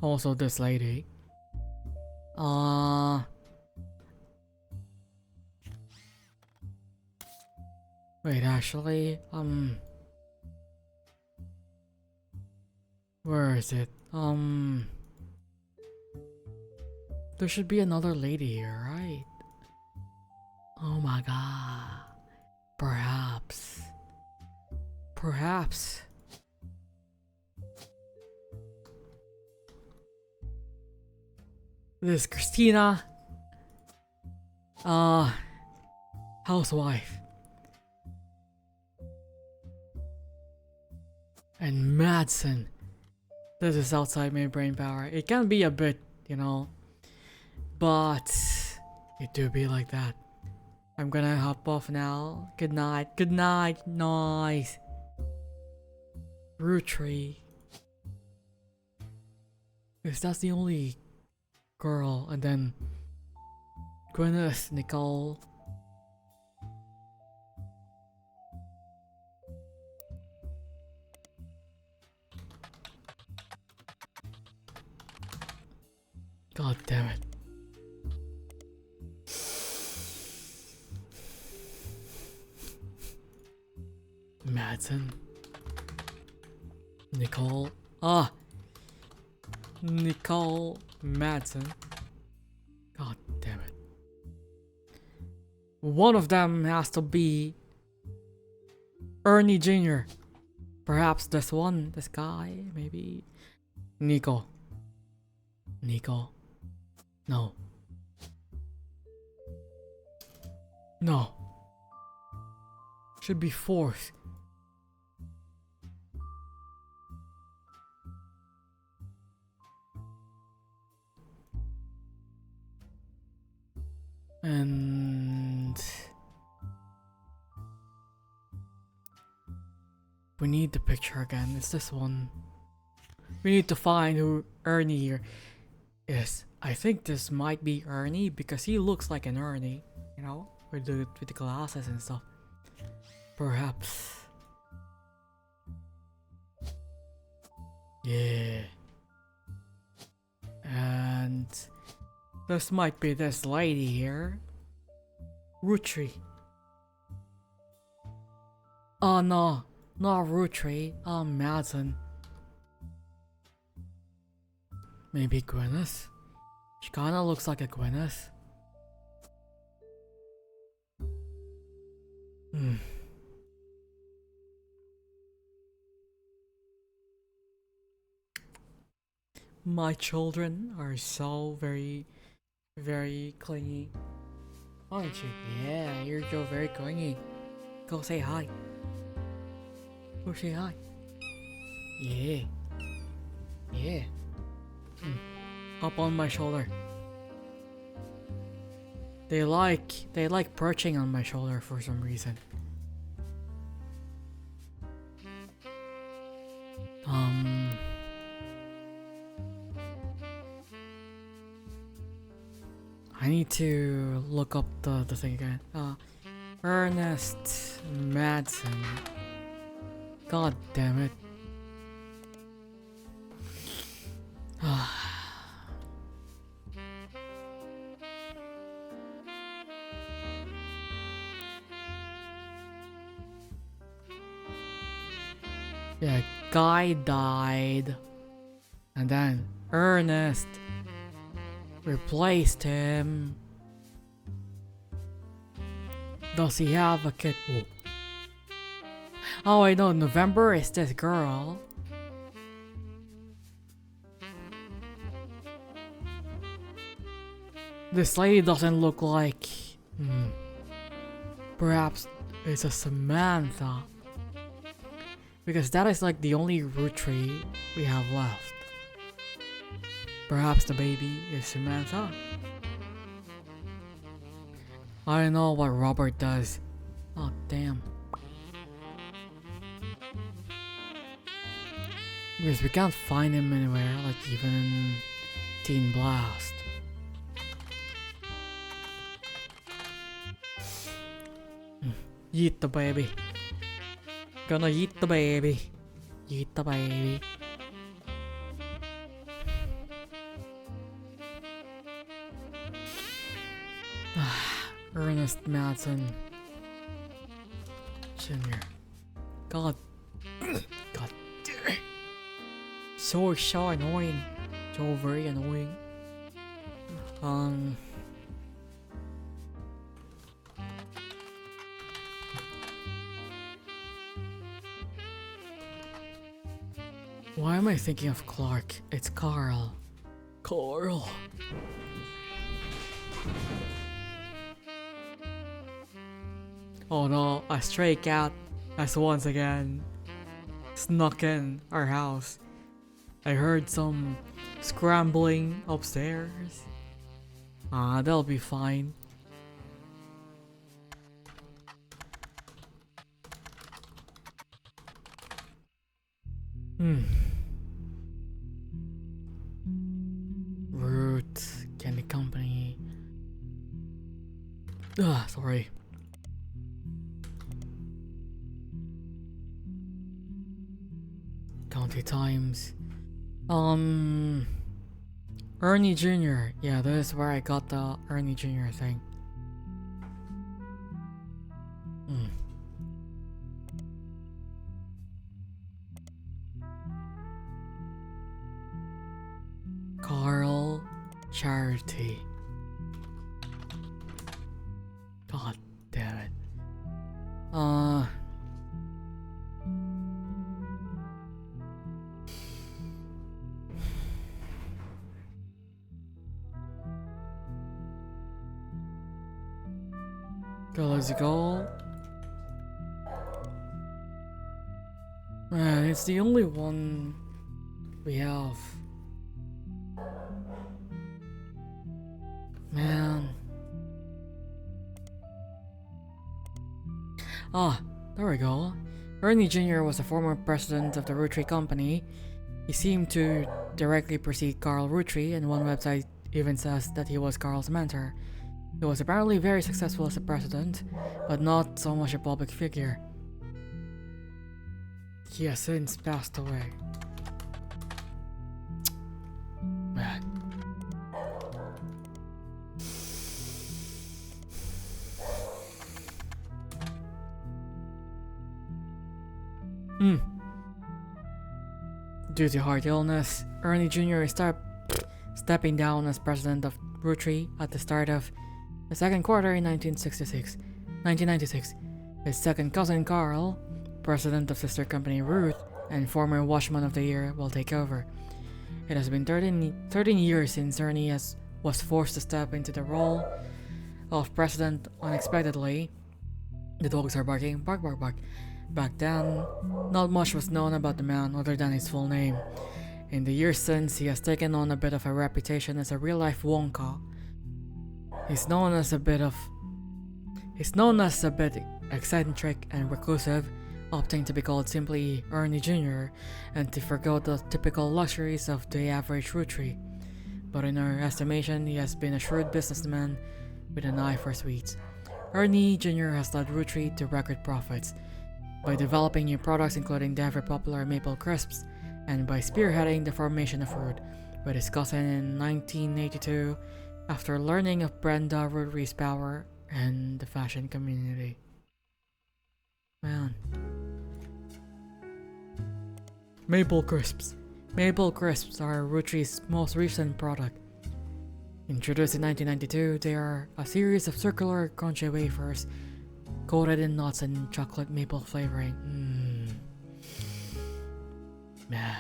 [SPEAKER 1] Also this lady. Wait, actually, where is it? There should be another lady here, right? Oh my god. Perhaps. This is Christina. Housewife. And Madsen. This is outside my brain power. It can be a bit, you know, but it do be like that. I'm gonna hop off now. Good night. Nice. Roottrees. Because that's the only girl. And then Gwyneth, Nicole. God damn it. Madsen. Nicole. Nicole Madsen. God damn it. One of them has to be Ernie Jr. Perhaps this guy, maybe. Nico. No. Should be fourth. And we need the picture again. It's this one. We need to find who Ernie here is. I think this might be Ernie because he looks like an Ernie, you know, with the glasses and stuff. Perhaps. Yeah. And this might be this lady here. Roottrees. Oh no, not Roottrees. Madsen. Maybe Gwyneth? She kinda looks like a Gwyneth. My children are so very, very clingy. Aren't you? Yeah, you're so very clingy. Go say hi. Go say hi. Yeah. Up on my shoulder. They like perching on my shoulder for some reason. I need to look up the thing again. Ernest Madsen. God damn it. Yeah, guy died. And then Ernest replaced him. Does he have a kid? Oh I know, November is this girl. This lady doesn't look like... Perhaps it's a Samantha. Because that is like the only Roottrees we have left. Perhaps the baby is Samantha. I don't know what Robert does. Oh damn. Because we can't find him anywhere, like even in Teen Blast. Yeet the baby. Gonna yeet the baby. Yeet the baby. Ernest Madsen Jr. God damn it. So annoying. So very annoying. Why am I thinking of Clark? It's Carl. Carl. Oh no, a stray cat has once again snuck in our house. I heard some scrambling upstairs. They'll be fine. Root Candy Company. Sorry. County Times. Ernie Jr. Yeah, this is where I got the Ernie Jr. thing. Carl Charity. God damn it. Okay, let's go. Man, it's the only one we have. Man. Ah, there we go. Ernie Jr. was a former president of the Roottrees company. He seemed to directly precede Carl Roottrees, and one website even says that he was Carl's mentor. He was apparently very successful as a president, but not so much a public figure. He has since passed away. Man. Due to heart illness, Ernie Jr. is stepping down as president of Roottrees at the start of the second quarter in 1996. His second cousin Carl, president of sister company Ruth and former Watchman of the Year, will take over. It has been 13 years since Ernie was forced to step into the role of president unexpectedly. The dogs are barking, bark, bark, bark. Back then, not much was known about the man other than his full name. In the years since, he has taken on a bit of a reputation as a real-life Wonka. He's known as a bit eccentric and reclusive, opting to be called simply Ernie Jr. and to forgo the typical luxuries of the average Roottrees. But in our estimation, he has been a shrewd businessman with an eye for sweets. Ernie Jr. has led Roottrees to record profits by developing new products including the ever popular Maple Crisps, and by spearheading the formation of Root with his cousin in 1982 after learning of Brenda Roottrees' power and the fashion community. Man. Maple Crisps. Maple Crisps are Roottrees' most recent product. Introduced in 1992, they are a series of circular crunchy wafers coated in nuts and chocolate maple flavoring. Man.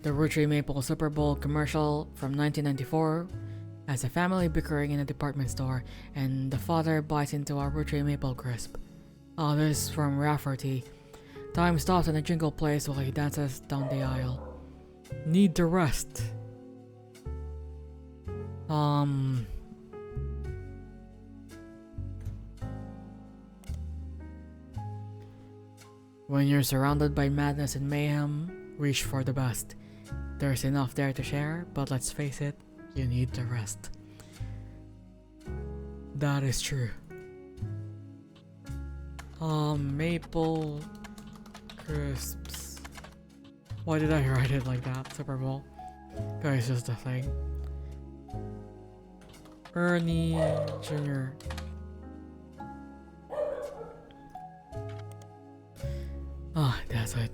[SPEAKER 1] The Roottrees Maple Super Bowl commercial from 1994 has a family bickering in a department store, and the father bites into a Roottrees Maple Crisp. This is from Rafferty. Time stops and a jingle plays while he dances down the aisle. Need to rest. When you're surrounded by madness and mayhem, reach for the best. There's enough there to share, but let's face it, you need to rest. That is true. Maple Crisps. Why did I write it like that? Super Bowl. Guys, just a thing. Ernie Jr. That's it.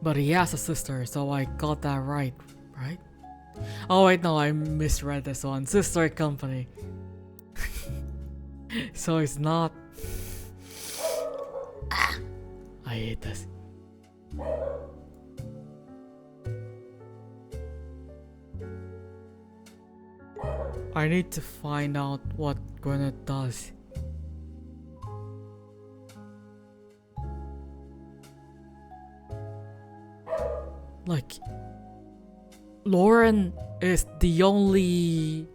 [SPEAKER 1] But he has a sister, so I got that right? Oh wait, no, I misread this one. Sister company. So it's not... I hate this. I need to find out what Gwyneth does. Like, Lauren is the only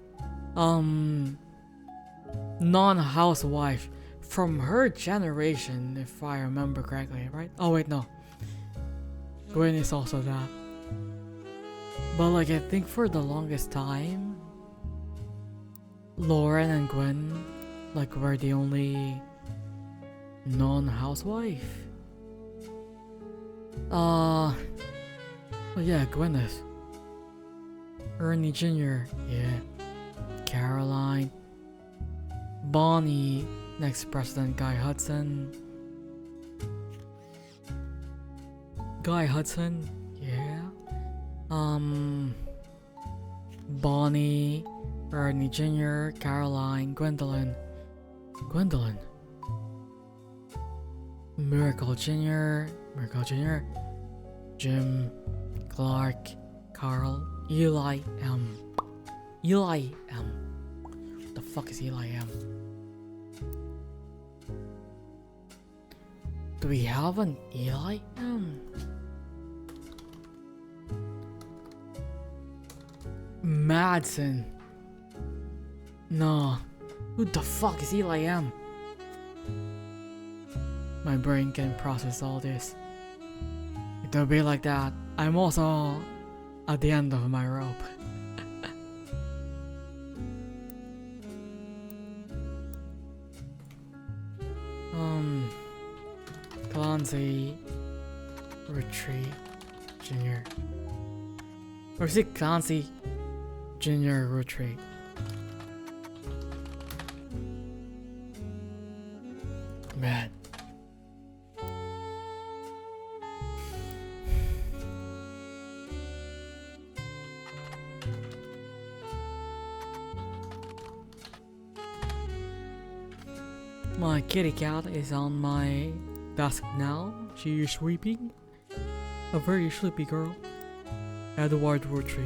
[SPEAKER 1] non-housewife from her generation, if I remember correctly, right? Oh wait, no. Gwen is also that. But like I think for the longest time, Lauren and Gwen like were the only non-housewife. Well yeah, Gwyneth. Ernie Jr., yeah. Caroline. Bonnie, next President Guy Hudson. Guy Hudson, yeah. Bonnie, Ernie Jr., Caroline, Gwendolyn. Miracle Jr., Jim, Clark, Carl, Eli M. What the fuck is Eli M? Do we have an Eli M? Madsen. No. Who the fuck is Eli M? My brain can process all this. It'll be like that. I'm also at the end of my rope. Clancy Roottrees Jr. Or is it Clancy Jr. Roottrees? Man. My kitty cat is on my desk now. She is sleeping. A very sleepy girl. Edward Roottrees.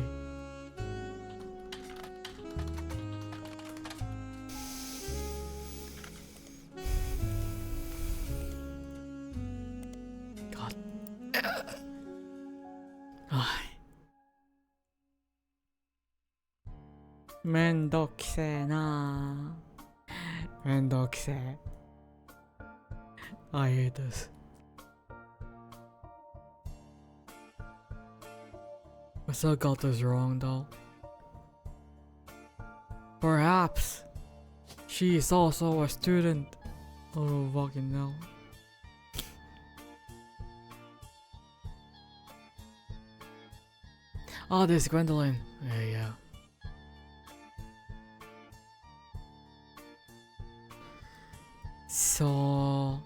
[SPEAKER 1] God. Mendokse. I hate this. I still got this wrong though. Perhaps she is also a student. Oh fucking no. Oh, this is Gwendolyn. Yeah. So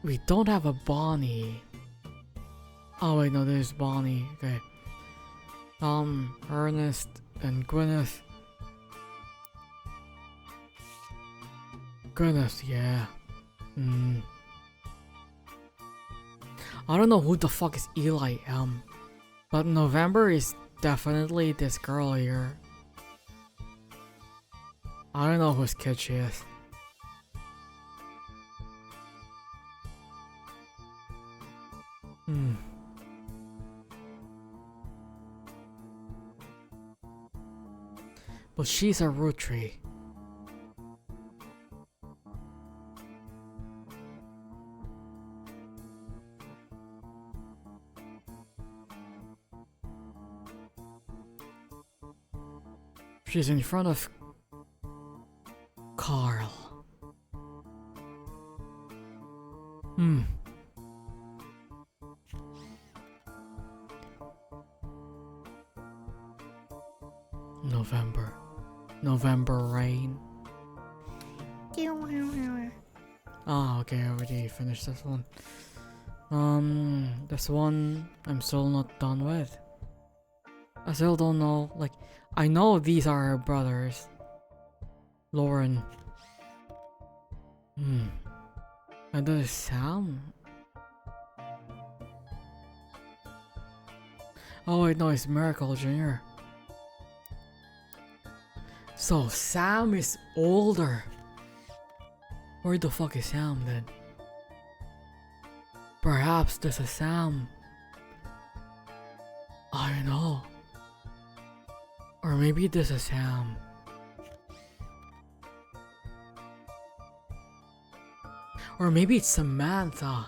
[SPEAKER 1] we don't have a Bonnie. Oh wait, no, there's Bonnie. Okay. Ernest and Gwyneth. Gwyneth, yeah. I don't know who the fuck is Eli M. But November is definitely this girl here. I don't know whose kid she is. But she's a Roottrees. She's in front of Carl. November rain. Ah, okay, I already finished this one. This one I'm still not done with. I still don't know, like, I know these are her brothers. Lauren. And there's Sam. Oh wait, no, it's Miracle Jr. So Sam is older. Where the fuck is Sam then? Perhaps this is Sam. I don't know. Or maybe this is Sam. Or maybe it's Samantha.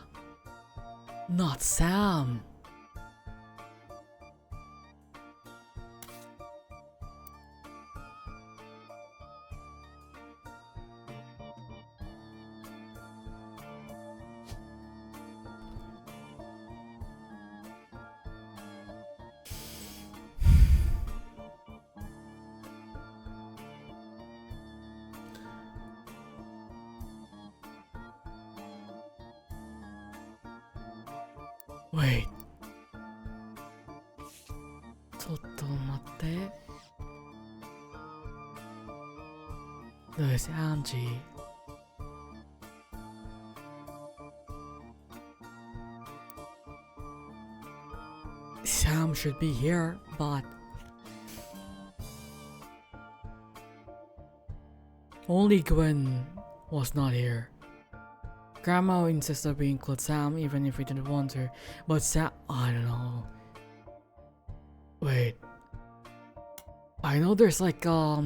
[SPEAKER 1] Not Sam. Wait. ちょっと待って。There's Angie. Sam should be here, but only Gwen was not here. Grandma insisted we include Sam even if we didn't want to, but Sam, I don't know. Wait. I know there's like, I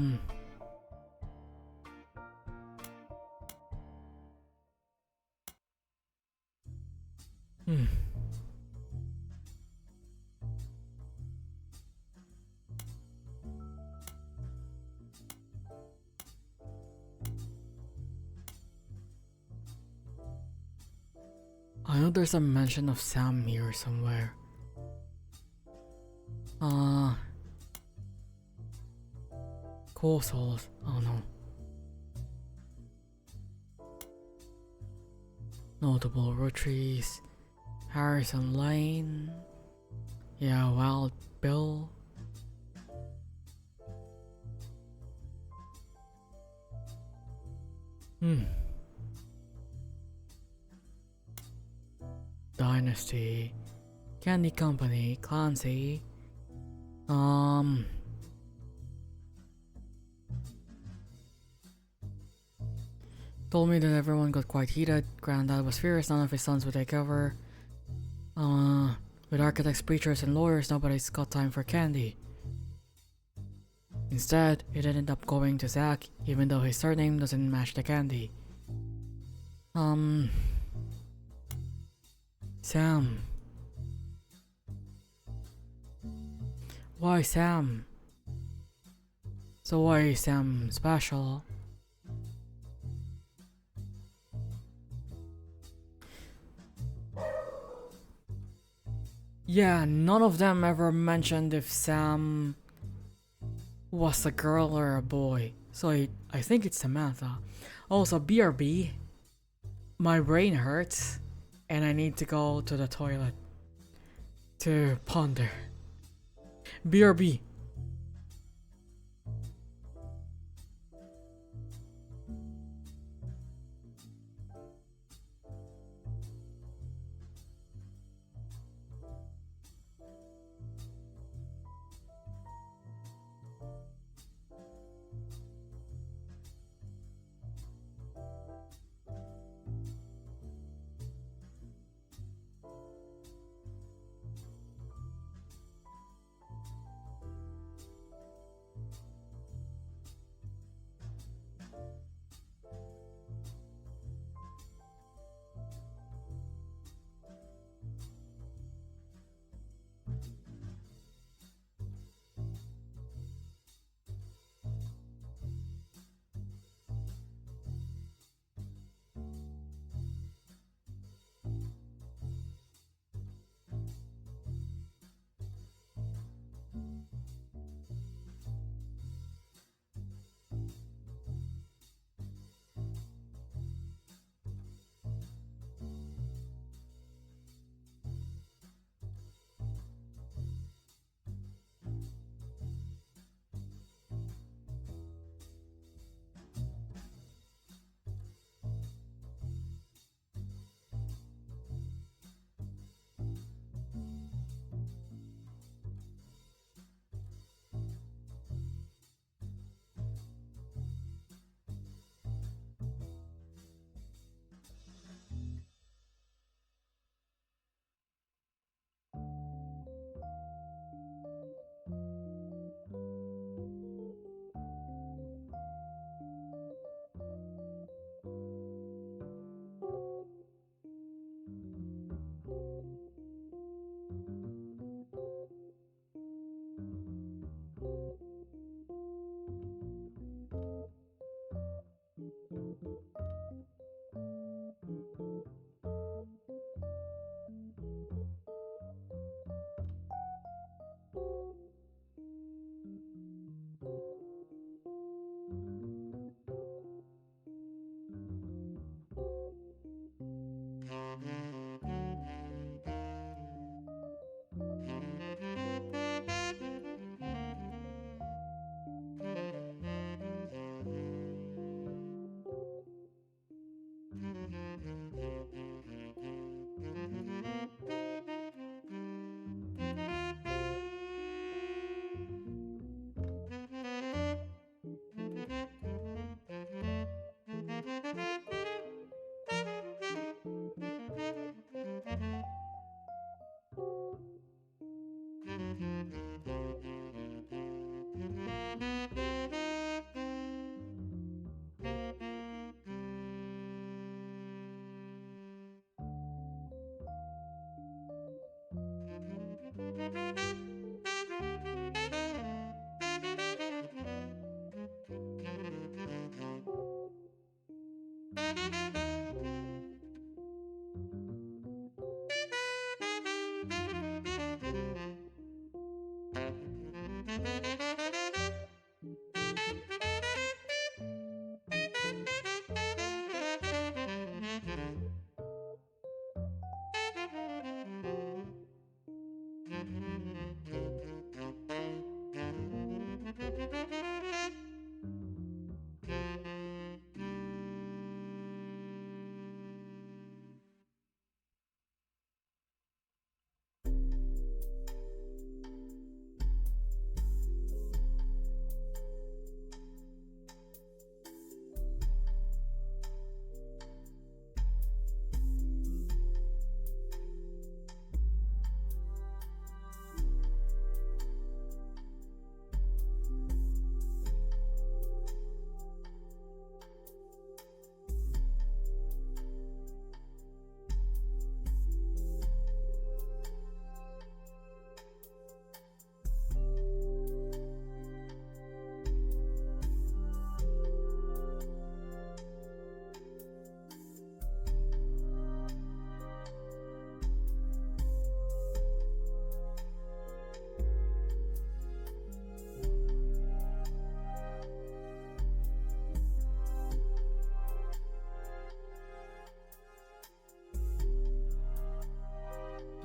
[SPEAKER 1] know there's a mention of Sam here somewhere. Cool souls. Oh no. Notable Roottrees. Harrison Lane. Yeah, Wild Bill. Dynasty. Candy Company. Clancy. Told me that everyone got quite heated. Granddad was furious none of his sons would take over. With architects, preachers, and lawyers, nobody's got time for candy. Instead, it ended up going to Zach, even though his surname doesn't match the candy. Sam. Why Sam? So why is Sam special? Yeah, none of them ever mentioned if Sam was a girl or a boy. So I think it's Samantha. Also, BRB. My brain hurts and I need to go to the toilet to ponder. BRB.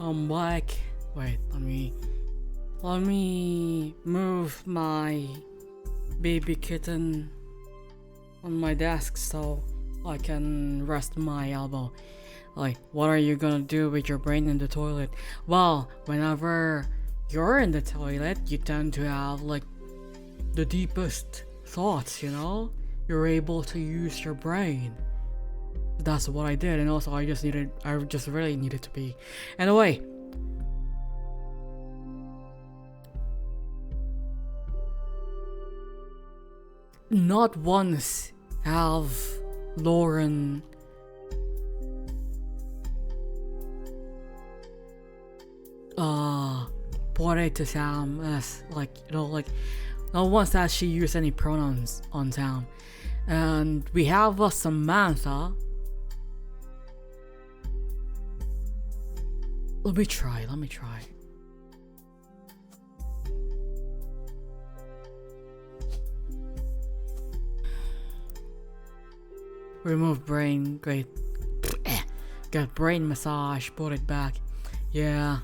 [SPEAKER 1] I'm back. Wait, let me move my baby kitten on my desk so I can rest my elbow. Like, what are you gonna do with your brain in the toilet? Well, whenever you're in the toilet, you tend to have like the deepest thoughts, you know? You're able to use your brain. That's what I did, and also I just really needed to pee. Anyway, not once have Lauren pointed to Sam as like, you know, like not once has she used any pronouns on Sam. And we have Samantha. Let me try. Remove brain, great. Got brain massage, put it back. Yeah.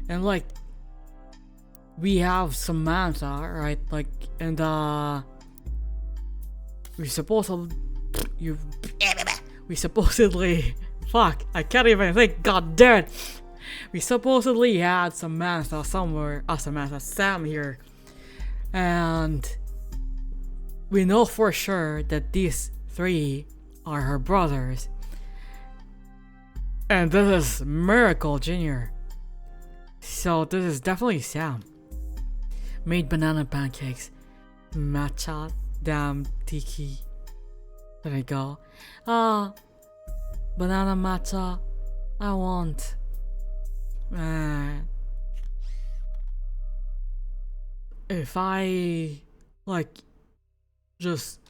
[SPEAKER 1] And like, we have Samantha, right? Like, and we supposedly fuck, I can't even think, god damn it. We supposedly had Samantha somewhere, Sam here. And we know for sure that these three are her brothers. And this is Miracle Jr. So this is definitely Sam. Made banana pancakes. Matcha damn tiki. There you go. Banana matcha. I want. If I like just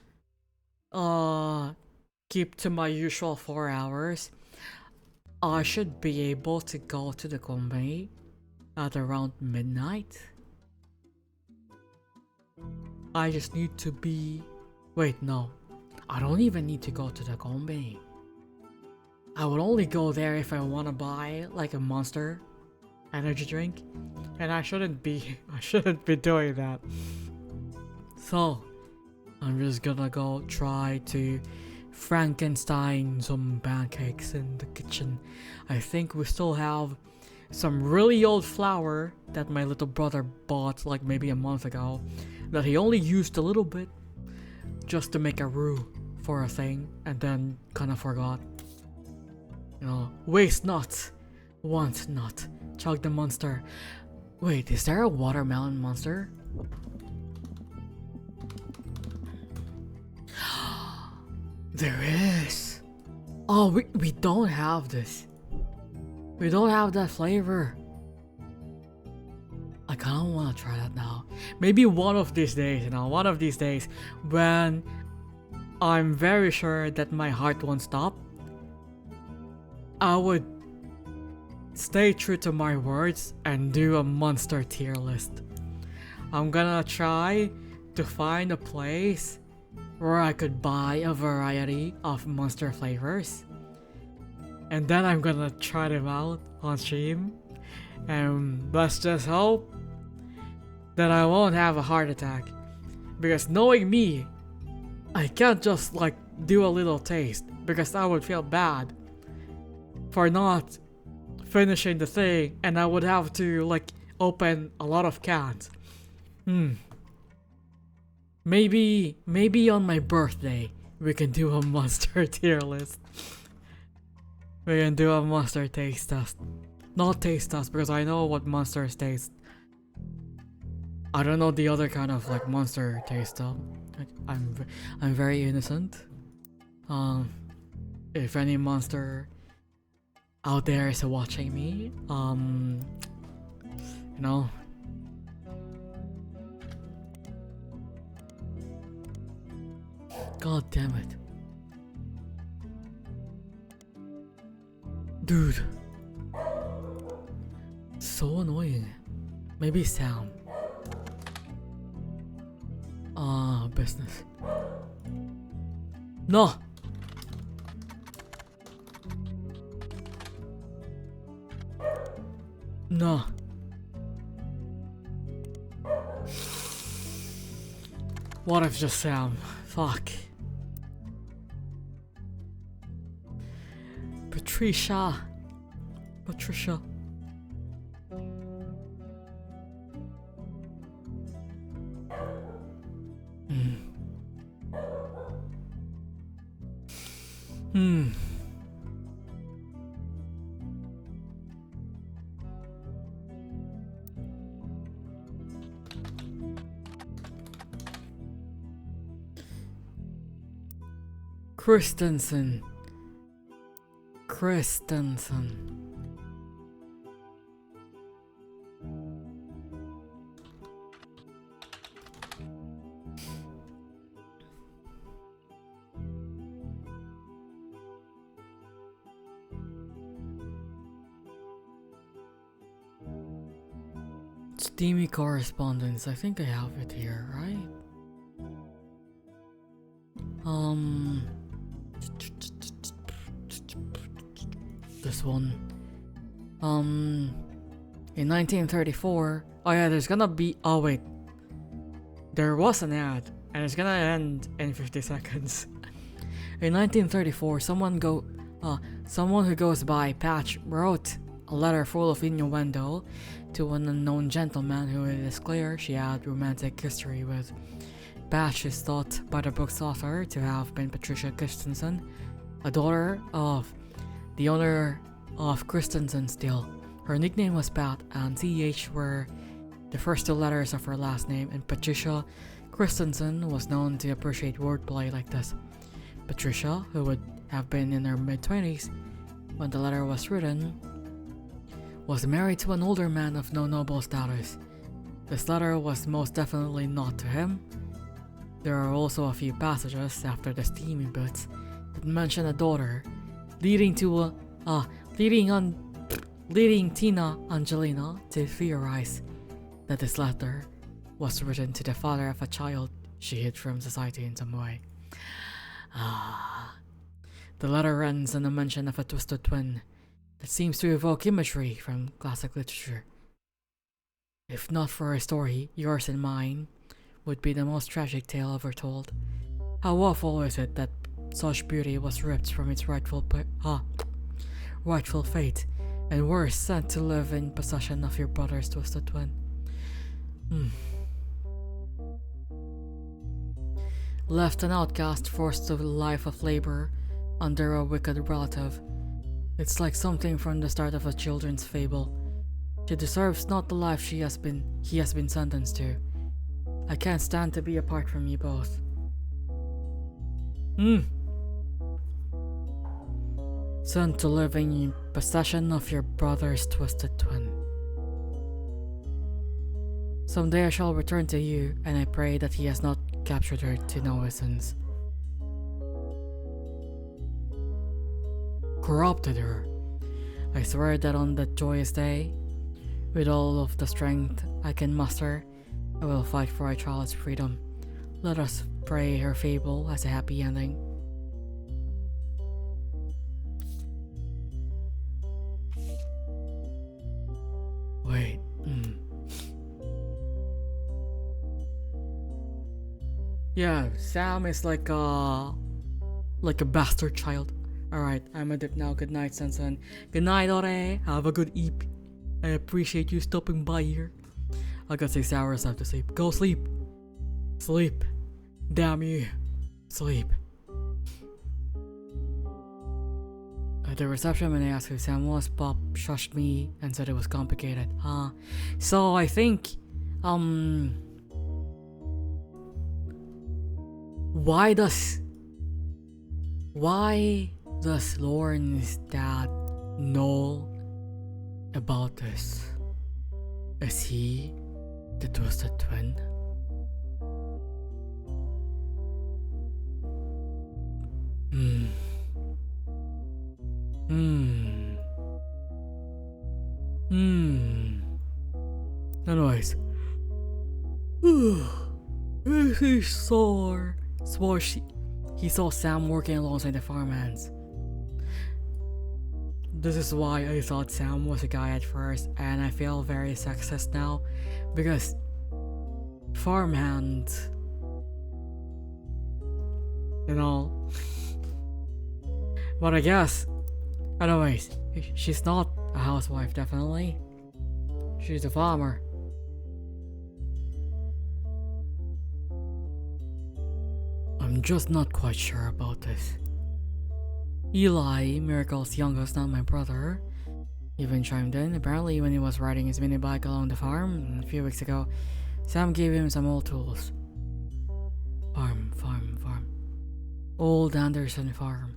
[SPEAKER 1] keep to my usual 4 hours, I should be able to go to the company at around midnight. I just need to be... Wait, no. I don't even need to go to the company. I would only go there if I want to buy like a Monster energy drink, and I shouldn't be doing that. So I'm just gonna go try to Frankenstein some pancakes in the kitchen. I think we still have some really old flour that my little brother bought like maybe a month ago that he only used a little bit just to make a roux for a thing and then kind of forgot. You know, waste not, want not, chug the Monster. Wait, is there a watermelon Monster? There is. Oh, we don't have this. We don't have that flavor. I kind of want to try that now. Maybe one of these days, one of these days when I'm very sure that my heart won't stop, I would stay true to my words and do a monster tier list. I'm gonna try to find a place where I could buy a variety of monster flavors, and then I'm gonna try them out on stream, and let's just hope that I won't have a heart attack, because knowing me, I can't just like do a little taste, because I would feel bad for not finishing the thing, and I would have to like open a lot of cans. Maybe on my birthday we can do a monster tier list. We can do a monster taste test. Not taste test, because I know what monsters taste. I don't know the other kind of like monster taste though. I'm very innocent. If any monster out there is watching me, God damn it. Dude. So annoying. Maybe Sam. Business. No! No. What if just Sam? Fuck. Patricia. Christensen. Steamy correspondence. I think I have it here, right? This one. In 1934. Oh yeah, there's gonna be. Oh wait. There was an ad, and it's gonna end in 50 seconds. In 1934, someone who goes by Patch wrote a letter full of innuendo to an unknown gentleman who it is clear she had romantic history with. Patch is thought by the book's author to have been Patricia Christensen, a daughter of the owner of Christensen Steel. Her nickname was Pat, and CH were the first two letters of her last name, and Patricia Christensen was known to appreciate wordplay like this. Patricia, who would have been in her mid-20s when the letter was written, was married to an older man of no noble status. This letter was most definitely not to him. There are also a few passages after the steamy bits that mention a daughter, leading Tina Angelina to theorize that this letter was written to the father of a child she hid from society in some way. The letter ends on a mention of a twisted twin that seems to evoke imagery from classic literature. If not for her story, yours and mine would be the most tragic tale ever told. How awful is it that such beauty was ripped from its rightful fate, and worse, sent to live in possession of your brother's twisted twin. Left an outcast, forced to a life of labor under a wicked relative. It's like something from the start of a children's fable. She deserves not the life he has been sentenced to. I can't stand to be apart from you both. Sent to live in possession of your brother's twisted twin. Someday I shall return to you, and I pray that he has not captured her to no essence. Corrupted her. I swear that on that joyous day, with all of the strength I can muster, I will fight for our child's freedom. Let us pray her fable has a happy ending. Wait, Yeah, Sam is like a bastard child. Alright, I'm a dip now. Good night, Sensen. Good night, Ore. Have a good eep. I appreciate you stopping by here. I got 6 hours left to sleep. Go sleep. Sleep. Damn you. Sleep. At the reception, when I asked who Sam was, Bob shushed me and said it was complicated. So I think, why does Lauren's dad know about this? Is he the twisted twin? Anyways. He saw Sam working alongside the farmhands. This is why I thought Sam was a guy at first, and I feel very sexist now, because farmhands, you know. But I guess, anyways, she's not a housewife, definitely. She's a farmer. I'm just not quite sure about this. Eli, Miracle's youngest, not my brother, even chimed in. Apparently, when he was riding his mini bike along the farm a few weeks ago, Sam gave him some old tools. Farm. Old Anderson Farm.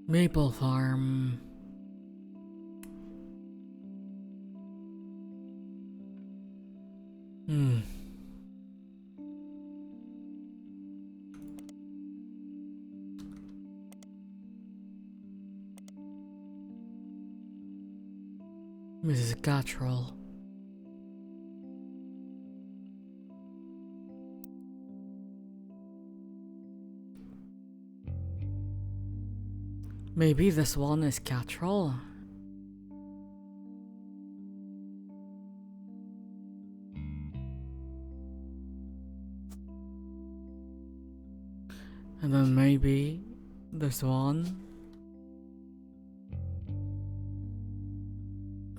[SPEAKER 1] Maple Farm. Mrs. Gattrell. Maybe this one is Gattrell. And then maybe this one.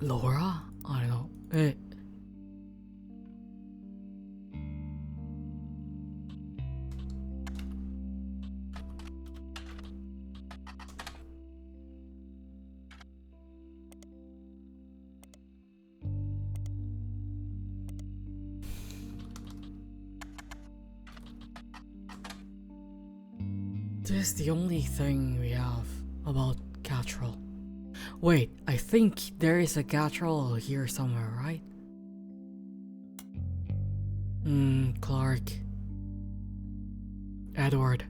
[SPEAKER 1] Laura? I don't know. This is the only thing we have about Gattrell. Wait, I think there is a Gattrell here somewhere, right? Clark. Edward.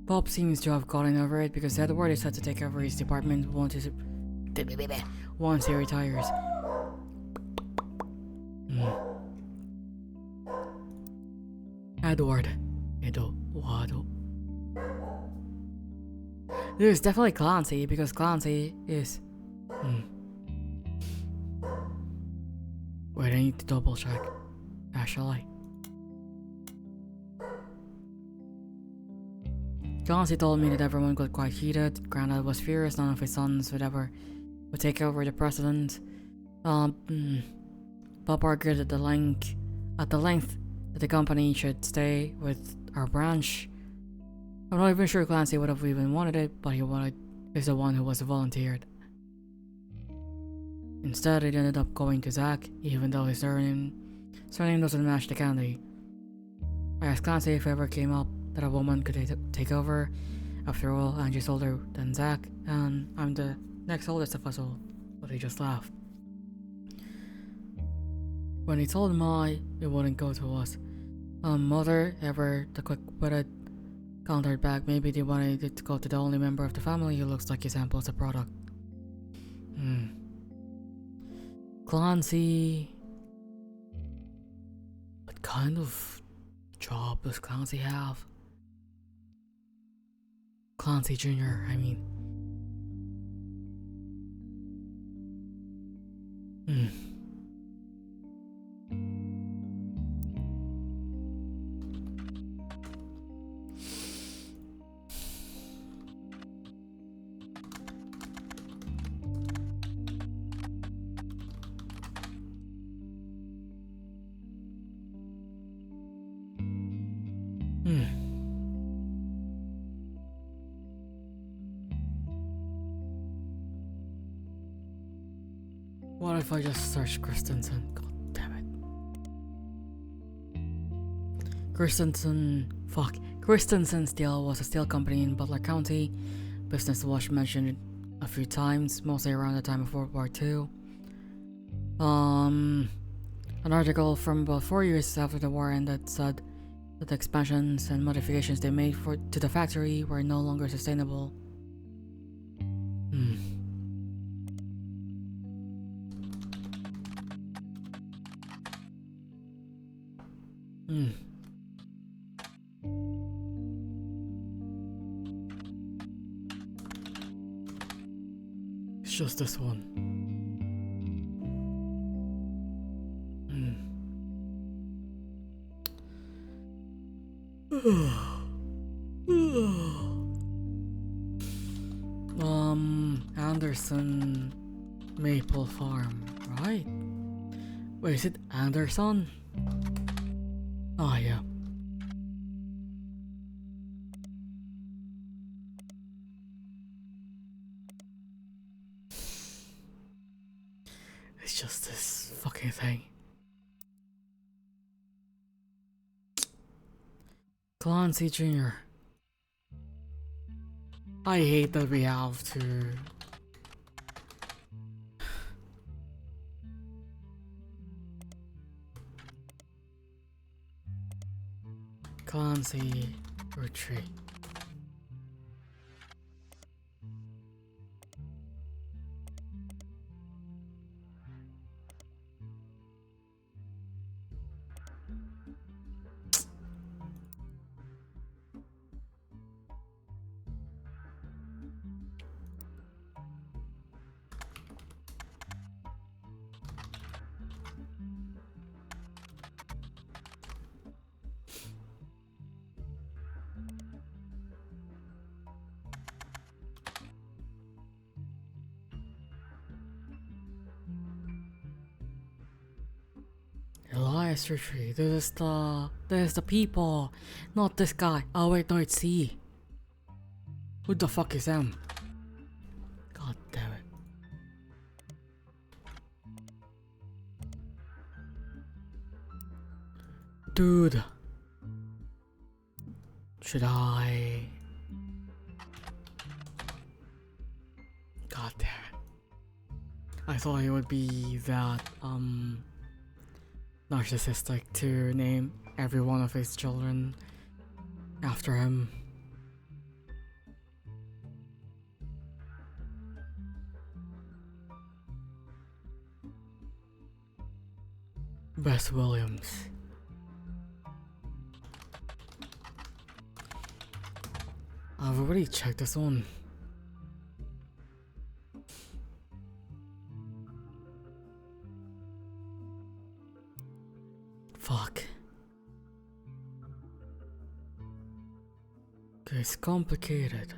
[SPEAKER 1] Bob seems to have gotten over it because Edward is set to take over his department once he retires. Edward. There's definitely Clancy, because Clancy is... Wait, I need to double check. Actually. Clancy told me that everyone got quite heated. Grandad was furious none of his sons would take over the president. Bob argued at the length that the company should stay with our branch. I'm not even sure Clancy would have even wanted it, but is the one who was volunteered. Instead, it ended up going to Zach, even though his surname doesn't match the candy. I asked Clancy if it ever came up that a woman could take over. After all, Angie's older than Zach, and I'm the next oldest of us all, but he just laughed. When he told Mai it wouldn't go to us, Mother, ever the quick-witted, countered back maybe they wanted it to go to the only member of the family who looks like he samples the product. Clancy... What kind of job does Clancy have? Clancy Jr., I mean. What if I just search Christensen? God damn it. Christensen Steel was a steel company in Butler County. Business was mentioned a few times, mostly around the time of World War II. An article from about 4 years after the war ended said that the expansions and modifications they made to the factory were no longer sustainable. It's just this one. Anderson Maple Farm, right? Wait, is it Anderson? Oh, yeah. It's just this fucking thing. Clancy Jr. I hate that we have to... Clancy Roottrees. Elias Roottrees, this is the people, not this guy. Oh wait, no, it's C. Who the fuck is them? God damn it. Dude. Should I... God damn it. I thought it would be that, narcissistic to name every one of his children after him. Bess Williams. I've already checked this one. Fuck. It's complicated.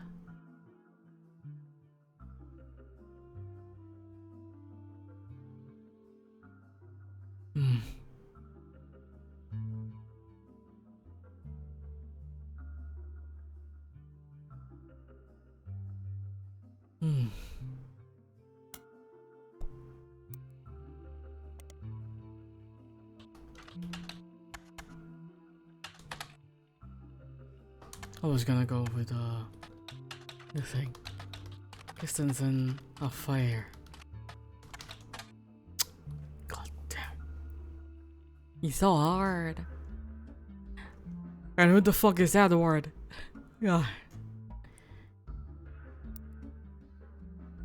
[SPEAKER 1] I was gonna go with the thing. Pistons and a fire. God damn. He's so hard. And who the fuck is Edward? Yeah.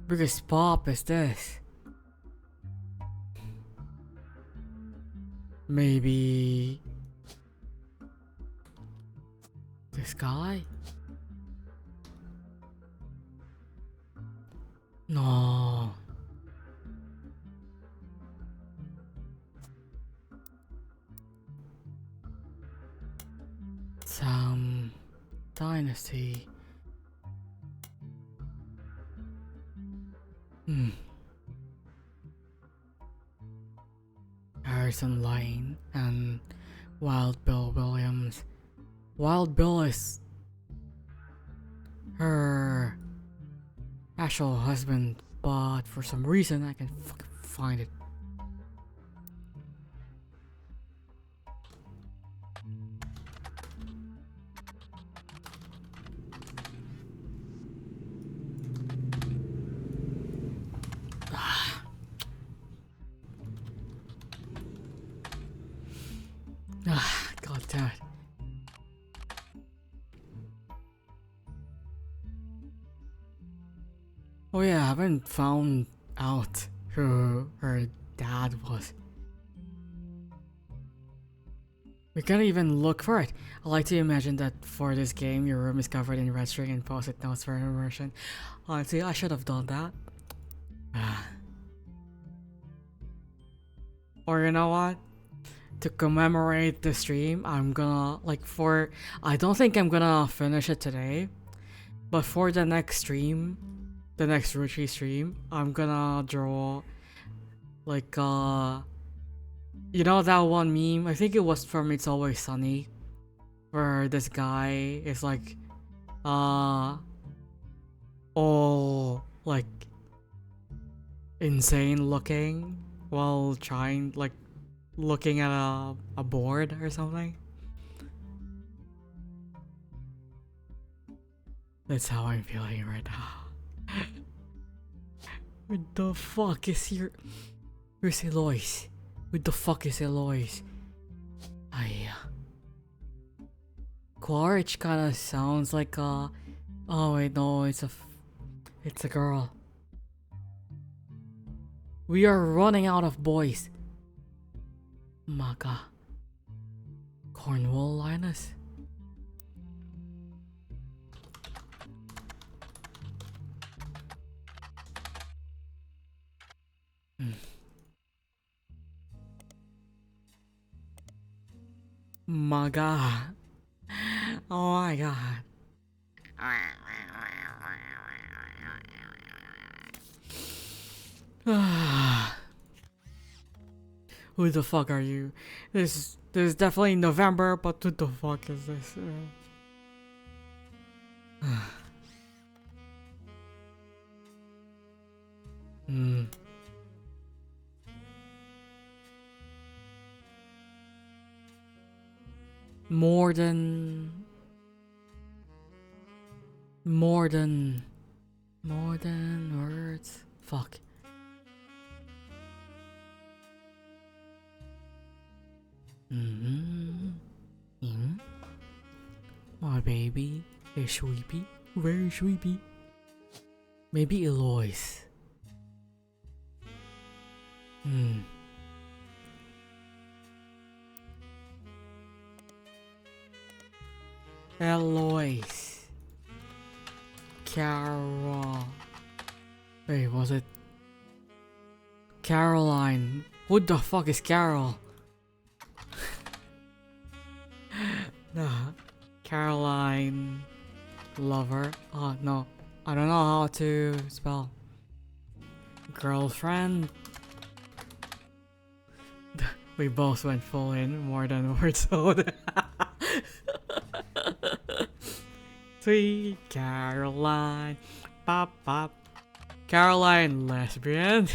[SPEAKER 1] Biggest pop is this? Maybe this guy? No. Some dynasty. Harrison Lane and Wild Bill Williams. Wild Bill is her actual husband, but for some reason I can fucking find it. God damn it. Oh yeah, I haven't found out who her dad was. We can't even look for it. I like to imagine that for this game, your room is covered in red string and post-it notes for immersion. Honestly, I should have done that. Or you know what? To commemorate the stream, I'm gonna I don't think I'm gonna finish it today, but for the next stream, the next Roottrees stream, I'm gonna draw you know that one meme? I think it was from It's Always Sunny, where this guy is all insane looking while trying looking at a board or something. That's how I'm feeling right now. What the fuck is here? Where's Eloise? What the fuck is Eloise? Quaritch kinda sounds like a... Oh wait, no, it's a girl. We are running out of boys. My god. Cornwall Linus? My god. Oh my god. Who the fuck are you? This is definitely November, but who the fuck is this? More than words. Fuck. My baby is sleepy, very sleepy. Maybe Eloise. Eloise. Carol. Wait, was it Caroline? Who the fuck is Carol? Nah. Caroline Lover. Oh no, I don't know how to spell. Girlfriend. We both went full in, more than words. Sweet Caroline. Pop pop. Caroline lesbian.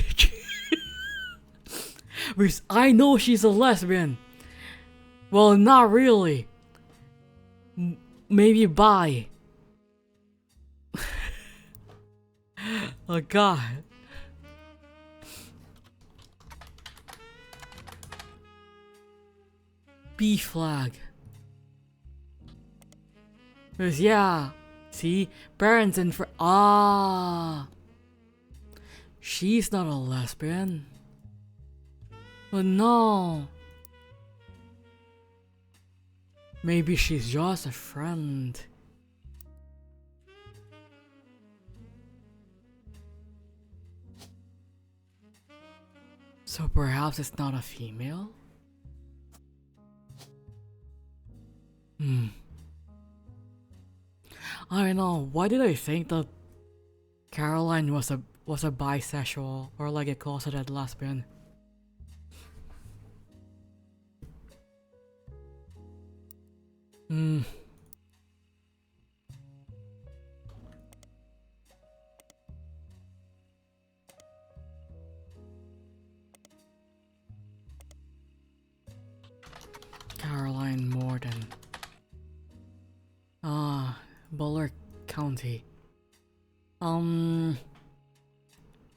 [SPEAKER 1] Because I know she's a lesbian. Well, not really. maybe buy. Oh god. B flag. Because yeah, see, parents and she's not a lesbian. But no. Maybe she's just a friend. So perhaps it's not a female? I don't know, why did I think that Caroline was a bisexual or like a closeted lesbian? Caroline Morden. Butler County.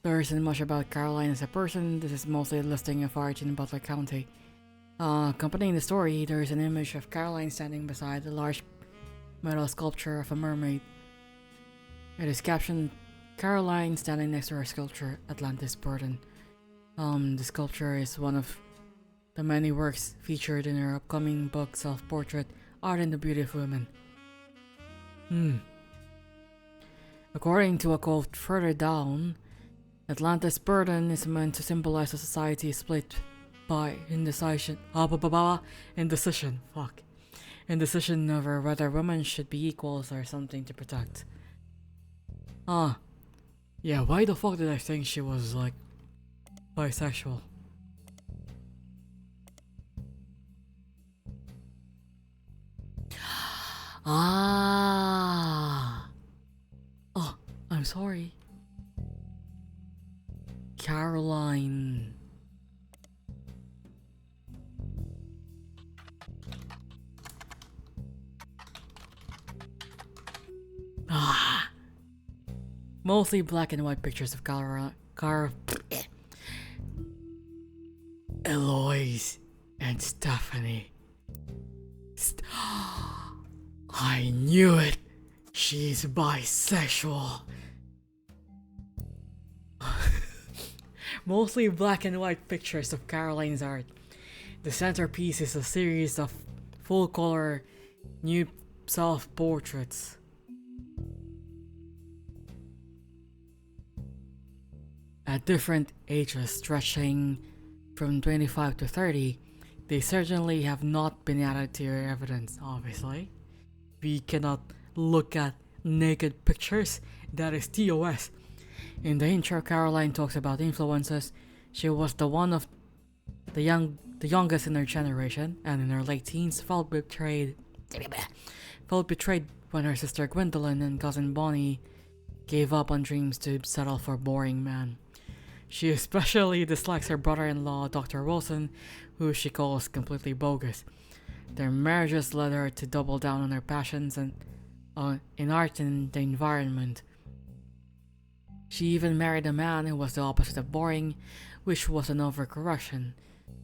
[SPEAKER 1] There isn't much about Caroline as a person. This is mostly a listing of origin in Butler County. Accompanying the story, there is an image of Caroline standing beside a large metal sculpture of a mermaid. It is captioned, Caroline standing next to her sculpture, Atlantis Burden. The sculpture is one of the many works featured in her upcoming book Self-Portrait, Art and the Beauty of Women. According to a quote further down, Atlantis Burden is meant to symbolize a society split by indecision over whether women should be equals or something to protect. Yeah, why the fuck did I think she was like bisexual? Oh, I'm sorry. Caroline. Mostly black and white pictures of Eloise and Stephanie. I knew it! She's bisexual. Mostly black and white pictures of Caroline's art. The centerpiece is a series of full-color nude self-portraits. At different ages stretching from 25 to 30, they certainly have not been added to your evidence, obviously. We cannot look at naked pictures, that is TOS. In the intro, Caroline talks about influences. She was the one of the youngest in her generation, and in her late teens felt betrayed when her sister Gwendolyn and cousin Bonnie gave up on dreams to settle for boring men. She especially dislikes her brother-in-law, Dr. Wilson, who she calls completely bogus. Their marriages led her to double down on her passions and in art and the environment. She even married a man who was the opposite of boring, which was an overcorrection.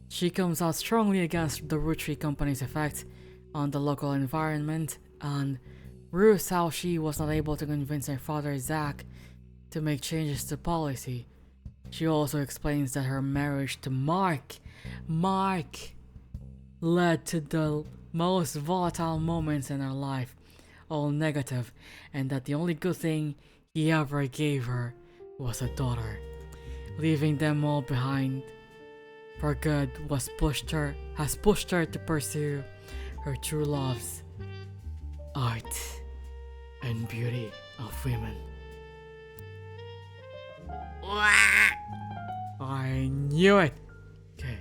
[SPEAKER 1] She comes out strongly against the Roottrees company's effect on the local environment and rues how she was not able to convince her father Zach to make changes to policy. She also explains that her marriage to Mark led to the most volatile moments in her life, all negative, and that the only good thing he ever gave her was a daughter. Leaving them all behind for good has pushed her to pursue her true loves, art and beauty of women. I knew it. Okay.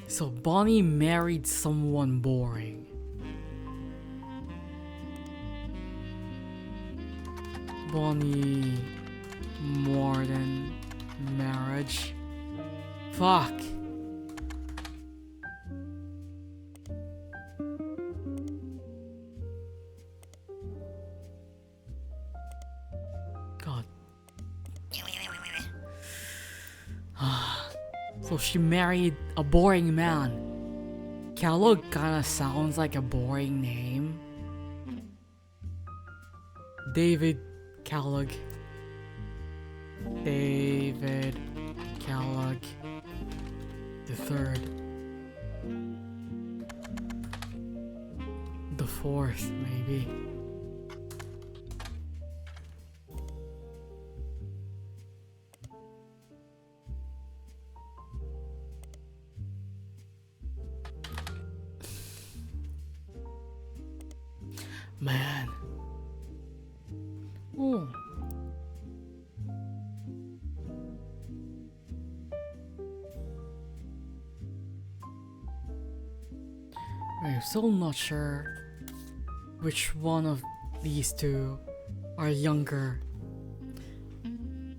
[SPEAKER 1] So Bonnie married someone boring. Bonnie Morden marriage Fuck. God. So she married a boring man. Kellogg kinda sounds like a boring name. David Kellogg. David Kellogg the third. The fourth, maybe. Man. Oh. I'm still not sure which one of these two are younger.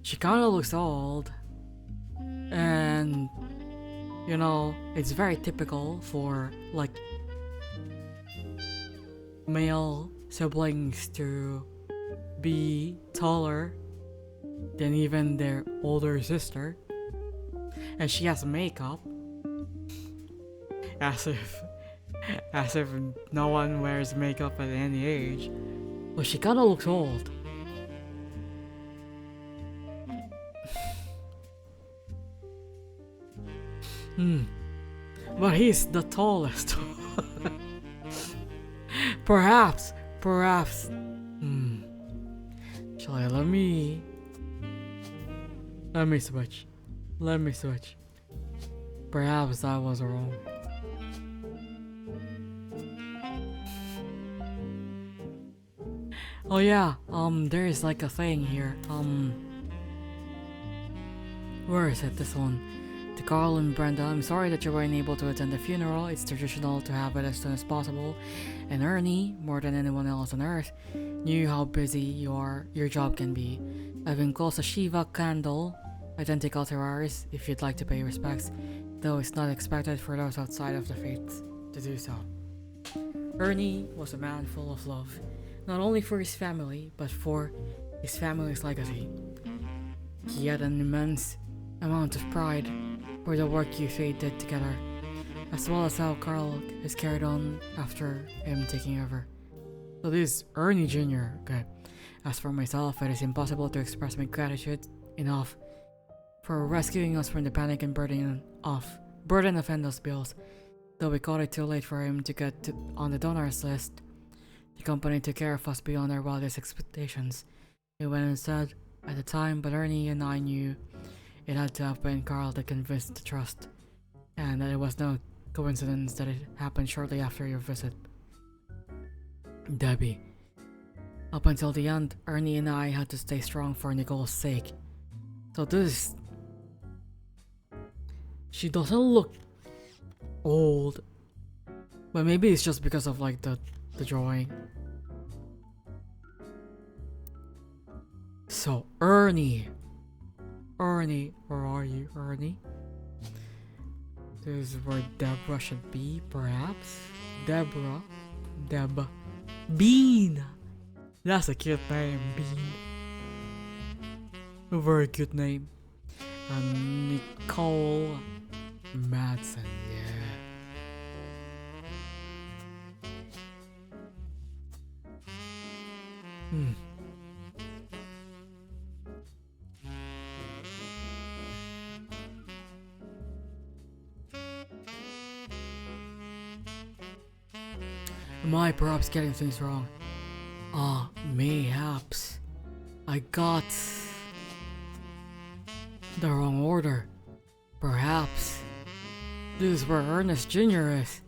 [SPEAKER 1] She kinda looks old. And you know, it's very typical for like male siblings to be taller than even their older sister. And she has makeup. As if no one wears makeup at any age. But she kinda looks old. But he's the tallest. Perhaps. Shall I let me switch. Perhaps I was wrong. Oh yeah, there is like a thing here. Where is it? This one. To Carl and Brenda, I'm sorry that you weren't able to attend the funeral. It's traditional to have it as soon as possible. And Ernie, more than anyone else on earth, knew how busy your job can be. I've enclosed a Shiva candle, identical to ours, if you'd like to pay respects, though it's not expected for those outside of the faith to do so. Ernie was a man full of love, not only for his family, but for his family's legacy. He had an immense amount of pride for the work you three did together, as well as how Carl has carried on after him taking over. So this is Ernie Jr. Okay. As for myself, it is impossible to express my gratitude enough for rescuing us from the panic and burden of endless bills. Though we caught it too late for him to get on the donors list, the company took care of us beyond our wildest expectations. It went unsaid at the time, but Ernie and I knew it had to have been Carl that convinced the trust, and that it was no coincidence that it happened shortly after your visit. Debbie. Up until the end, Ernie and I had to stay strong for Nicole's sake. So this... She doesn't look old, but maybe it's just because of like the drawing. So Ernie, where are you, Ernie? This is where Deborah should be, perhaps. Deborah, Bean. That's a cute name, Bean. A very cute name. And Nicole Madsen, yeah. Am I perhaps getting things wrong? Mayhaps. I got the wrong order. Perhaps this is where Ernest Jr. is.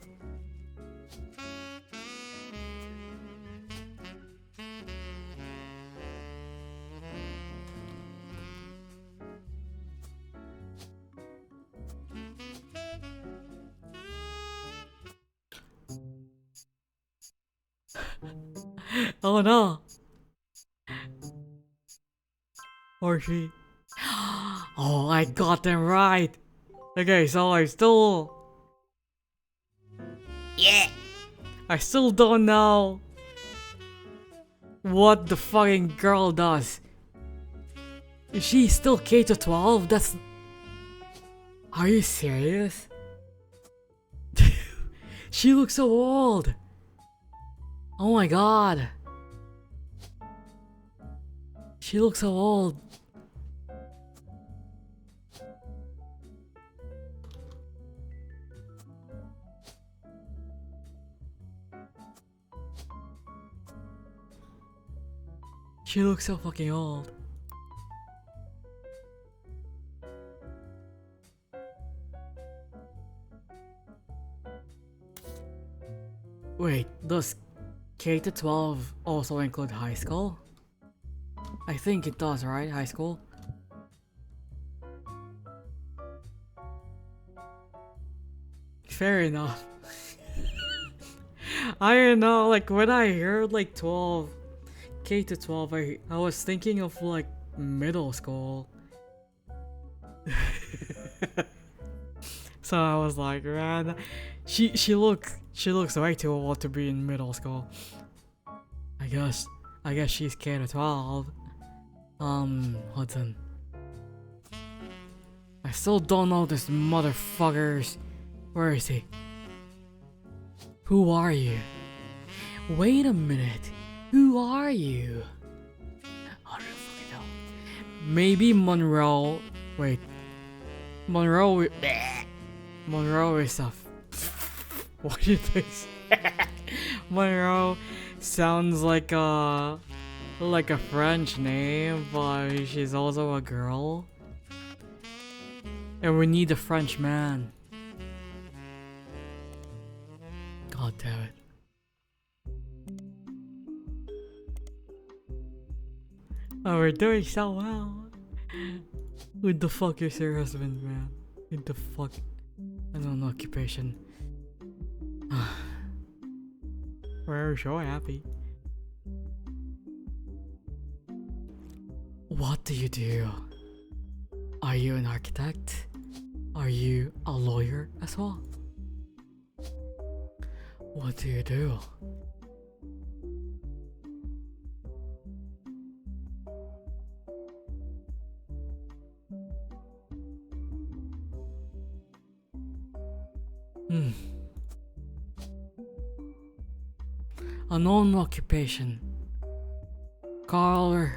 [SPEAKER 1] Oh no! Or she. Oh, I got them right! Okay, so
[SPEAKER 2] Yeah.
[SPEAKER 1] I still don't know what the fucking girl does. Is she still K to 12? That's... Are you serious? She looks so old. Oh my god. She looks so old. She looks so fucking old. Wait, does K to 12 also include high school? I think it does, right? High school? Fair enough. I don't know, like when I heard like 12, K to 12, I was thinking of like middle school. So I was like, man, she looks way too old to be in middle school. I guess she's K to 12. Hudson. I still don't know this motherfucker's. Where is he? Who are you? Wait a minute. Who are you? I don't fucking know. Maybe Monroe. Wait. Monroe. Monroe is a. What do you think? Monroe sounds like a French name, but she's also a girl. And we need a French man. God damn it. Oh, we're doing so well. Who the fuck is your husband, man? Who the fuck? I don't know, occupation. We're so happy. What do you do? Are you an architect? Are you a lawyer as well? What do you do? A known occupation. Carl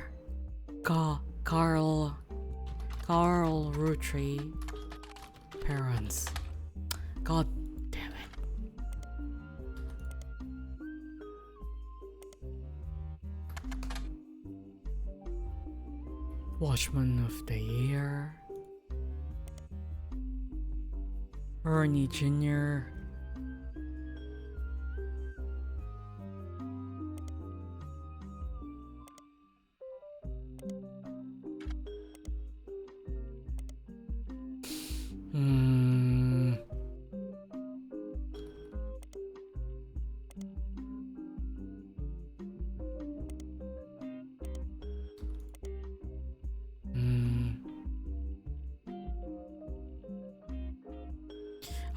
[SPEAKER 1] Roottrees parents. God damn it. Watchman of the Year. Ernie Jr.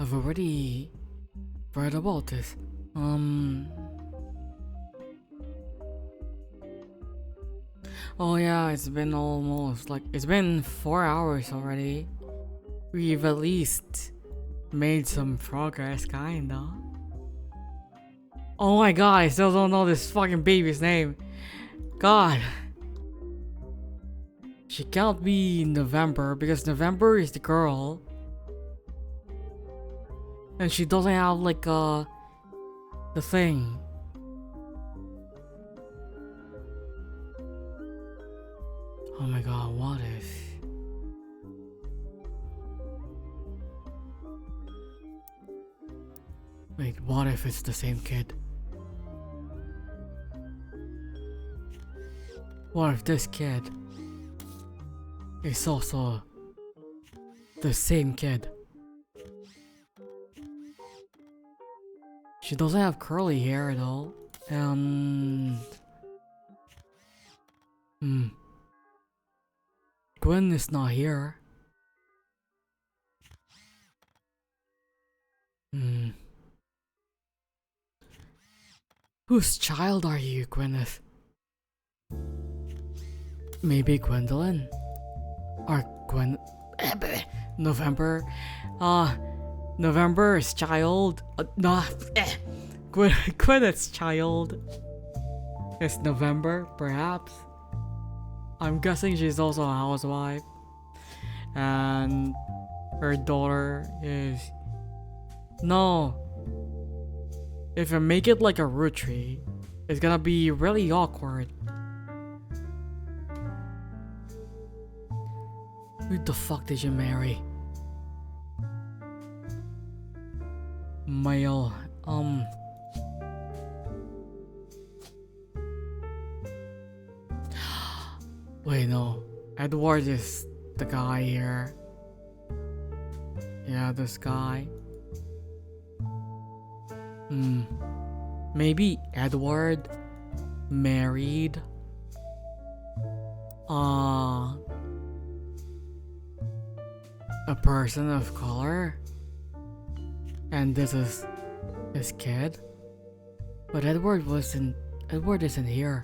[SPEAKER 1] I've already read about this. Oh yeah, it's been almost it's been 4 hours already. We've at least made some progress, kinda. Oh my god, I still don't know this fucking baby's name. God. She can't be November because November is the girl. And she doesn't have the thing. Oh my god, what if? Wait, what if it's the same kid? What if this kid is also the same kid? She doesn't have curly hair though, and Gwen is not here. Hmm. Whose child are you, Gwyneth? Maybe Gwendolyn? Or November? November's child? No, Gwyneth's child is November, perhaps? I'm guessing she's also a housewife. And her daughter is... No. If I make it like a root tree, it's gonna be really awkward. Who the fuck did you marry? Male. Wait, no. Edward is the guy here. Yeah, this guy. Maybe Edward married a person of color, and this is his kid. But Edward isn't here.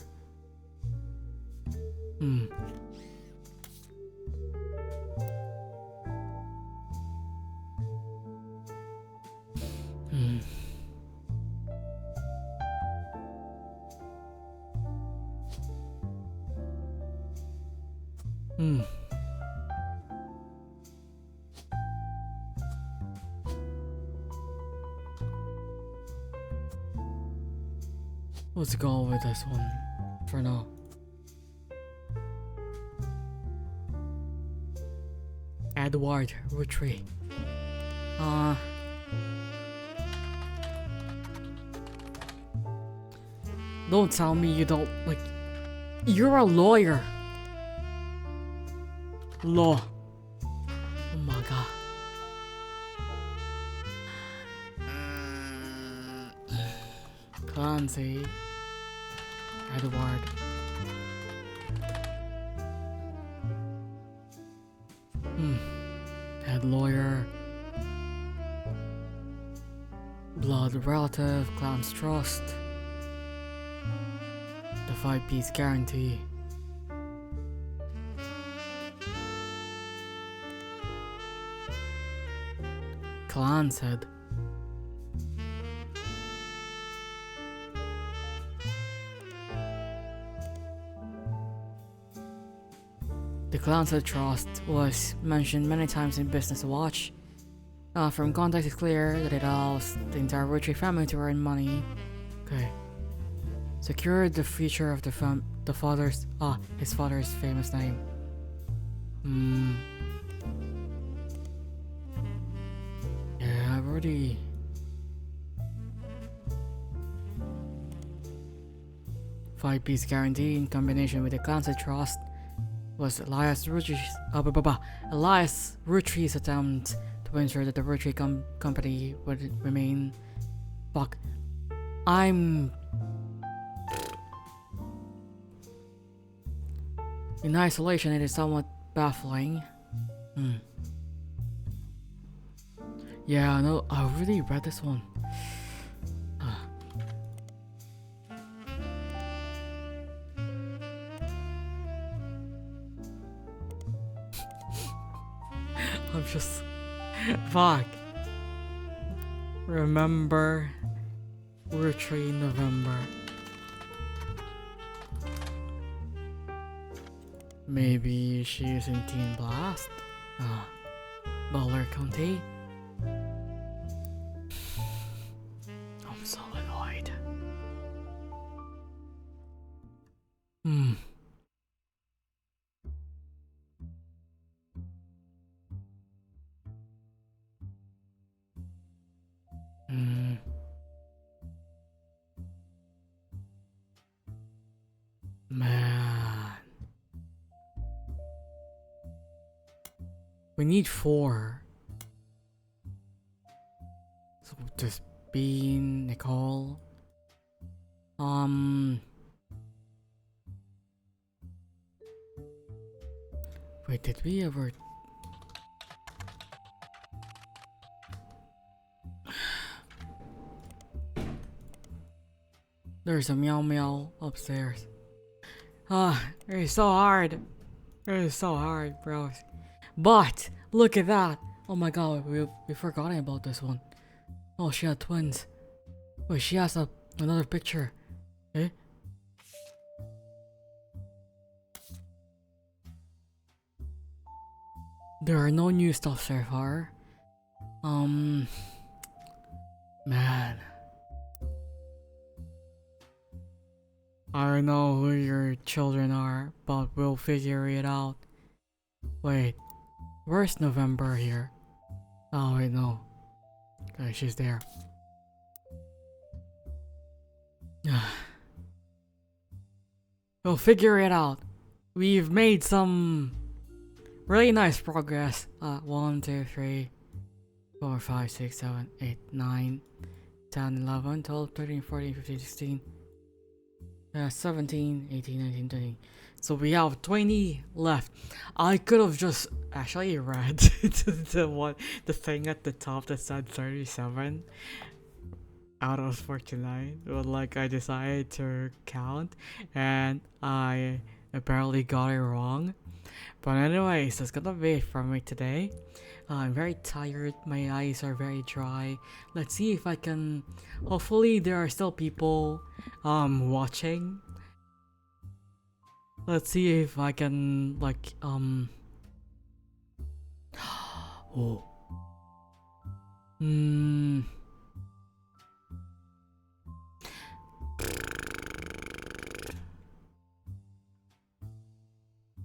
[SPEAKER 1] Let's go with this one for now. Edward Roottrees. Don't tell me you don't like. You're a lawyer. Law. Oh my god. Clancy. Edward. Head lawyer. Blood relative. Clan's trust. The 5-piece guarantee. Clan said. The Clan's trust was mentioned many times in Business Watch. From context, it's clear that it allows the entire Roottrees family to earn money. Okay. Secure the future of his father's famous name. Yeah, I've already... Five-piece guarantee in combination with the Clan's trust was Elias Roottrees' attempt to ensure that the Roottrees company would remain. Fuck. In isolation, it is somewhat baffling. Yeah, no, I already read this one. I'm just... Fuck. Remember Roottrees November. Maybe she is in Teen Blast? Butler County? I'm so annoyed. Man. We need 4. So just Bean, Nicole. Wait, did we ever... There's a meow meow upstairs. Ah, it's so hard. It's so hard, bros. But look at that. Oh my god, we forgotten about this one. Oh, she had twins. Wait, she has another picture. Eh? There are no new stuff so far. Man. I don't know who your children are, but we'll figure it out. Wait, where's November here? Oh wait, no. Okay, she's there. We'll figure it out. We've made some really nice progress. 1, 2, 3, 4, 5, 6, 7, 8, 9, 10, 11, 12, 13, 14, 15, 16, 17, 18, 19, 20. So we have 20 left. I could have just actually read the thing at the top that said 37 out of 49, but like I decided to count and I apparently got it wrong. But anyways, that's gonna be it from me today. I'm very tired, my eyes are very dry. Let's see if I can, hopefully there are still people watching. Let's see if I can like oh.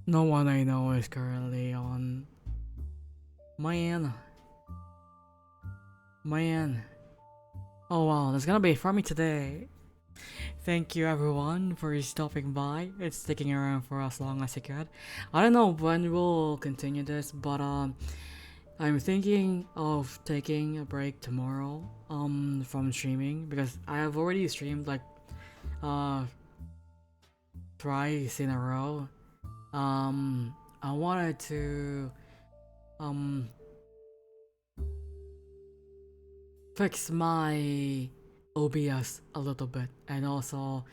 [SPEAKER 1] No one I know is currently on. Man. Oh wow, that's gonna be it for me today. Thank you everyone for stopping by. It's sticking around for as long as it could. I don't know when we'll continue this, but I'm thinking of taking a break tomorrow from streaming because I have already streamed like thrice in a row. I wanted to fix my OBS a little bit and also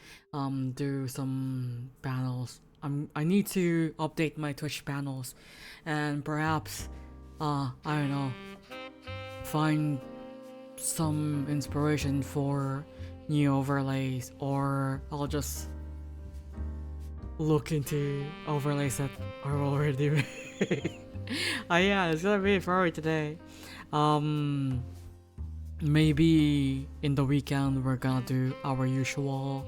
[SPEAKER 1] do some panels. I need to update my Twitch panels and perhaps I don't know, find some inspiration for new overlays, or I'll just look into overlays that are already made. Yeah, it's gonna be it for me today. Maybe in the weekend we're gonna do our usual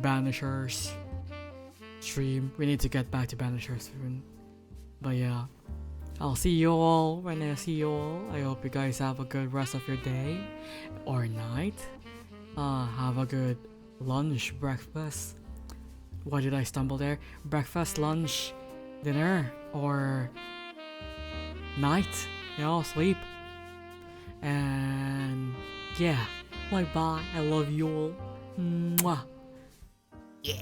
[SPEAKER 1] Banishers stream. We need to get back to Banishers soon. But yeah, I'll see you all when I see you all. I hope you guys have a good rest of your day or night. Have a good lunch, breakfast. Why did I stumble there? Breakfast, lunch, dinner, or night. You know, sleep. And yeah, bye bye. I love you all. Mwah.
[SPEAKER 2] Yeah.